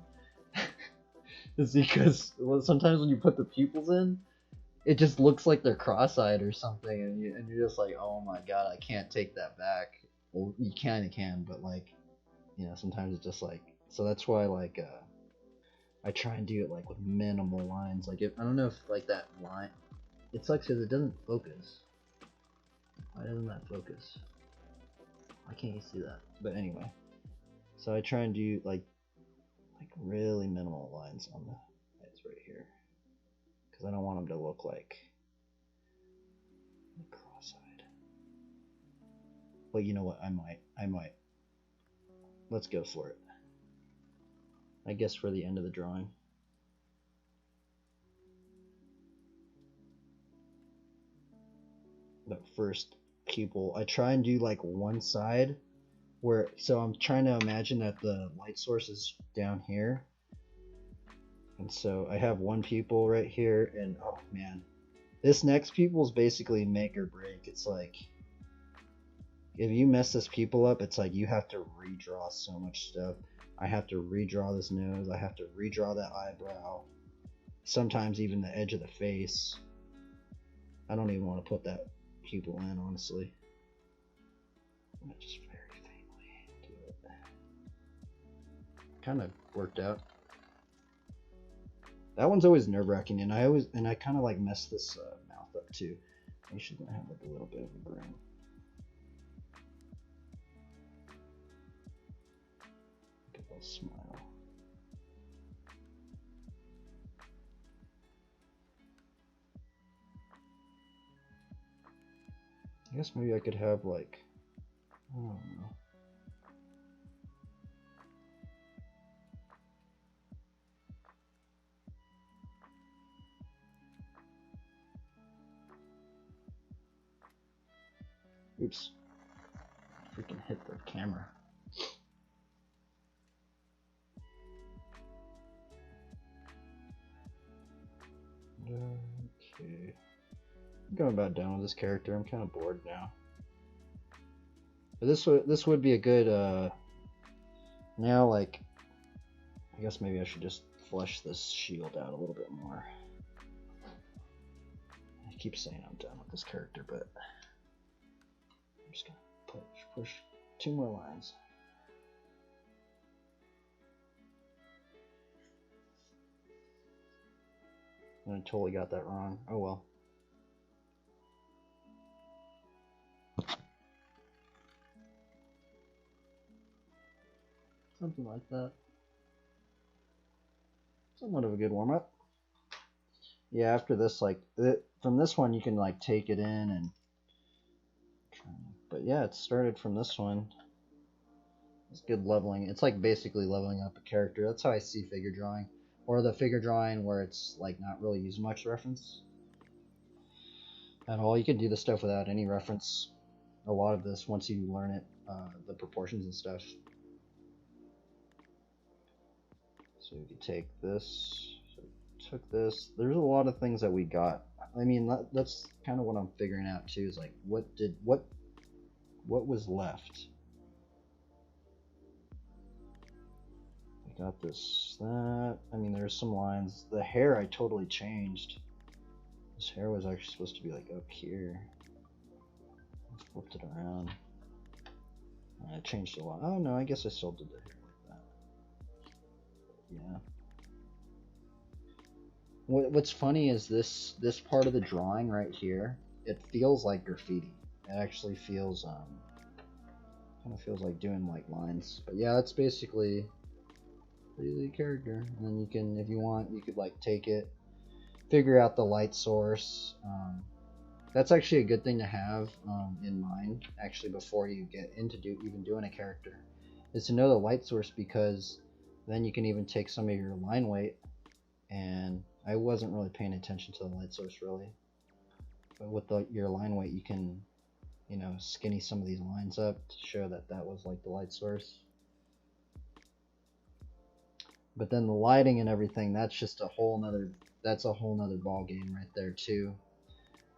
is because sometimes when you put the pupils in, it just looks like they're cross-eyed or something, and you're just like, oh my god, I can't take that back. Well, you kind of can, but like, sometimes it's just like, so that's why like I try and do it like with minimal lines. Like I don't know if like that line, it sucks because it doesn't focus. Why doesn't that focus? Why can't you see that? But anyway, so I try and do like really minimal lines on the heads right here, because I don't want them to look like cross-eyed. But you know what? I might. Let's go for it. I guess for the end of the drawing. But first, pupil. I try and do like one side where, so I'm trying to imagine that the light source is down here. And so I have one pupil right here, and oh man, this next pupil is basically make or break. It's like, if you mess this pupil up, it's like you have to redraw so much stuff. I have to redraw this nose. I have to redraw that eyebrow. Sometimes even the edge of the face. I don't even want to put that pupil in, honestly. I just very faintly do it. Kind of worked out. That one's always nerve-wracking, and I kind of like mess this mouth up too. I should have like a little bit of a grin. Like a little smile. I guess maybe I could have like, I don't know. Oops. Freaking hit the camera. Okay. I'm going about done with this character. I'm kind of bored now. But this would be a good now, like, I guess maybe I should just flesh this shield out a little bit more. I keep saying I'm done with this character, but I'm just gonna push 2 more lines. I totally got that wrong. Oh well. Something like that. Somewhat of a good warm-up. Yeah, after this, like, from this one you can like take it in and, but yeah, it started from this one. It's good leveling. It's like basically leveling up a character. That's how I see figure drawing, or the figure drawing where it's like not really use much reference at all. You can do this stuff without any reference. A lot of this, once you learn it, the proportions and stuff. So we could take this. So we took this. There's a lot of things that we got. I mean, that's kind of what I'm figuring out too. Is like, what was left? We got this, that. I mean, there's some lines. The hair I totally changed. This hair was actually supposed to be like up here. I flipped it around. I changed a lot. Oh no, I guess I still did the hair. Yeah. What's funny is this part of the drawing right here. It feels like graffiti. It actually feels kind of feels like doing like lines. But yeah, that's basically the character. And then you can, if you want, you could like take it, figure out the light source. That's actually a good thing to have in mind. Actually, before you get into even doing a character, is to know the light source, because then you can even take some of your line weight, and I wasn't really paying attention to the light source really, but with your line weight you can, skinny some of these lines up to show that that was like the light source. But then the lighting and everything, that's just a whole nother ball game right there too.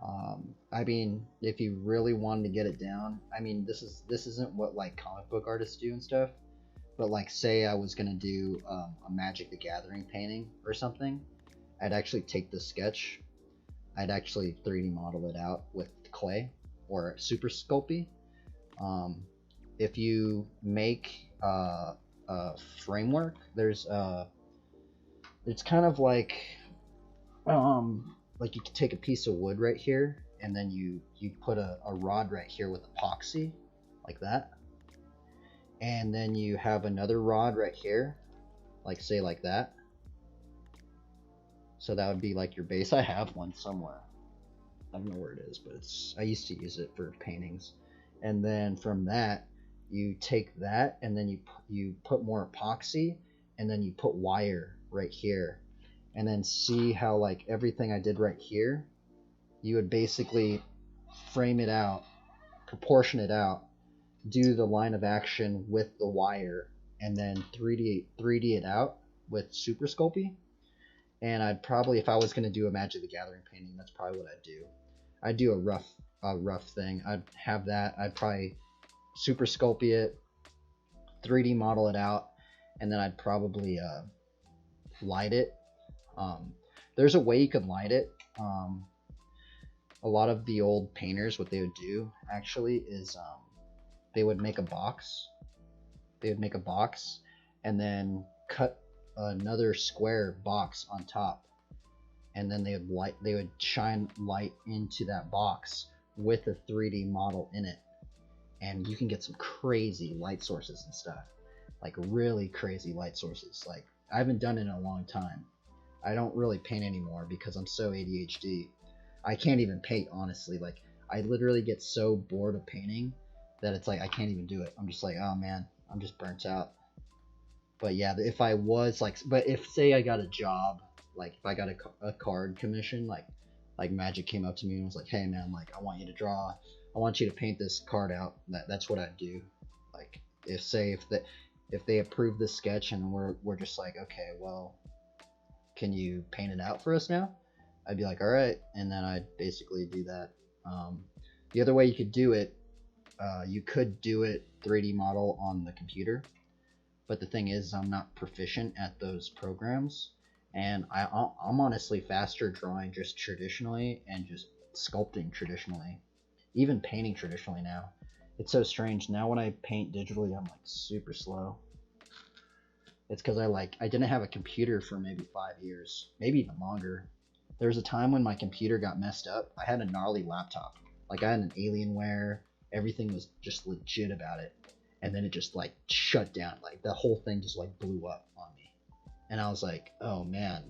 I mean, if you really wanted to get it down, I mean, this isn't what like comic book artists do and stuff, but like say I was gonna do a Magic the Gathering painting or something, I'd actually take the sketch, I'd actually 3D model it out with clay or Super Sculpey. If you make a framework, it's kind of like you could take a piece of wood right here, and then you put a rod right here with epoxy, like that, and then you have another rod right here, like say like that. So that would be like your base. I have one somewhere. I don't know where it is, but I used to use it for paintings. And then from that, you take that, and then you put more epoxy, and then you put wire right here. And then see how like everything I did right here, you would basically frame it out, proportion it out, do the line of action with the wire, and then 3D it out with Super Sculpey. And I'd probably, if I was gonna do a Magic the Gathering painting, that's probably what I'd do. I'd do a rough thing. I'd have that. I'd probably Super Sculpey it, 3D model it out, and then I'd probably light it. There's a way you could light it. A lot of the old painters, what they would do actually is they would make a box. They would make a box and then cut another square box on top, and then they would shine light into that box with a 3D model in it, and you can get some crazy light sources and stuff, like really crazy light sources. Like I haven't done it in a long time. I don't really paint anymore because I'm so ADHD. I can't even paint, honestly. Like I literally get so bored of painting that it's like I can't even do it. I'm just like, oh man, I'm just burnt out. But yeah, if I was like, but if say I got a job, like if I got a card commission, like Magic came up to me and was like, hey man, like I want you to paint this card out. That's what I'd do. Like if they approve this sketch and we're just like, okay, well, can you paint it out for us now? I'd be like, all right, and then I'd basically do that. The other way you could do it, you could do it 3D model on the computer, but the thing is, I'm not proficient at those programs, and I'm honestly faster drawing just traditionally and just sculpting traditionally, even painting traditionally now. It's so strange. Now when I paint digitally, I'm like super slow. It's because I didn't have a computer for maybe 5 years, maybe even longer. There was a time when my computer got messed up. I had a gnarly laptop. Like I had an Alienware. Everything was just legit about it. And then it just like shut down. Like the whole thing just like blew up on me. And I was like, oh man.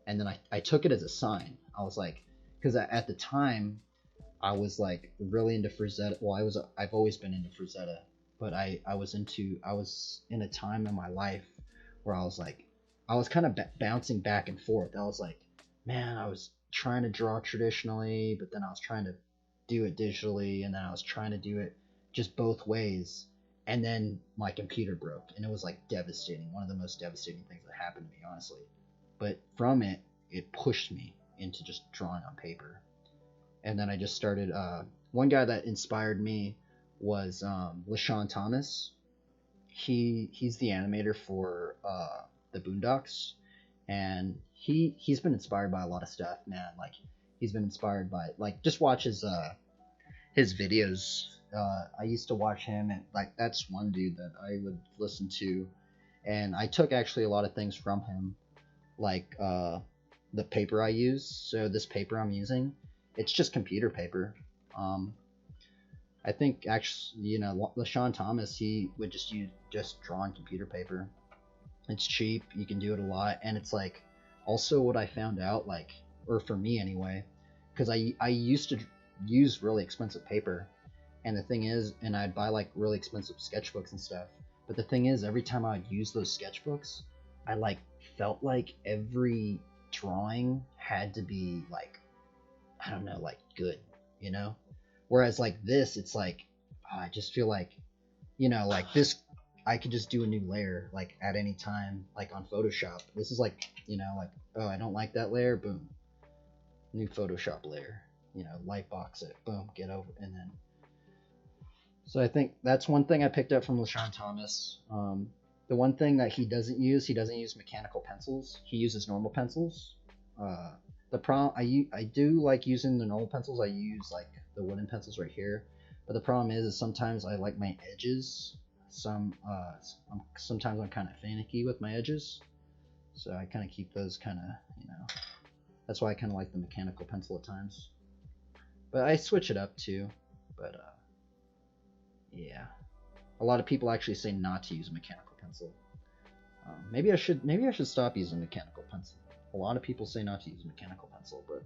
And then I took it as a sign. I was like, because at the time I was like really into Frazetta. Well, I've always been into Frazetta, but I was in a time in my life where I was kind of bouncing back and forth. I was like, man, I was trying to draw traditionally, but then I was trying to do it digitally, and then I was trying to do it just both ways. And then my computer broke, and it was like devastating. One of the most devastating things that happened to me, honestly. But from it pushed me into just drawing on paper. And then I just started, one guy that inspired me was LaShawn Thomas. He's the animator for the Boondocks, and he's been inspired by a lot of stuff, man. Like he's been inspired by, like, just watch his videos. I used to watch him, and like that's one dude that I would listen to, and I took actually a lot of things from him, like the paper I use. So this paper I'm using, it's just computer paper. I think actually, LaShawn Thomas, he would just use draw on computer paper. It's cheap, you can do it a lot, and it's like also what I found out, like, or for me anyway, because I used to use really expensive paper, and the thing is, and I'd buy like really expensive sketchbooks and stuff, but the thing is, every time I'd use those sketchbooks, I like felt like every drawing had to be like, I don't know, like good, whereas like this, it's like, I just feel like, like this, I could just do a new layer like at any time, like on Photoshop. This is like, like, oh, I don't like that layer, boom, new Photoshop layer. light box it, boom, get over, and then. So I think that's one thing I picked up from LaShawn Thomas. The one thing that he doesn't use mechanical pencils. He uses normal pencils. I do like using the normal pencils. I use like the wooden pencils right here. But the problem is sometimes I like my edges. Sometimes I'm kind of finicky with my edges. So I kind of keep those kind of, that's why I kind of like the mechanical pencil at times. But I switch it up too. But yeah, a lot of people actually say not to use a mechanical pencil. Maybe I should stop using mechanical pencil. A lot of people say not to use a mechanical pencil, but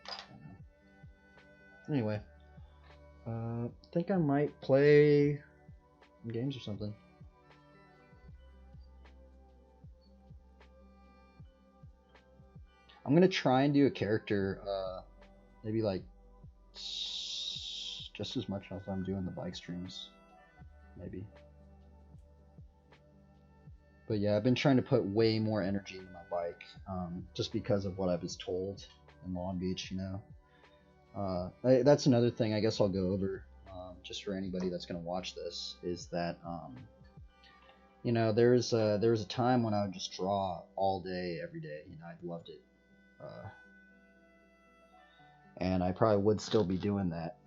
I don't know. Anyway, I think I might play some games or something. I'm gonna try and do a character, maybe like just as much as I'm doing the bike streams, maybe. But yeah, I've been trying to put way more energy into my bike, just because of what I was told in Long Beach, that's another thing I guess I'll go over, just for anybody that's gonna watch this, is that there was a time when I would just draw all day, every day. I loved it. And I probably would still be doing that.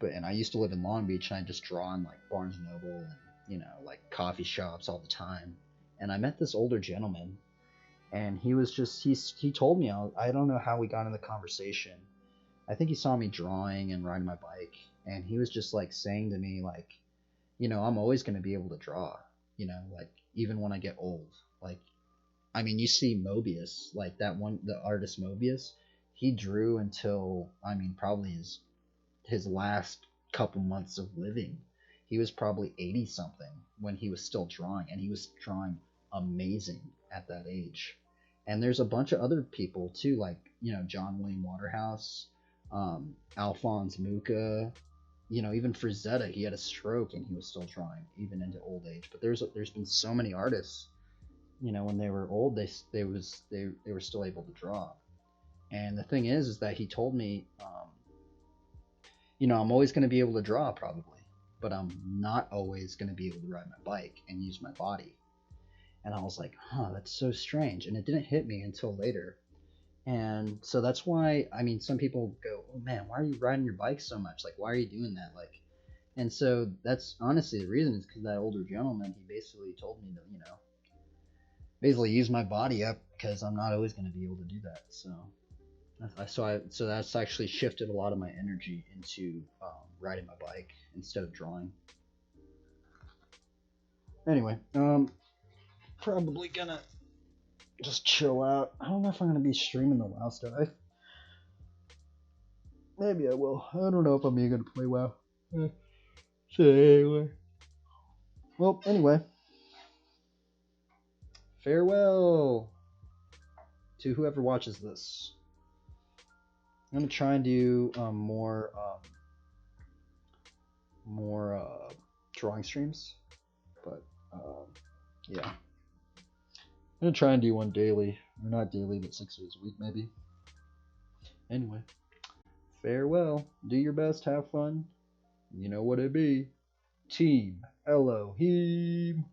And I used to live in Long Beach, and I just draw in like Barnes and Noble and like coffee shops all the time. And I met this older gentleman, and he was just he told me, I don't know how we got in the conversation. I think he saw me drawing and riding my bike, and he was just like saying to me like, I'm always going to be able to draw, like even when I get old. Like, I mean, you see Mobius, like the artist Mobius, he drew until, probably his last couple months of living. He was probably 80 something when he was still drawing, and he was drawing amazing at that age. And there's a bunch of other people too, like, John Wayne Waterhouse, Alphonse Mucha, even Frazetta. He had a stroke and he was still drawing even into old age. But there's been so many artists, when they were old, they were still able to draw. And the thing is that he told me, I'm always going to be able to draw probably, but I'm not always going to be able to ride my bike and use my body. And I was like, that's so strange. And it didn't hit me until later. And so that's why, some people go, oh man, why are you riding your bike so much? Like, why are you doing that? Like, and so that's honestly the reason, is because that older gentleman, he basically told me to, basically use my body up, because I'm not always going to be able to do that. So that's actually shifted a lot of my energy into riding my bike instead of drawing. Anyway, probably gonna just chill out. I don't know if I'm gonna be streaming the WoW stuff. Maybe I will. I don't know if I'm even gonna play WoW. So anyway. Well, anyway. Farewell to whoever watches this. I'm gonna try and do more drawing streams, but yeah, I'm gonna try and do one daily, or not daily, but 6 days a week maybe. Anyway, farewell. Do your best. Have fun. You know what it be. Team Elohim.